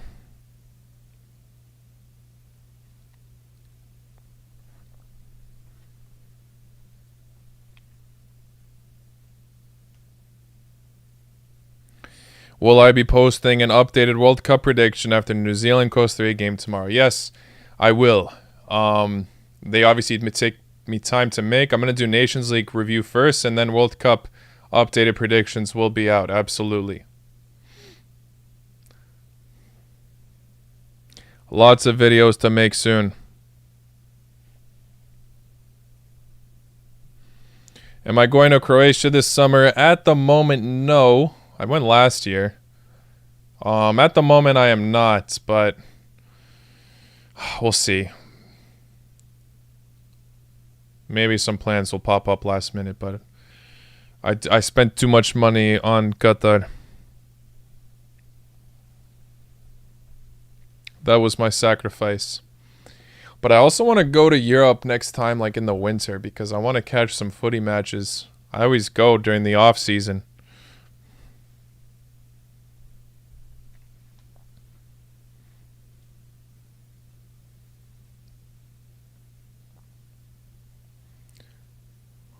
Will I be posting an updated World Cup prediction after the New Zealand-Costa Rica game tomorrow? Yes, I will. They obviously take me time to make. I'm going to do Nations League review first, and then World Cup updated predictions will be out. Absolutely. Lots of videos to make soon. Am I going to Croatia this summer? At the moment, no. I went last year. At the moment, I am not, but we'll see. Maybe some plans will pop up last minute, but I spent too much money on Qatar. That was my sacrifice. But I also want to go to Europe next time, like in the winter, because I want to catch some footy matches. I always go during the off season.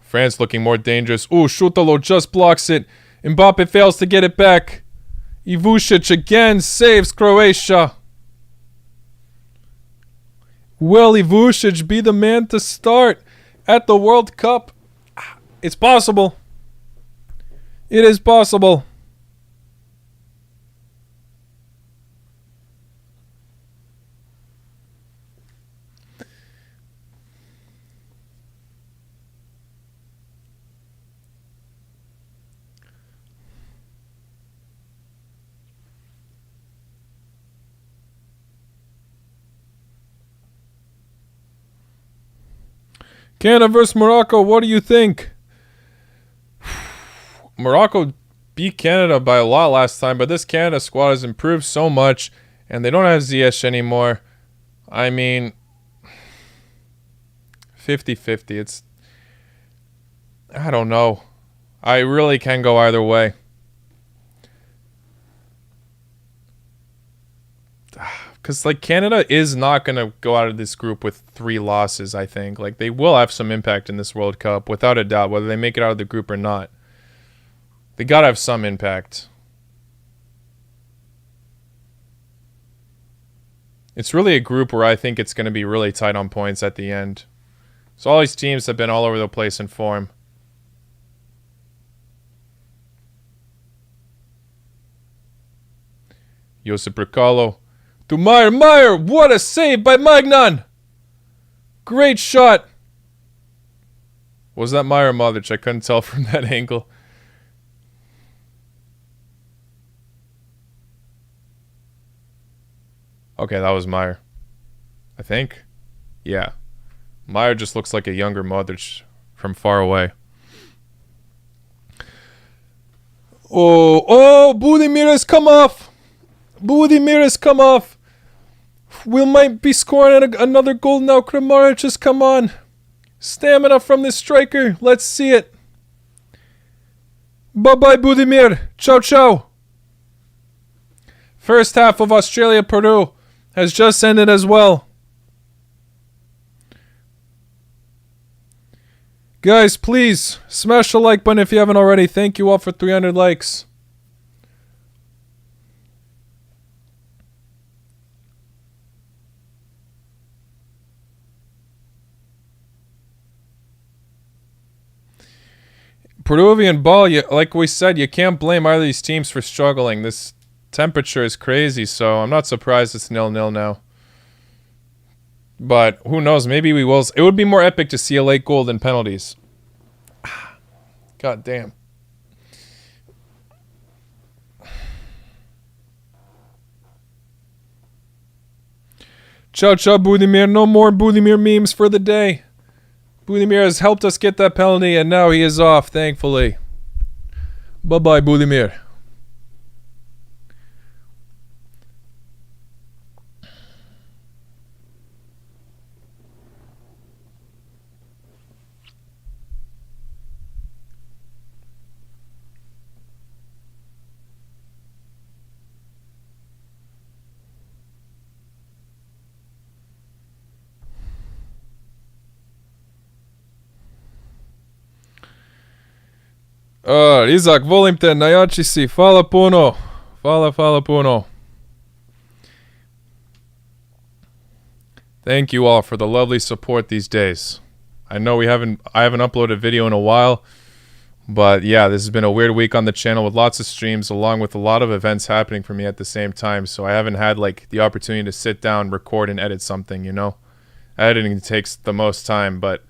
France looking more dangerous. Ooh, Šutalo just blocks it. Mbappe fails to get it back. Ivušić again saves Croatia. Will Ivušić be the man to start at the World Cup? It's possible. It is possible. Canada versus Morocco, what do you think? Morocco beat Canada by a lot last time, but this Canada squad has improved so much, and they don't have Ziyech anymore. I mean, 50-50. It's... I don't know. I really can go either way. because like Canada is not gonna go out of this group with 3 losses. I think like they will have some impact in this World Cup without a doubt, whether they make it out of the group or not. They gotta have some impact. It's really a group where I think it's gonna be really tight on points at the end. So all these teams have been all over the place in form. Josip Bricalo to Meyer. Meyer, what a save by Magnan! Great shot. Was that Meyer or Modric? I couldn't tell from that angle. Okay, that was Meyer. I think. Yeah. Meyer just looks like a younger Modric from far away. Oh, Budimir has come off. Budimir has come off. We might be scoring another goal now. Kramaric has come on. Stamina from this striker. Let's see it. Bye-bye, Budimir. Ciao, ciao. First half of Australia-Peru has just ended as well. Guys, please smash the like button if you haven't already. Thank you all for 300 likes. Peruvian ball, like we said, you can't blame either of these teams for struggling. This temperature is crazy, so I'm not surprised it's 0-0 now. But who knows? Maybe we will. It would be more epic to see a late goal than penalties. God damn. Ciao, ciao, Budimir. No more Budimir memes for the day. Budimir has helped us get that penalty, and now he is off, thankfully. Bye-bye, Budimir. Izak, volim te, najjači si, hvala puno. Hvala puno. Thank you all for the lovely support these days. I know I haven't uploaded a video in a while, but yeah, this has been a weird week on the channel with lots of streams along with a lot of events happening for me at the same time, so I haven't had like the opportunity to sit down, record, and edit something, you know? Editing takes the most time, but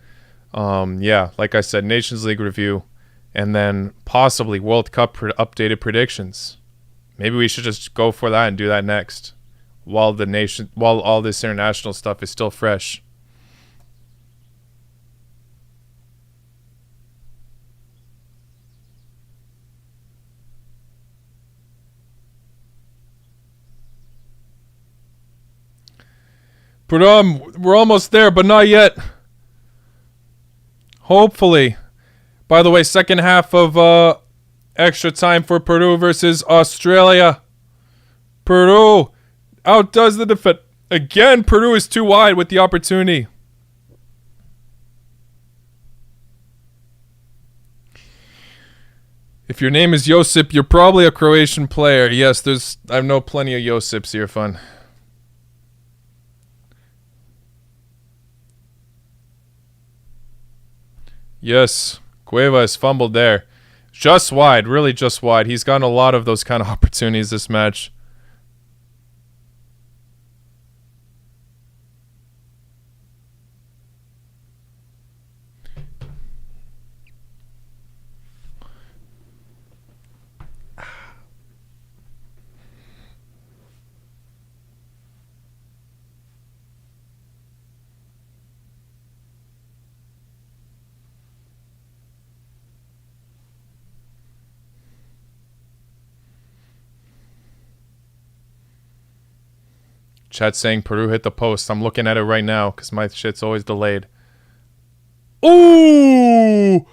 yeah, like I said, Nations League review, and then possibly World Cup updated predictions. Maybe we should just go for that and do that next, while all this international stuff is still fresh. We're almost there, but not yet. Hopefully. By the way, second half of extra time for Peru versus Australia. Peru outdoes the defense. Again, Peru is too wide with the opportunity. If your name is Josip, you're probably a Croatian player. Yes, I know plenty of Josips here, fun. Yes, Cueva has fumbled there. Just wide, really just wide. He's gotten a lot of those kind of opportunities this match. Chat's saying Peru hit the post. I'm looking at it right now because my shit's always delayed. Ooh!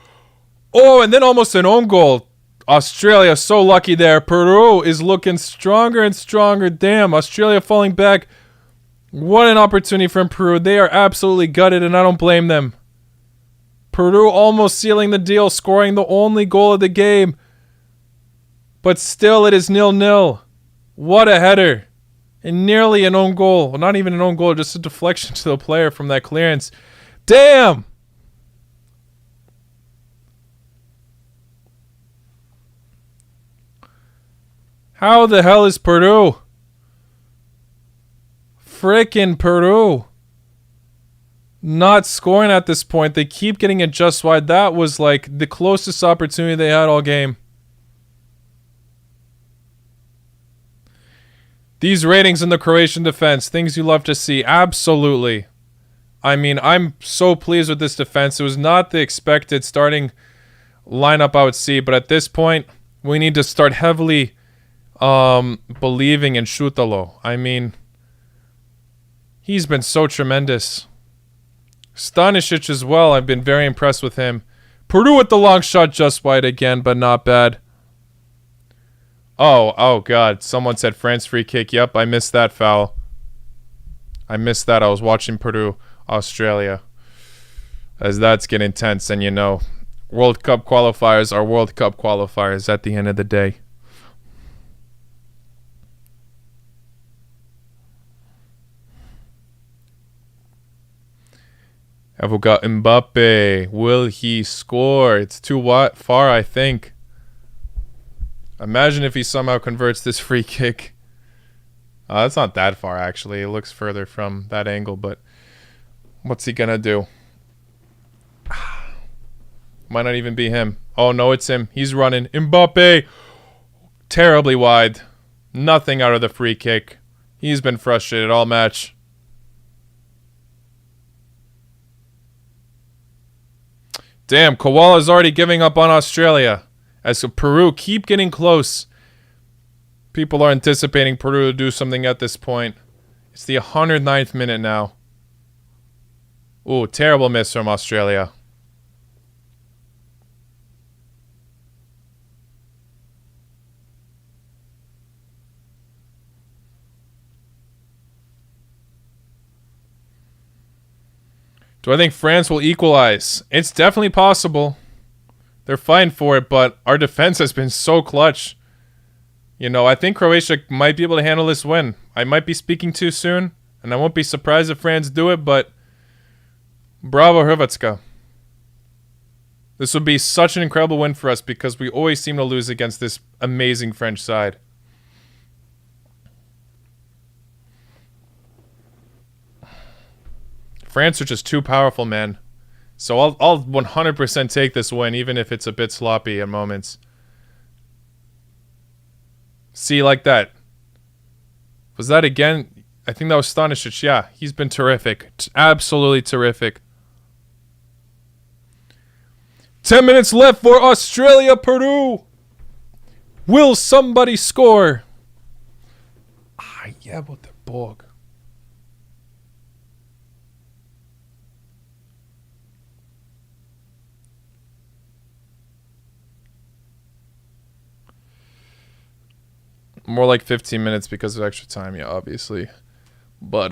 Oh, and then almost an own goal. Australia so lucky there. Peru is looking stronger and stronger. Damn, Australia falling back. What an opportunity from Peru. They are absolutely gutted, and I don't blame them. Peru almost sealing the deal, scoring the only goal of the game. But still, it is 0-0. What a header. And nearly an own goal. Well, not even an own goal, just a deflection to the player from that clearance. Damn! How the hell is Peru? Frickin' Peru. Not scoring at this point. They keep getting it just wide. That was like the closest opportunity they had all game. These ratings in the Croatian defense, things you love to see. Absolutely. I mean, I'm so pleased with this defense. It was not the expected starting lineup I would see, but at this point, we need to start heavily believing in Šutalo. I mean, he's been so tremendous. Stanisic as well. I've been very impressed with him. Peru with the long shot just wide again, but not bad. Oh God. Someone said France free kick. Yep, I missed that foul. I missed that. I was watching Peru, Australia. As that's getting intense, and you know, World Cup qualifiers are World Cup qualifiers at the end of the day. Have we got Mbappe? Will he score? It's too far, I think. Imagine if he somehow converts this free kick. That's not that far, actually. It looks further from that angle, but what's he gonna do? Might not even be him. Oh, no, it's him. He's running. Mbappe! Terribly wide. Nothing out of the free kick. He's been frustrated all match. Damn, Koala's already giving up on Australia. As Peru keep getting close. People are anticipating Peru to do something at this point. It's the 109th minute now. Ooh, terrible miss from Australia. Do I think France will equalize? It's definitely possible. They're fighting for it, but our defense has been so clutch. You know, I think Croatia might be able to handle this win. I might be speaking too soon, and I won't be surprised if France do it, but bravo, Hrvatska. This would be such an incredible win for us because we always seem to lose against this amazing French side. France are just too powerful, man. So I'll 100% take this win, even if it's a bit sloppy at moments. See, like that. Was that again? I think that was Stanisic. Yeah, he's been terrific. Absolutely terrific. 10 minutes left for Australia, Peru. Will somebody score? Yeah, but the bog. More like 15 minutes because of extra time, yeah, obviously. But,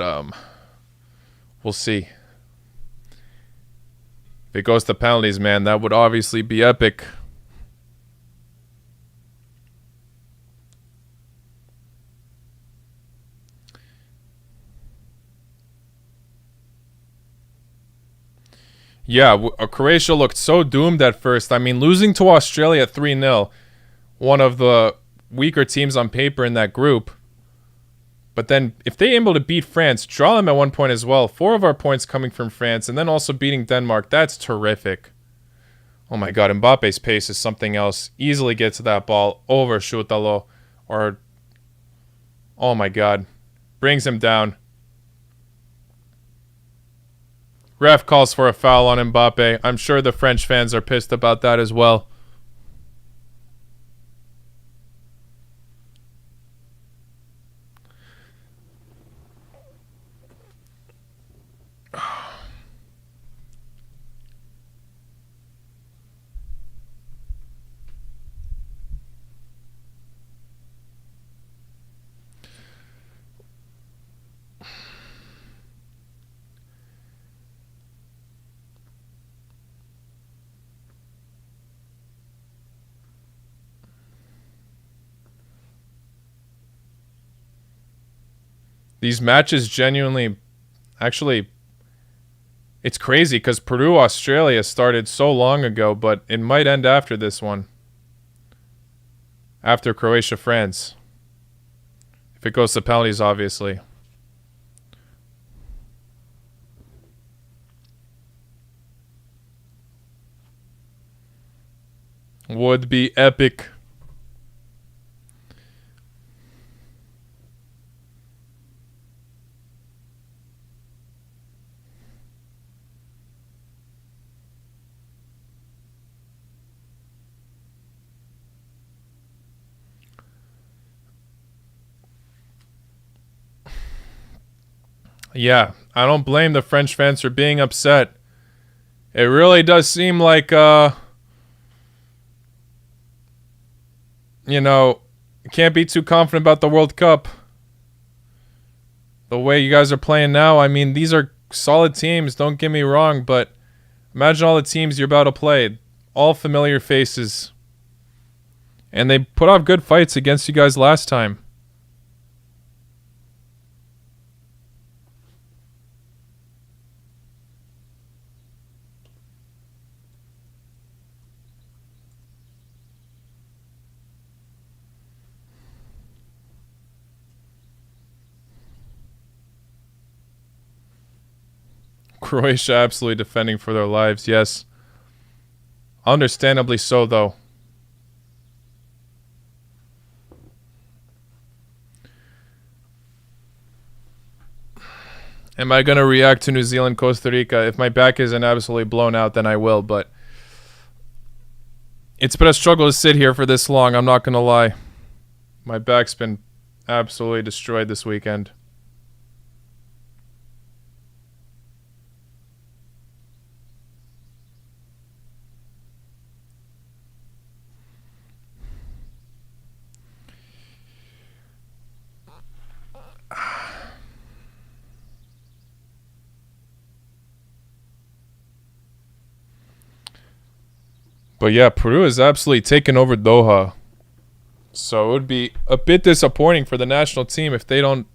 we'll see. If it goes to penalties, man, that would obviously be epic. Yeah, Croatia looked so doomed at first. I mean, losing to Australia 3-0, one of the weaker teams on paper in that group. But then if they're able to beat France, draw them at one point as well. 4 of our points coming from France, and then also beating Denmark. That's terrific. Oh my God, Mbappe's pace is something else. Easily gets to that ball over Šutalo. Or, oh my God. Brings him down. Ref calls for a foul on Mbappe. I'm sure the French fans are pissed about that as well. These matches genuinely, actually, it's crazy because Peru, Australia started so long ago, but it might end after this one. After Croatia, France. If it goes to penalties, obviously. Would be epic. Yeah, I don't blame the French fans for being upset. It really does seem like, you know, you can't be too confident about the World Cup. The way you guys are playing now, I mean, these are solid teams, don't get me wrong, but imagine all the teams you're about to play. All familiar faces. And they put off good fights against you guys last time. Croatia absolutely defending for their lives, yes. Understandably so, though. Am I going to react to New Zealand, Costa Rica? If my back isn't absolutely blown out, then I will, but it's been a struggle to sit here for this long, I'm not going to lie. My back's been absolutely destroyed this weekend. But yeah, Peru has absolutely taken over Doha. So it would be a bit disappointing for the national team if they don't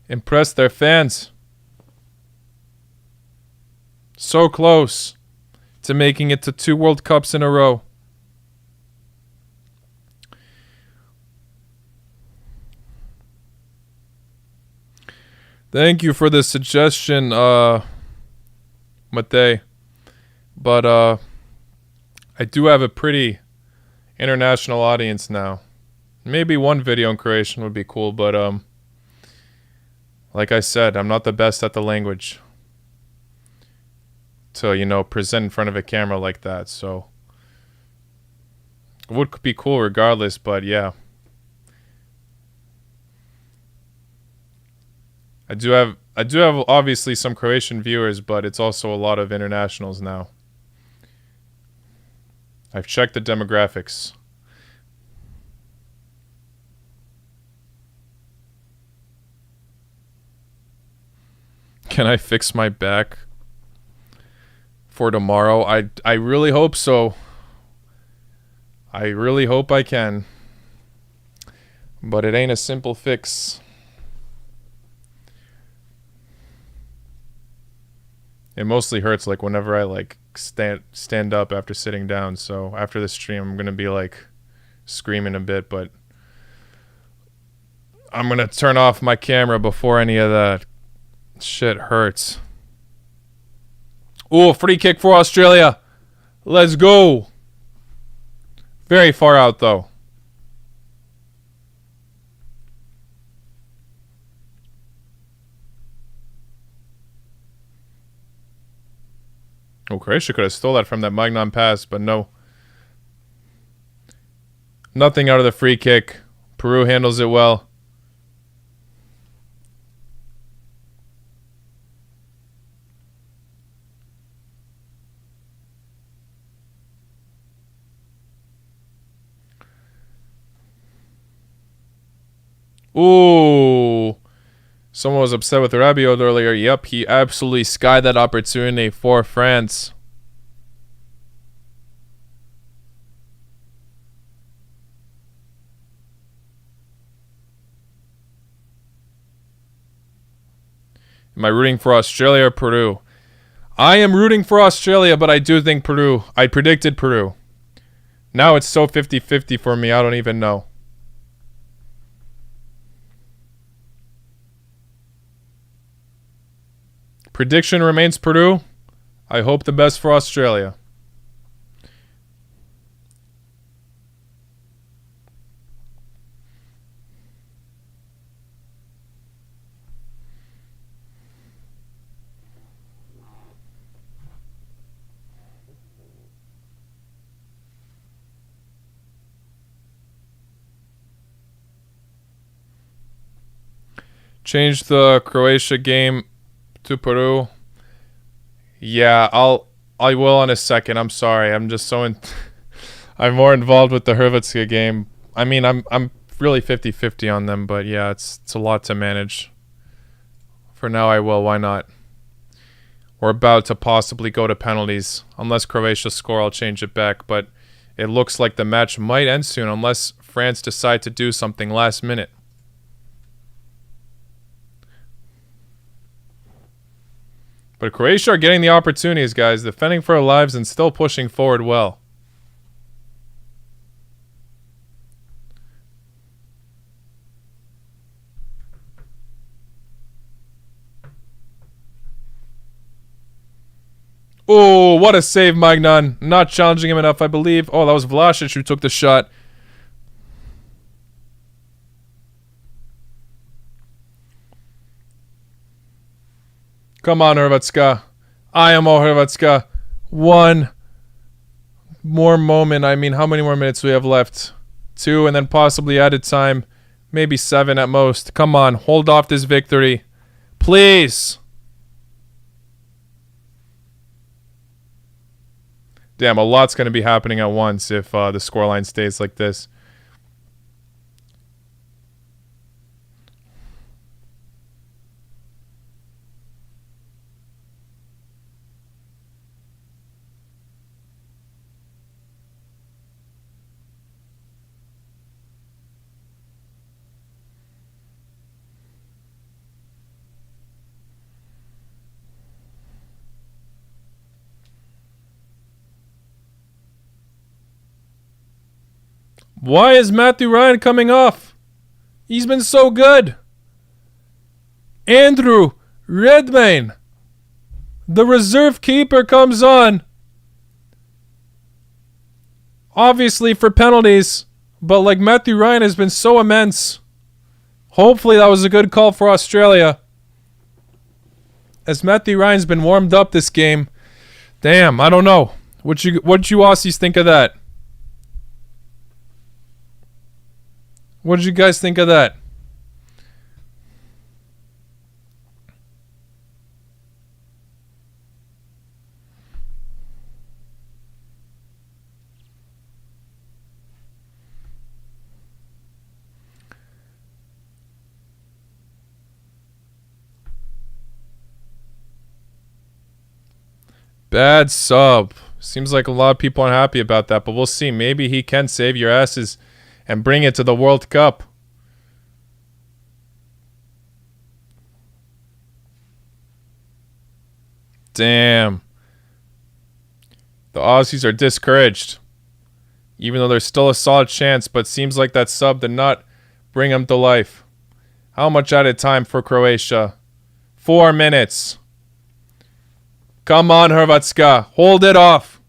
impress their fans. So close to making it to 2 World Cups in a row. Thank you for the suggestion, Mate. But I do have a pretty international audience now. Maybe one video in Croatian would be cool, but like I said, I'm not the best at the language to, you know, present in front of a camera like that, so it would be cool regardless, but yeah. I do have obviously some Croatian viewers, but it's also a lot of internationals now. I've checked the demographics. Can I fix my back for tomorrow? I really hope so. I really hope I can. But it ain't a simple fix. It mostly hurts like whenever I like stand up after sitting down. So after the stream, I'm going to be like screaming a bit, but I'm going to turn off my camera before any of that. Shit hurts. Ooh, free kick for Australia. Let's go. Very far out though. Oh, Croatia could have stole that from that Magnon pass, but no. Nothing out of the free kick. Peru handles it well. Ooh. Someone was upset with Rabiot earlier. Yep, he absolutely skied that opportunity for France. Am I rooting for Australia or Peru? I am rooting for Australia, but I do think Peru. I predicted Peru. Now it's so 50-50 for me, I don't even know. Prediction remains Peru. I hope the best for Australia. Change the Croatia game to Peru. Yeah, I will in a second. I'm sorry. I'm just so I'm more involved with the Hrvatska game. I mean, I'm really 50-50 on them, but yeah, it's a lot to manage. For now I will. Why not? We're about to possibly go to penalties. Unless Croatia score, I'll change it back, but it looks like the match might end soon unless France decide to do something last minute. But Croatia are getting the opportunities, guys. Defending for their lives and still pushing forward well. Oh, what a save, Magnan. Not challenging him enough, I believe. Oh, that was Vlasic who took the shot. Come on, Hrvatska. IMO Hrvatska. One more moment. I mean, how many more minutes do we have left? 2, and then possibly added time. Maybe 7 at most. Come on, hold off this victory. Please. Damn, a lot's going to be happening at once if the scoreline stays like this. Why is Matthew Ryan coming off? He's been so good. Andrew Redmayne, the reserve keeper, comes on. Obviously for penalties, but like Matthew Ryan has been so immense. Hopefully that was a good call for Australia. As Matthew Ryan's been warmed up this game. Damn, I don't know. What you Aussies think of that? What did you guys think of that? Bad sub. Seems like a lot of people aren't happy about that, but we'll see. Maybe he can save your asses and bring it to the World Cup. Damn. The Aussies are discouraged. Even though there's still a solid chance, but seems like that sub did not bring them to life. How much added time for Croatia? 4 minutes. Come on, Hrvatska. Hold it off.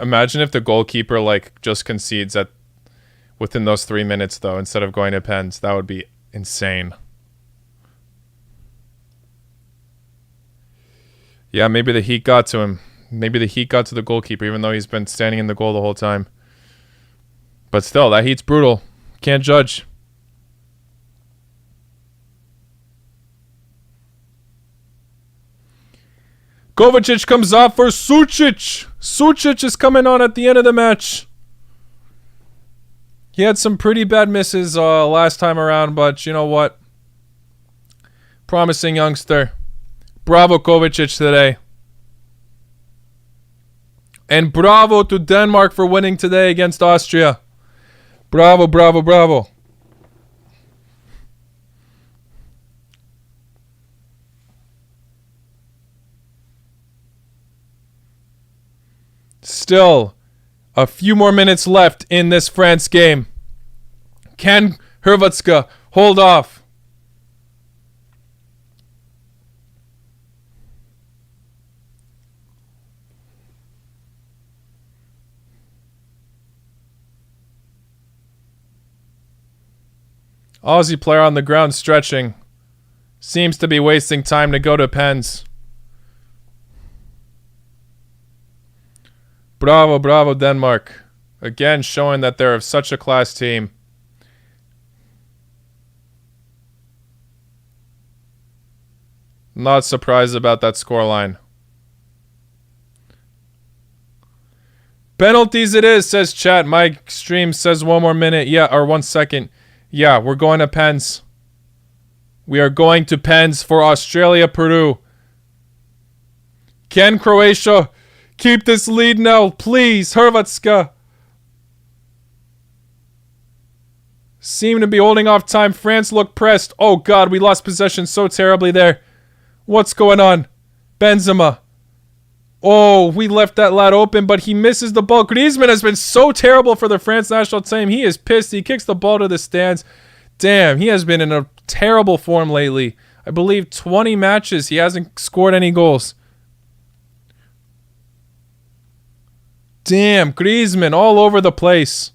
Imagine if the goalkeeper just concedes within those 3 minutes though, instead of going to pens. That would be insane. Yeah, maybe the heat got to him. Maybe the heat got to the goalkeeper, even though he's been standing in the goal the whole time. But still, that heat's brutal. Can't judge. Kovacic comes off for Sucic. Sucic is coming on at the end of the match. He had some pretty bad misses last time around, but you know what? Promising youngster. Bravo Kovacic today. And bravo to Denmark for winning today against Austria. Bravo, bravo, bravo. Still a few more minutes left in this France game. Can Hrvatska hold off? Aussie player on the ground stretching. Seems to be wasting time to go to pens. Bravo, bravo, Denmark. Again, showing that they're such a class team. Not surprised about that scoreline. Penalties it is, says chat. My stream says 1 more minute. Yeah, or 1 second. Yeah, we're going to pens. We are going to pens for Australia, Peru. Can Croatia keep this lead now? Please, Hrvatska. Seem to be holding off time. France look pressed. Oh, God, we lost possession so terribly there. What's going on? Benzema. Oh, we left that lad open, but he misses the ball. Griezmann has been so terrible for the France national team. He is pissed. He kicks the ball to the stands. Damn, he has been in a terrible form lately. I believe 20 matches. He hasn't scored any goals. Damn, Griezmann all over the place.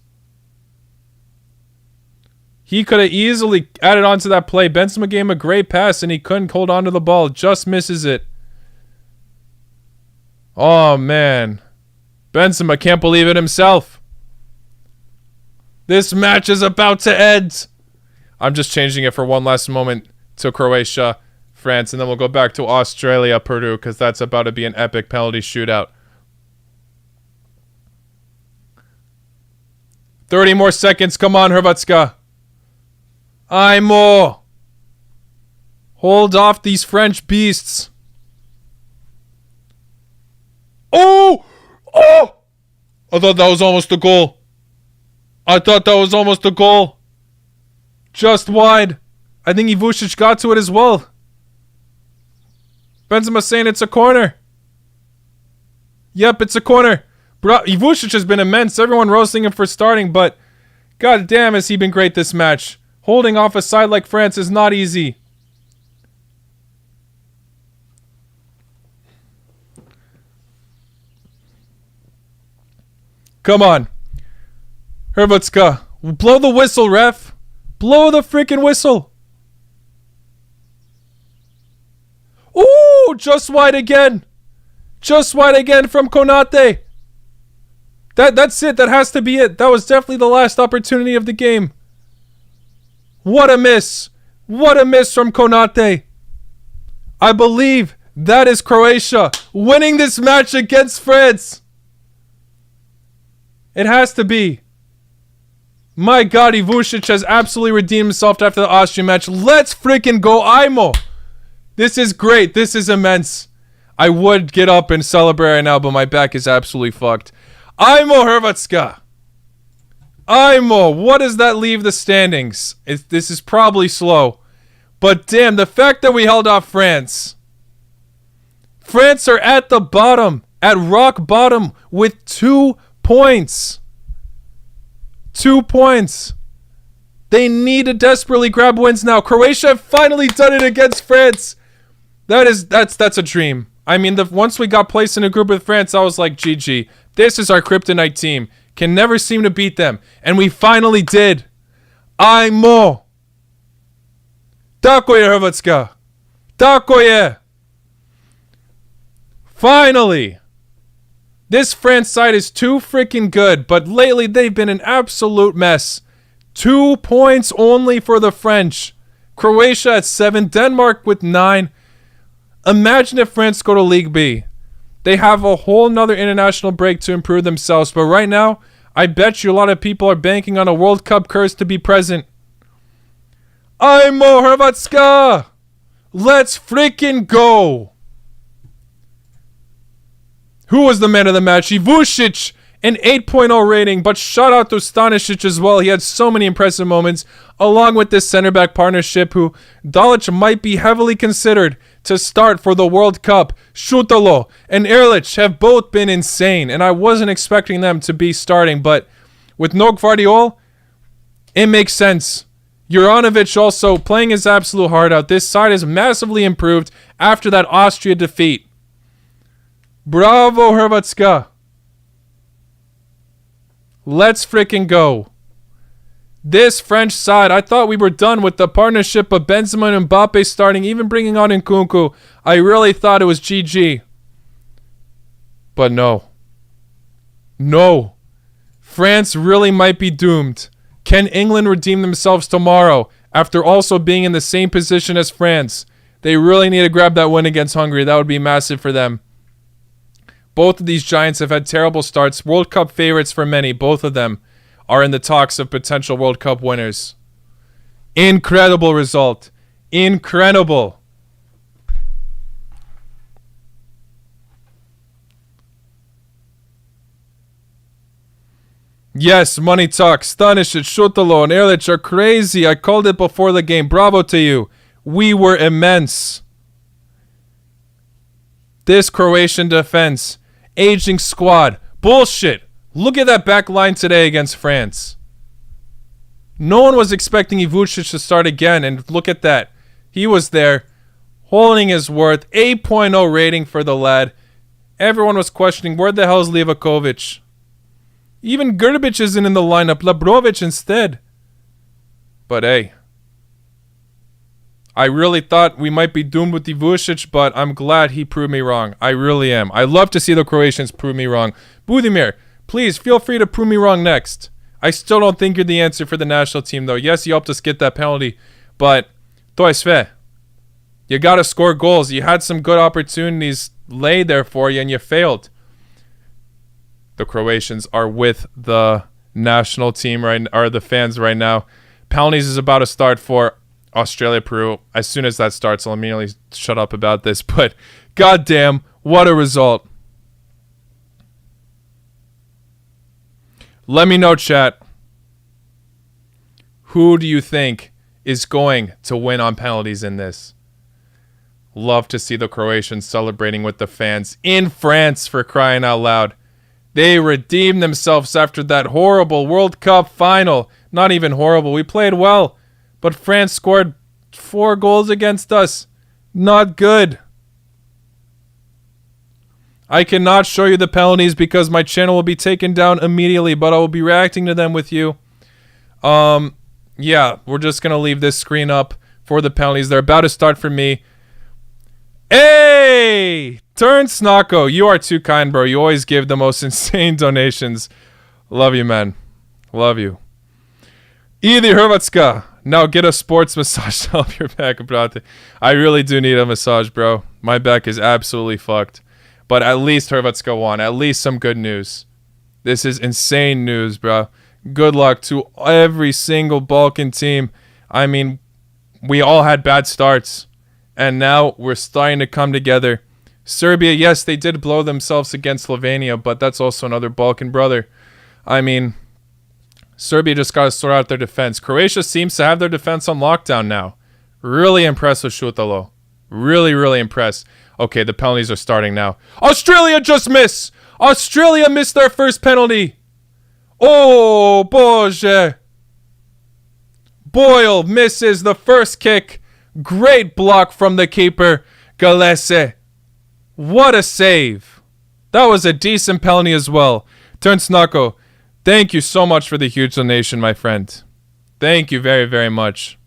He could have easily added on to that play. Benzema gave him a great pass and he couldn't hold on to the ball. Just misses it. Oh, man. Benzema can't believe it himself. This match is about to end. I'm just changing it for one last moment to Croatia, France, and then we'll go back to Australia, Peru, because that's about to be an epic penalty shootout. 30 more seconds. Come on, Hrvatska. Ajmo. Hold off these French beasts. Oh! Oh! I thought that was almost a goal. Just wide. I think Ivušić got to it as well. Benzema saying it's a corner. Yep, it's a corner. Ivušić has been immense. Everyone roasting him for starting, but god damn has he been great this match. Holding off a side like France is not easy. Come on. Hrvatska. Blow the whistle, ref. Blow the freaking whistle. Ooh, just wide again. Just wide again from Konate. That's it. That has to be it. That was definitely the last opportunity of the game. What a miss. What a miss from Konate. I believe that is Croatia winning this match against France. It has to be. My god, Ivušić has absolutely redeemed himself after the Austrian match. Let's freaking go, Ajmo. This is great. This is immense. I would get up and celebrate right now, but my back is absolutely fucked. Ajmo, Hrvatska. Ajmo. What does that leave the standings? This is probably slow. But damn, the fact that we held off France. France are at the bottom. At rock bottom with 2 points. 2 points. They need to desperately grab wins now. Croatia have finally done it against France. That's a dream. I mean, once we got placed in a group with France, I was like, GG. This is our kryptonite team. Can never seem to beat them. And we finally did. Ajmo. Tako je, Hrvatska. Tako je. Finally. This France side is too freaking good, but lately they've been an absolute mess. 2 points only for the French. Croatia at 7, Denmark with 9. Imagine if France go to League B. They have a whole nother international break to improve themselves, but right now, I bet you a lot of people are banking on a World Cup curse to be present. Ajmo, Hrvatska! Let's freaking go! Who was the man of the match? Ivušić An 8.0 rating, but shout out to Stanisic as well. He had so many impressive moments, along with this center back partnership who Dalic might be heavily considered to start for the World Cup. Šutalo and Erlich have both been insane, and I wasn't expecting them to be starting, but with no Gvardiol, it makes sense. Juranovic also playing his absolute heart out. This side has massively improved after that Austria defeat. Bravo, Hrvatska. Let's freaking go. This French side, I thought we were done with the partnership of Benzema and Mbappe starting, even bringing on Nkunku. I really thought it was GG. But no. No. France really might be doomed. Can England redeem themselves tomorrow after also being in the same position as France? They really need to grab that win against Hungary. That would be massive for them. Both of these giants have had terrible starts. World Cup favorites for many. Both of them are in the talks of potential World Cup winners. Incredible result. Incredible. Yes, money talk. Stanisic, Šutalo, and Erlich are crazy. I called it before the game. Bravo to you. We were immense. This Croatian defense. Aging squad. Bullshit. Look at that back line today against France. No one was expecting Ivucic to start again, and look at that. He was there, holding his worth. 8.0 rating for the lad. Everyone was questioning, where the hell is Livakovic? Even Grbić isn't in the lineup. Labrovic instead. But hey. I really thought we might be doomed with Ivucic, but I'm glad he proved me wrong. I really am. I love to see the Croatians prove me wrong. Budimir, please feel free to prove me wrong next. I still don't think you're the answer for the national team, though. Yes, you helped us get that penalty, but to je sve. You got to score goals. You had some good opportunities laid there for you, and you failed. The Croatians are with the national team or the fans right now. Penalties is about to start for Australia, Peru. As soon as that starts, I'll immediately shut up about this. But goddamn, what a result. Let me know, chat. Who do you think is going to win on penalties in this? Love to see the Croatians celebrating with the fans in France, for crying out loud. They redeemed themselves after that horrible World Cup final. Not even horrible. We played well. But France scored 4 goals against us. Not good. I cannot show you the penalties because my channel will be taken down immediately, but I will be reacting to them with you. Yeah, we're just going to leave this screen up for the penalties. They're about to start for me. Hey! Turn Snocko. You are too kind, bro. You always give the most insane donations. Love you, man. Love you. Idi Hrvatska. Now get a sports massage to help your back, brate. I really do need a massage, bro. My back is absolutely fucked. But at least Hrvatska won. At least some good news. This is insane news, bro. Good luck to every single Balkan team. I mean, we all had bad starts. And now we're starting to come together. Serbia, yes, they did blow themselves against Slovenia, but that's also another Balkan brother. I mean, Serbia just got to sort out their defense. Croatia seems to have their defense on lockdown now. Really impressed with Šutalo. Really, really impressed. Okay, the penalties are starting now. Australia just missed! Australia missed their first penalty! Oh, Boże! Boyle misses the first kick. Great block from the keeper, Galese. What a save. That was a decent penalty as well. Turn Snocko. Thank you so much for the huge donation, my friend. Thank you very, very much.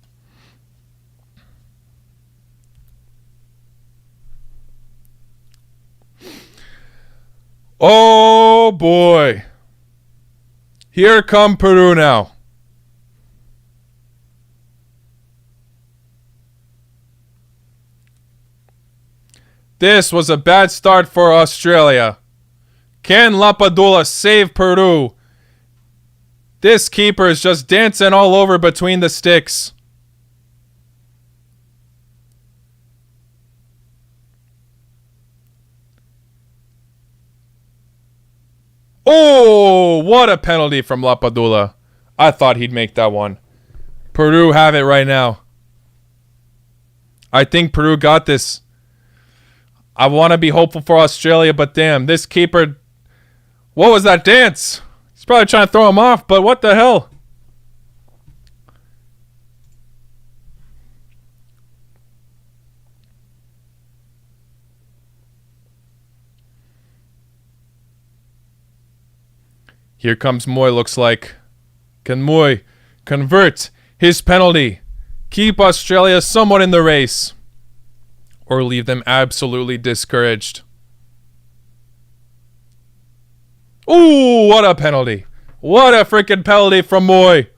Oh, boy. Here come Peru now. This was a bad start for Australia. Can Lapadula save Peru? This keeper is just dancing all over between the sticks. Oh, what a penalty from Lapadula. I thought he'd make that one. Peru have it right now. I think Peru got this. I want to be hopeful for Australia, but damn, this keeper... What was that dance? He's probably trying to throw him off, but what the hell? Here comes Moy, looks like. Can Moy convert his penalty? Keep Australia somewhat in the race. Or leave them absolutely discouraged. Ooh, what a penalty. What a freaking penalty from Moy.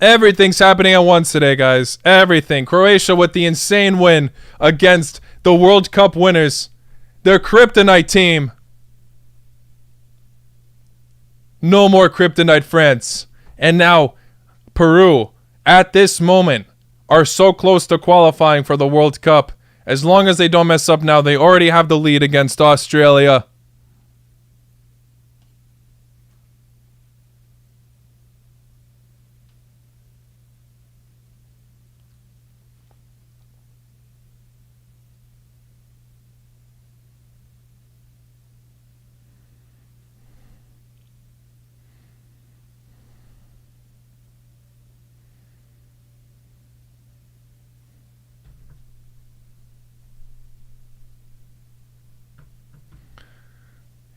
Everything's happening at once today, guys. Everything. Croatia with the insane win against the World Cup winners. Their kryptonite team. No more kryptonite France. And now, Peru, at this moment, are so close to qualifying for the World Cup. As long as they don't mess up now, they already have the lead against Australia.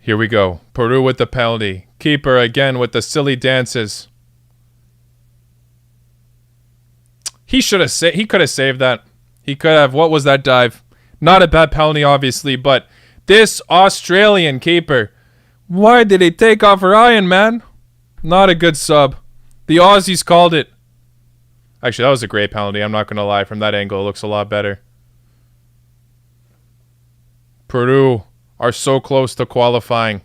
Here we go. Peru with the penalty. Keeper again with the silly dances. He could have saved that. He could have. What was that dive? Not a bad penalty, obviously, but this Australian keeper. Why did he take off Ryan, man? Not a good sub. The Aussies called it. Actually, that was a great penalty. I'm not going to lie. From that angle, it looks a lot better. Peru are so close to qualifying.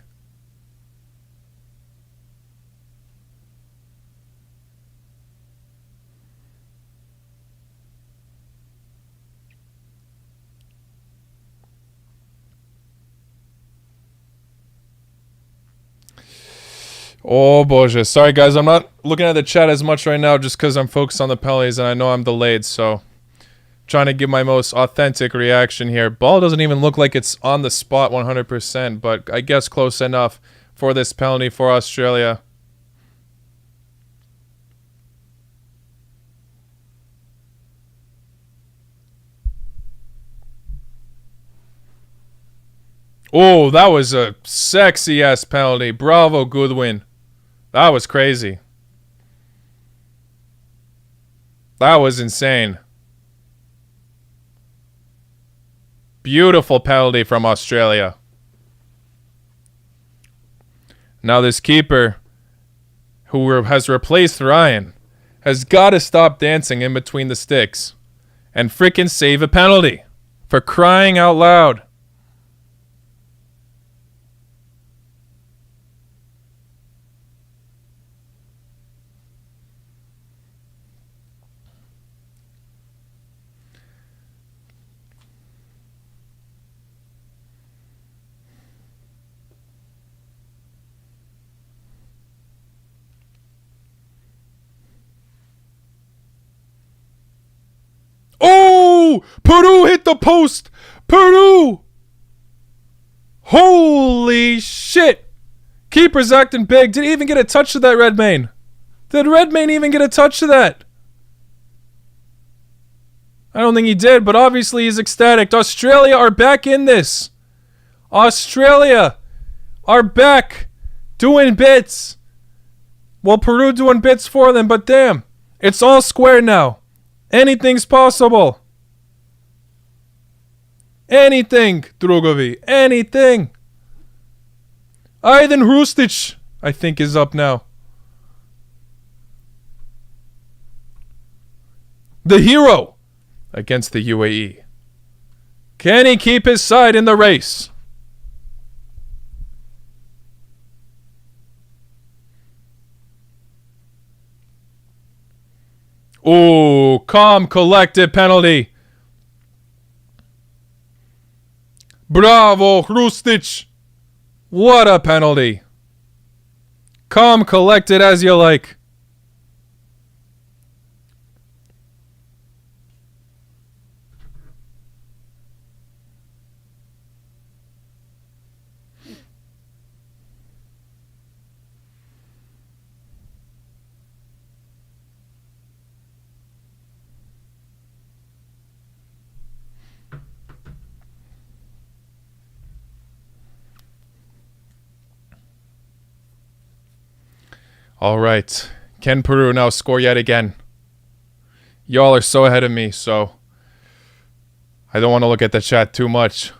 Oh, bože. Sorry, guys. I'm not looking at the chat as much right now just because I'm focused on the penalties and I know I'm delayed, so... Trying to give my most authentic reaction here. Ball doesn't even look like it's on the spot 100%, but I guess close enough for this penalty for Australia. Oh, that was a sexy-ass penalty. Bravo, Goodwin. That was crazy. That was insane. Beautiful penalty from Australia. Now this keeper, who has replaced Ryan, has got to stop dancing in between the sticks and frickin' save a penalty. For crying out loud. Oh! Peru hit the post! Peru! Holy shit! Keeper's acting big. Did he even get a touch to that, Redmayne? Did Redmayne even get a touch to that? I don't think he did, but obviously he's ecstatic. Australia are back in this. Australia are back doing bits. Well, Peru doing bits for them, but damn. It's all square now. Anything's possible. Anything, Drugovi. Anything. Aydin Hrustic, I think, is up now. The hero against the UAE. Can he keep his side in the race? Ooh, calm, collected penalty. Bravo, Hrustic. What a penalty. Calm, collected as you like. All right. Can Peru now score yet again? Y'all are so ahead of me, so I don't want to look at the chat too much.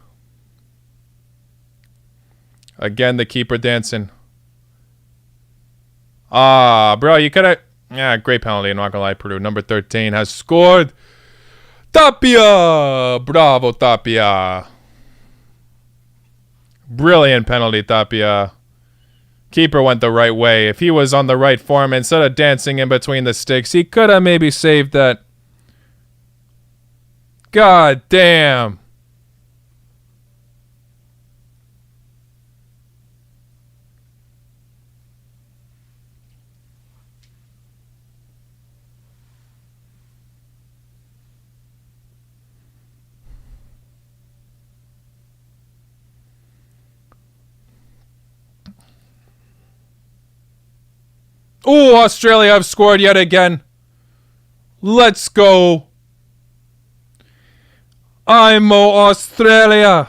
Again, the keeper dancing. Bro, you could have... Yeah, great penalty, I'm not going to lie, Peru. Number 13 has scored. Tapia! Bravo, Tapia. Brilliant penalty, Tapia. Keeper went the right way. If he was on the right form, instead of dancing in between the sticks, he could have maybe saved that. God damn. Ooh, Australia have scored yet again. Let's go. I'm Australia.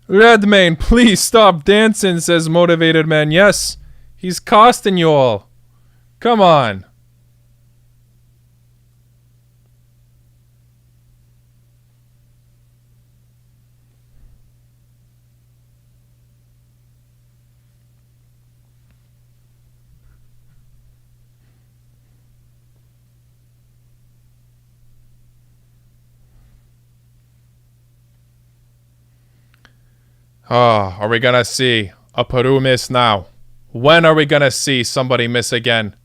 Redmayne, please stop dancing, says Motivated Man. Yes, he's costing you all. Come on. Are we gonna see a Peru miss now? When are we gonna see somebody miss again?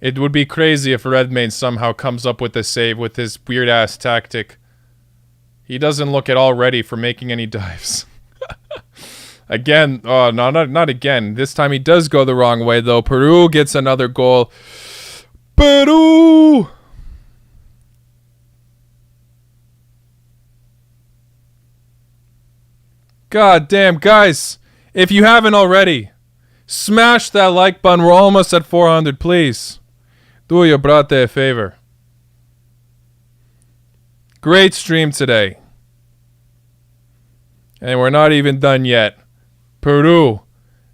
It would be crazy if Redmayne somehow comes up with a save with his weird-ass tactic. He doesn't look at all ready for making any dives. Again, oh, no, not again. This time he does go the wrong way, though. Peru gets another goal. Peru! God damn, guys, if you haven't already, smash that like button. We're almost at 400, please. Do your brate a favor. Great stream today. And we're not even done yet. Peru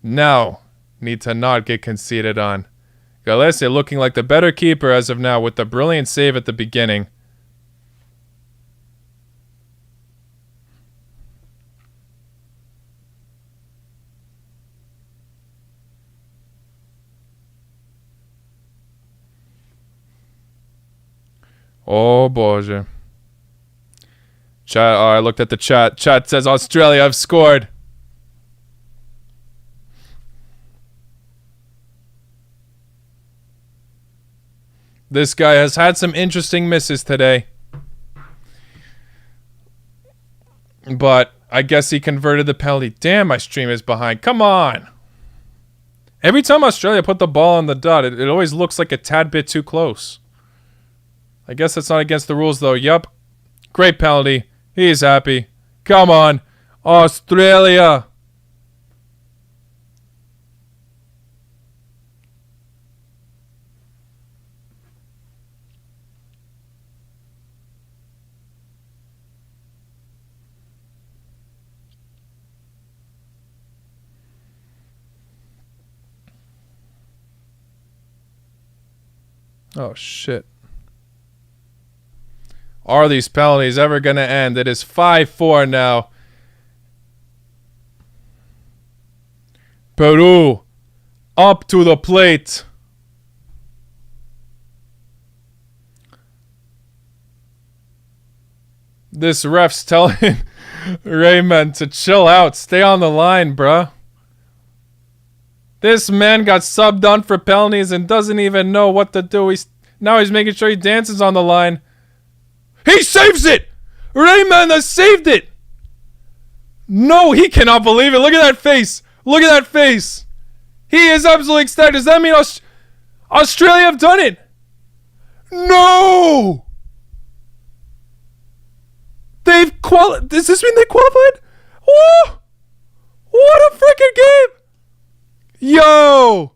now need to not get conceded on. Galese looking like the better keeper as of now with the brilliant save at the beginning. Oh, boże. Chat, I looked at the chat. Chat says Australia have scored. This guy has had some interesting misses today. But I guess he converted the penalty. Damn, my stream is behind. Come on. Every time Australia put the ball on the dot, it always looks like a tad bit too close. I guess that's not against the rules, though. Yup. Great penalty. He's happy. Come on. Australia. Oh, shit. Are these penalties ever going to end? It is 5-4 now. Peru up to the plate. This ref's telling Raymond to chill out. Stay on the line, bruh. This man got subbed on for penalties and doesn't even know what to do. Now he's making sure he dances on the line. He saves it! Rayman has saved it! No, he cannot believe it. Look at that face. Look at that face. He is absolutely ecstatic. Does that mean Australia have done it? No! Does this mean they qualified? Oh! What a freaking game! Yo!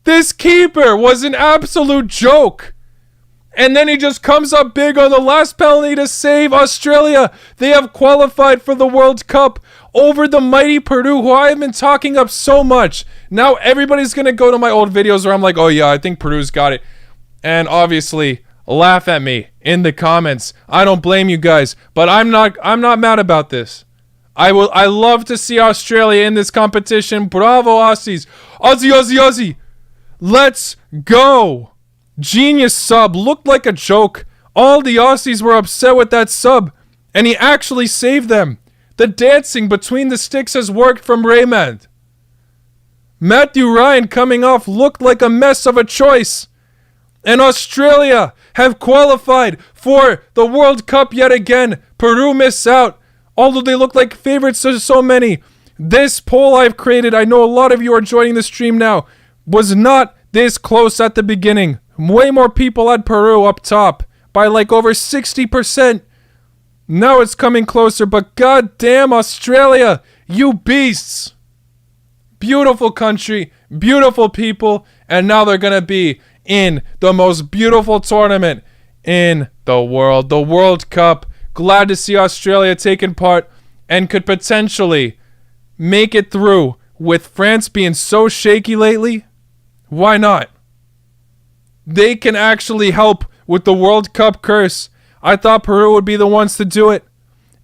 This keeper was an absolute joke. And then he just comes up big on the last penalty to save Australia. They have qualified for the World Cup over the mighty Peru, who I have been talking up so much. Now everybody's going to go to my old videos where I'm like, oh yeah, I think Peru's got it. And obviously, laugh at me in the comments. I don't blame you guys, but I'm not mad about this. I love to see Australia in this competition. Bravo, Aussies. Aussie, Aussie, Aussie. Let's go. Genius sub. Looked like a joke. All the Aussies were upset with that sub, and he actually saved them. The dancing between the sticks has worked from Raymond. Matthew Ryan coming off looked like a mess of a choice. And Australia have qualified for the World Cup yet again. Peru missed out, although they look like favorites to so many. This poll I've created, I know a lot of you are joining the stream now, was not this close at the beginning. Way more people had Peru up top by like over 60%. Now it's coming closer, but goddamn Australia, you beasts. Beautiful country, beautiful people, and now they're going to be in the most beautiful tournament in the World Cup. Glad to see Australia taking part and could potentially make it through. With France being so shaky lately, why not? They can actually help with the World Cup curse. I thought Peru would be the ones to do it.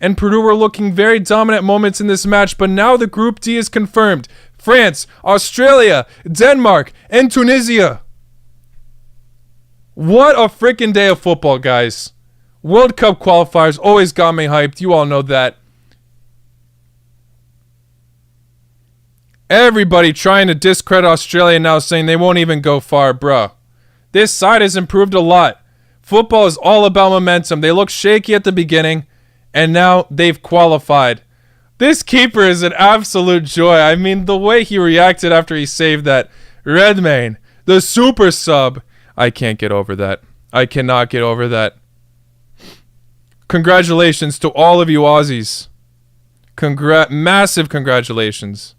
And Peru were looking very dominant moments in this match, but now the Group D is confirmed. France, Australia, Denmark, and Tunisia. What a freaking day of football, guys. World Cup qualifiers always got me hyped. You all know that. Everybody trying to discredit Australia now, saying they won't even go far, bruh. This side has improved a lot. Football is all about momentum. They look shaky at the beginning, and now they've qualified. This keeper is an absolute joy. I mean, the way he reacted after he saved that. Redmayne, the super sub. I can't get over that. I cannot get over that. Congratulations to all of you Aussies. Massive congratulations.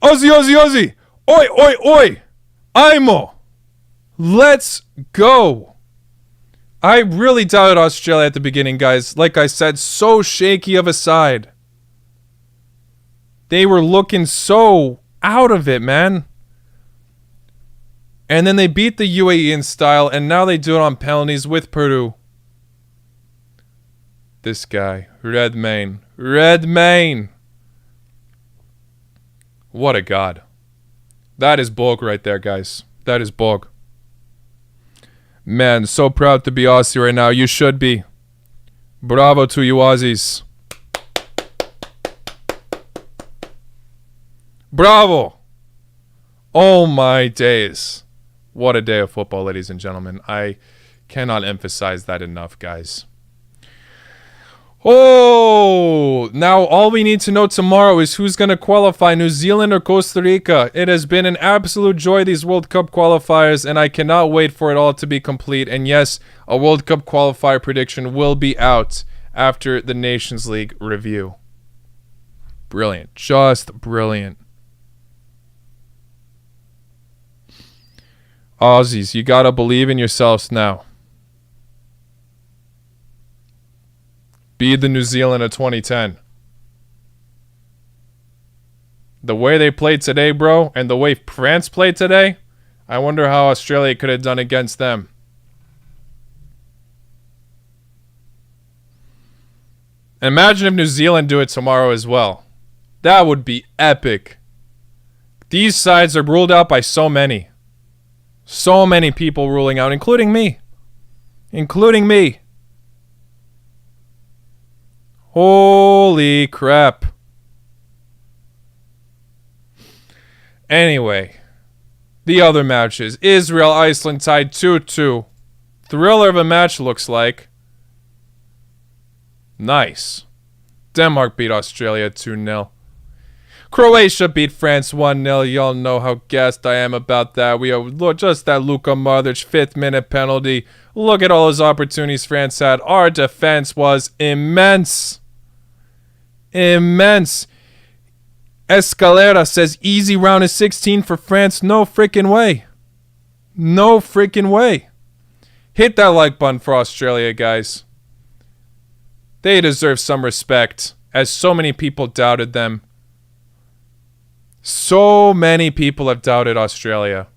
Aussie, Aussie, Aussie. Oi, oi, oi. Aimo. Let's go. I really doubted Australia at the beginning, guys. Like I said, so shaky of a side. They were looking so out of it, man. And then they beat the UAE in style, and now they do it on penalties with Peru. This guy, Redmayne. Redmayne. What a god. That is Bog right there, guys. That is Bog. Man, so proud to be Aussie right now. You should be. Bravo to you Aussies. Bravo. Oh my days. What a day of football, ladies and gentlemen. I cannot emphasize that enough, guys. Oh, now all we need to know tomorrow is who's going to qualify, New Zealand or Costa Rica. It has been an absolute joy, these World Cup qualifiers, and I cannot wait for it all to be complete. And yes, a World Cup qualifier prediction will be out after the Nations League review. Brilliant. Just brilliant. Aussies, you got to believe in yourselves now. Be the New Zealand of 2010. The way they played today, bro, and the way France played today, I wonder how Australia could have done against them. Imagine if New Zealand do it tomorrow as well. That would be epic. These sides are ruled out by so many. So many people ruling out, including me. Including me. Holy crap. Anyway, the other matches. Israel, Iceland tied 2-2. Thriller of a match, looks like. Nice. Denmark beat Australia 2-0. Croatia beat France 1-0. Y'all know how gassed I am about that. We are just that Luka Modric 5th minute penalty. Look at all those opportunities France had. Our defense was immense. Immense. Escalera says easy round of 16 for France. No freaking way. No freaking way. Hit that like button for Australia, guys. They deserve some respect, as so many people doubted them. So many people have doubted Australia.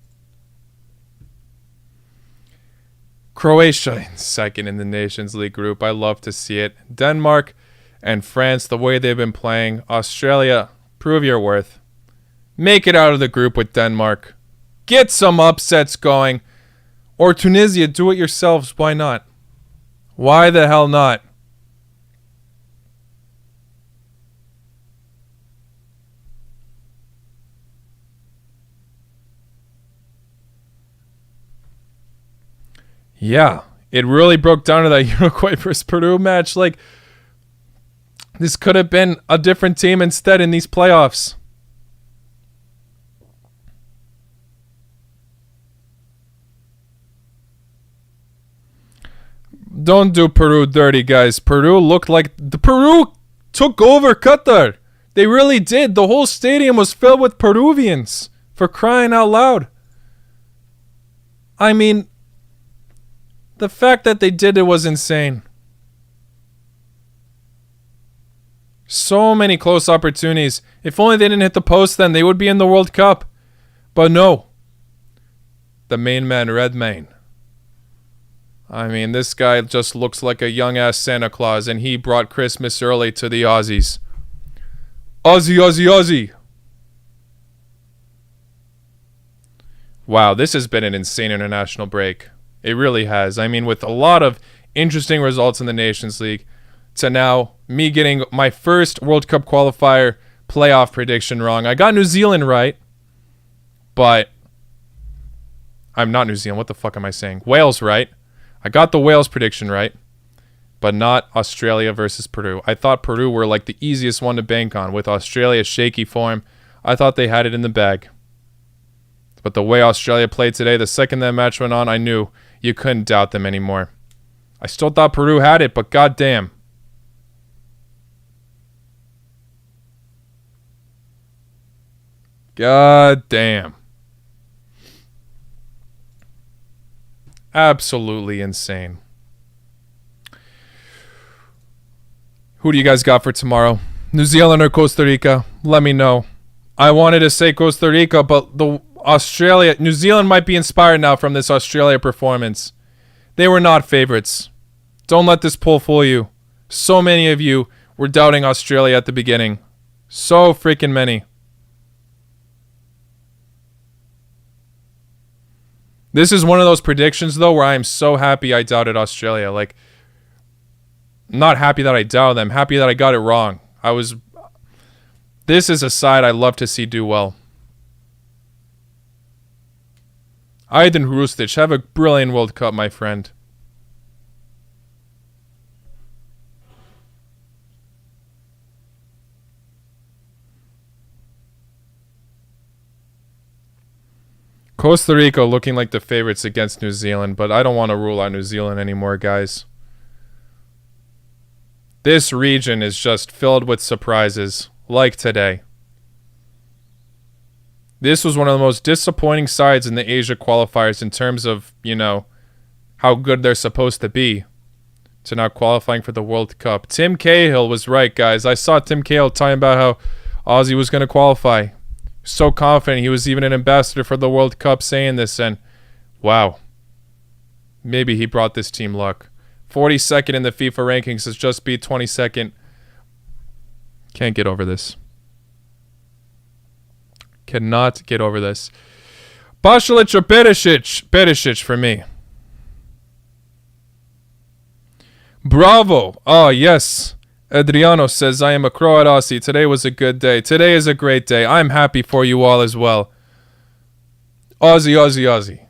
Croatia in second in the Nations League group. I love to see it. Denmark and France, the way they've been playing. Australia, prove your worth. Make it out of the group with Denmark. Get some upsets going. Or Tunisia, do it yourselves. Why not? Why the hell not? Yeah, it really broke down to that Uruguay versus Peru match. Like, this could have been a different team instead in these playoffs. Don't do Peru dirty, guys. Peru looked like... Peru took over Qatar. They really did. The whole stadium was filled with Peruvians. For crying out loud. I mean... the fact that they did it was insane. So many close opportunities. If only they didn't hit the post then, they would be in the World Cup. But no. The main man, Redmayne. I mean, this guy just looks like a young-ass Santa Claus, and he brought Christmas early to the Aussies. Aussie, Aussie, Aussie. Wow, this has been an insane international break. It really has. I mean, with a lot of interesting results in the Nations League, to now me getting my first World Cup qualifier playoff prediction wrong. I got New Zealand right, but I'm not New Zealand. What the fuck am I saying? Wales right. I got the Wales prediction right, but not Australia versus Peru. I thought Peru were like the easiest one to bank on. With Australia's shaky form, I thought they had it in the bag. But the way Australia played today, the second that match went on, I knew you couldn't doubt them anymore. I still thought Peru had it, but goddamn. Goddamn. Absolutely insane. Who do you guys got for tomorrow? New Zealand or Costa Rica? Let me know. I wanted to say Costa Rica, but New Zealand might be inspired now from this Australia performance. They were not favorites. Don't let this poll fool you. So many of you were doubting Australia at the beginning. So freaking many. This is one of those predictions, though, where I am so happy I doubted Australia. Like, not happy that I doubted them. Happy that I got it wrong. This is a side I love to see do well. Aydin Hrustic, have a brilliant World Cup, my friend. Costa Rica looking like the favorites against New Zealand, but I don't want to rule out New Zealand anymore, guys. This region is just filled with surprises, like today. This was one of the most disappointing sides in the Asia qualifiers in terms of, how good they're supposed to be, to now qualifying for the World Cup. Tim Cahill was right, guys. I saw Tim Cahill talking about how Aussie was going to qualify. So confident. He was even an ambassador for the World Cup saying this, and wow. Maybe he brought this team luck. 42nd in the FIFA rankings has just beat 22nd. Can't get over this. Cannot get over this. Pasalic or Perisic? Perisic for me. Bravo. Oh, yes. Adriano says, I am a Croat Aussie. Today was a good day. Today is a great day. I'm happy for you all as well. Aussie, Aussie, Aussie.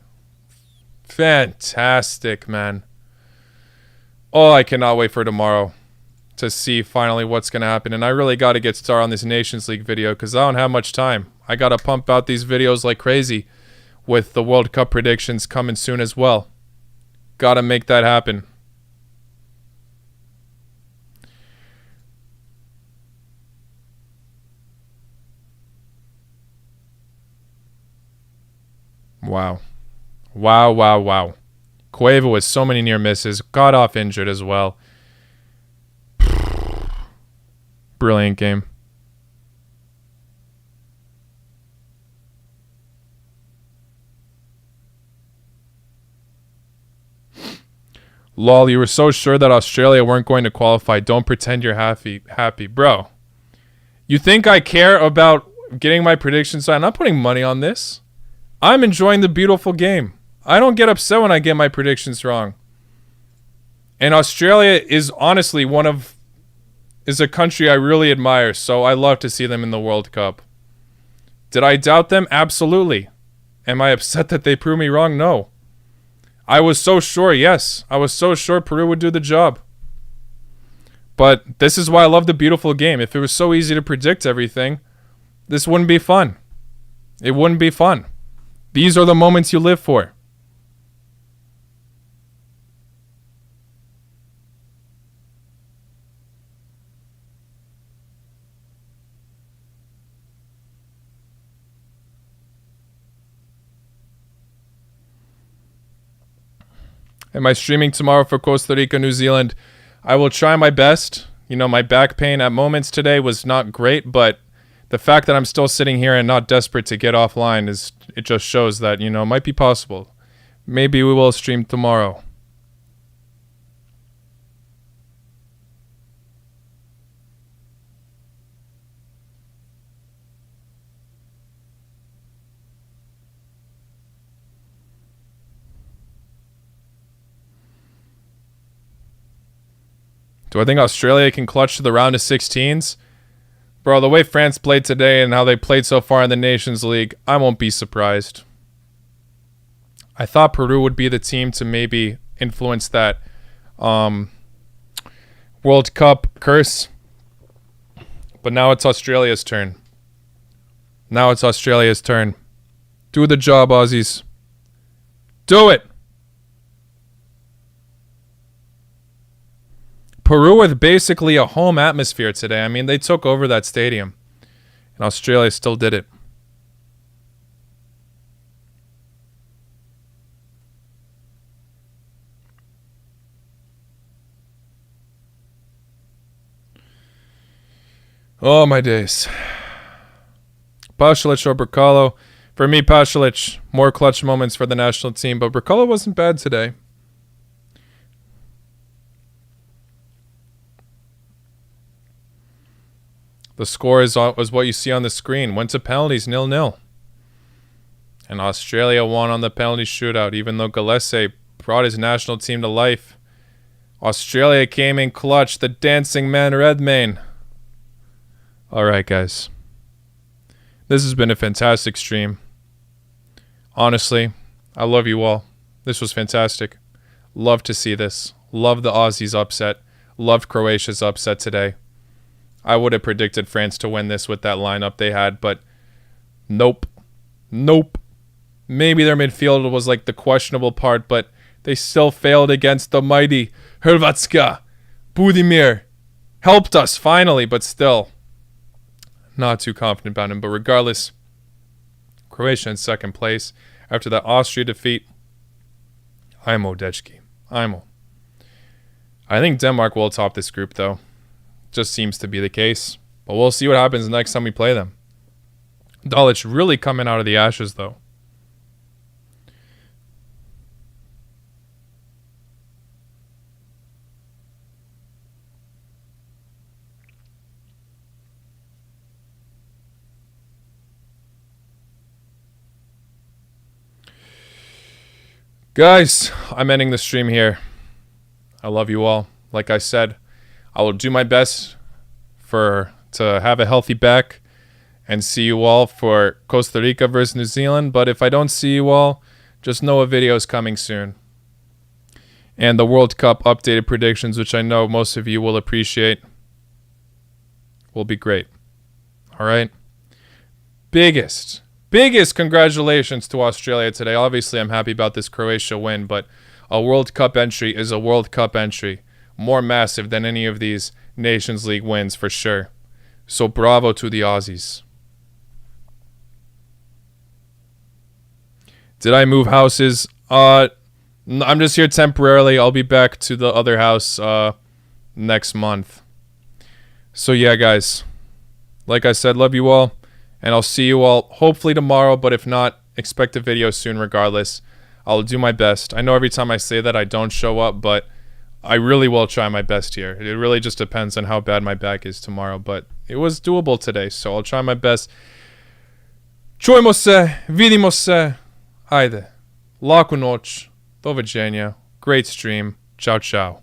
Fantastic, man. Oh, I cannot wait for tomorrow. to see finally what's going to happen. And I really got to get started on this Nations League video because I don't have much time. I got to pump out these videos like crazy with the World Cup predictions coming soon as well. Got to make that happen. Wow. Wow, wow, wow. Cueva with so many near misses. Got off injured as well. Brilliant game. Lol, you were so sure that Australia weren't going to qualify. Don't pretend you're happy. Bro, you think I care about getting my predictions right? I'm not putting money on this. I'm enjoying the beautiful game. I don't get upset when I get my predictions wrong. And Australia is honestly is a country I really admire, so I love to see them in the World Cup. Did I doubt them? Absolutely. Am I upset that they proved me wrong? No. I was so sure, yes. I was so sure Peru would do the job. But this is why I love the beautiful game. If it was so easy to predict everything, this wouldn't be fun. It wouldn't be fun. These are the moments you live for. Am I streaming tomorrow for Costa Rica, New Zealand? I will try my best. You know, my back pain at moments today was not great, but the fact that I'm still sitting here and not desperate to get offline it just shows that, you know, it might be possible. Maybe we will stream tomorrow. Do I think Australia can clutch to the round of 16s? Bro, the way France played today and how they played so far in the Nations League, I won't be surprised. I thought Peru would be the team to maybe influence that World Cup curse. But now it's Australia's turn. Now it's Australia's turn. Do the job, Aussies. Do it! Peru with basically a home atmosphere today. I mean, they took over that stadium. And Australia still did it. Oh, my days. Pasalic or Bricalo. For me, Pasalic, more clutch moments for the national team. But Bricalo wasn't bad today. The score is what you see on the screen. Went to penalties, 0-0. And Australia won on the penalty shootout, even though Gillespie brought his national team to life. Australia came in clutch, the dancing man Redmayne. Alright, guys. This has been a fantastic stream. Honestly, I love you all. This was fantastic. Love to see this. Love the Aussies upset. Loved Croatia's upset today. I would have predicted France to win this with that lineup they had, but nope. Nope. Maybe their midfield was like the questionable part, but they still failed against the mighty Hrvatska. Budimir helped us finally, but still not too confident about him. But regardless, Croatia in second place after that Austria defeat. Imo Dečki. Imo. I think Denmark will top this group, though. Just seems to be the case. But we'll see what happens next time we play them. Dalic really coming out of the ashes, though. Guys, I'm ending the stream here. I love you all. Like I said, I will do my best to have a healthy back and see you all for Costa Rica versus New Zealand. But if I don't see you all, just know a video is coming soon. and the World Cup updated predictions, which I know most of you will appreciate, will be great. All right? Biggest congratulations to Australia today. Obviously, I'm happy about this Croatia win, but a World Cup entry is a World Cup entry. More massive than any of these Nations League wins for sure. So bravo to the Aussies. Did I move houses? I'm just here temporarily. I'll be back to the other house next month. So yeah, guys. Like I said, love you all. And I'll see you all hopefully tomorrow. But if not, expect a video soon regardless. I'll do my best. I know every time I say that I don't show up, but I really will try my best here. It really just depends on how bad my back is tomorrow. But it was doable today, so I'll try my best. Čujemo se, vidimo se. Ajde. Laku noć. Doviđenja. Great stream. Ciao, ciao.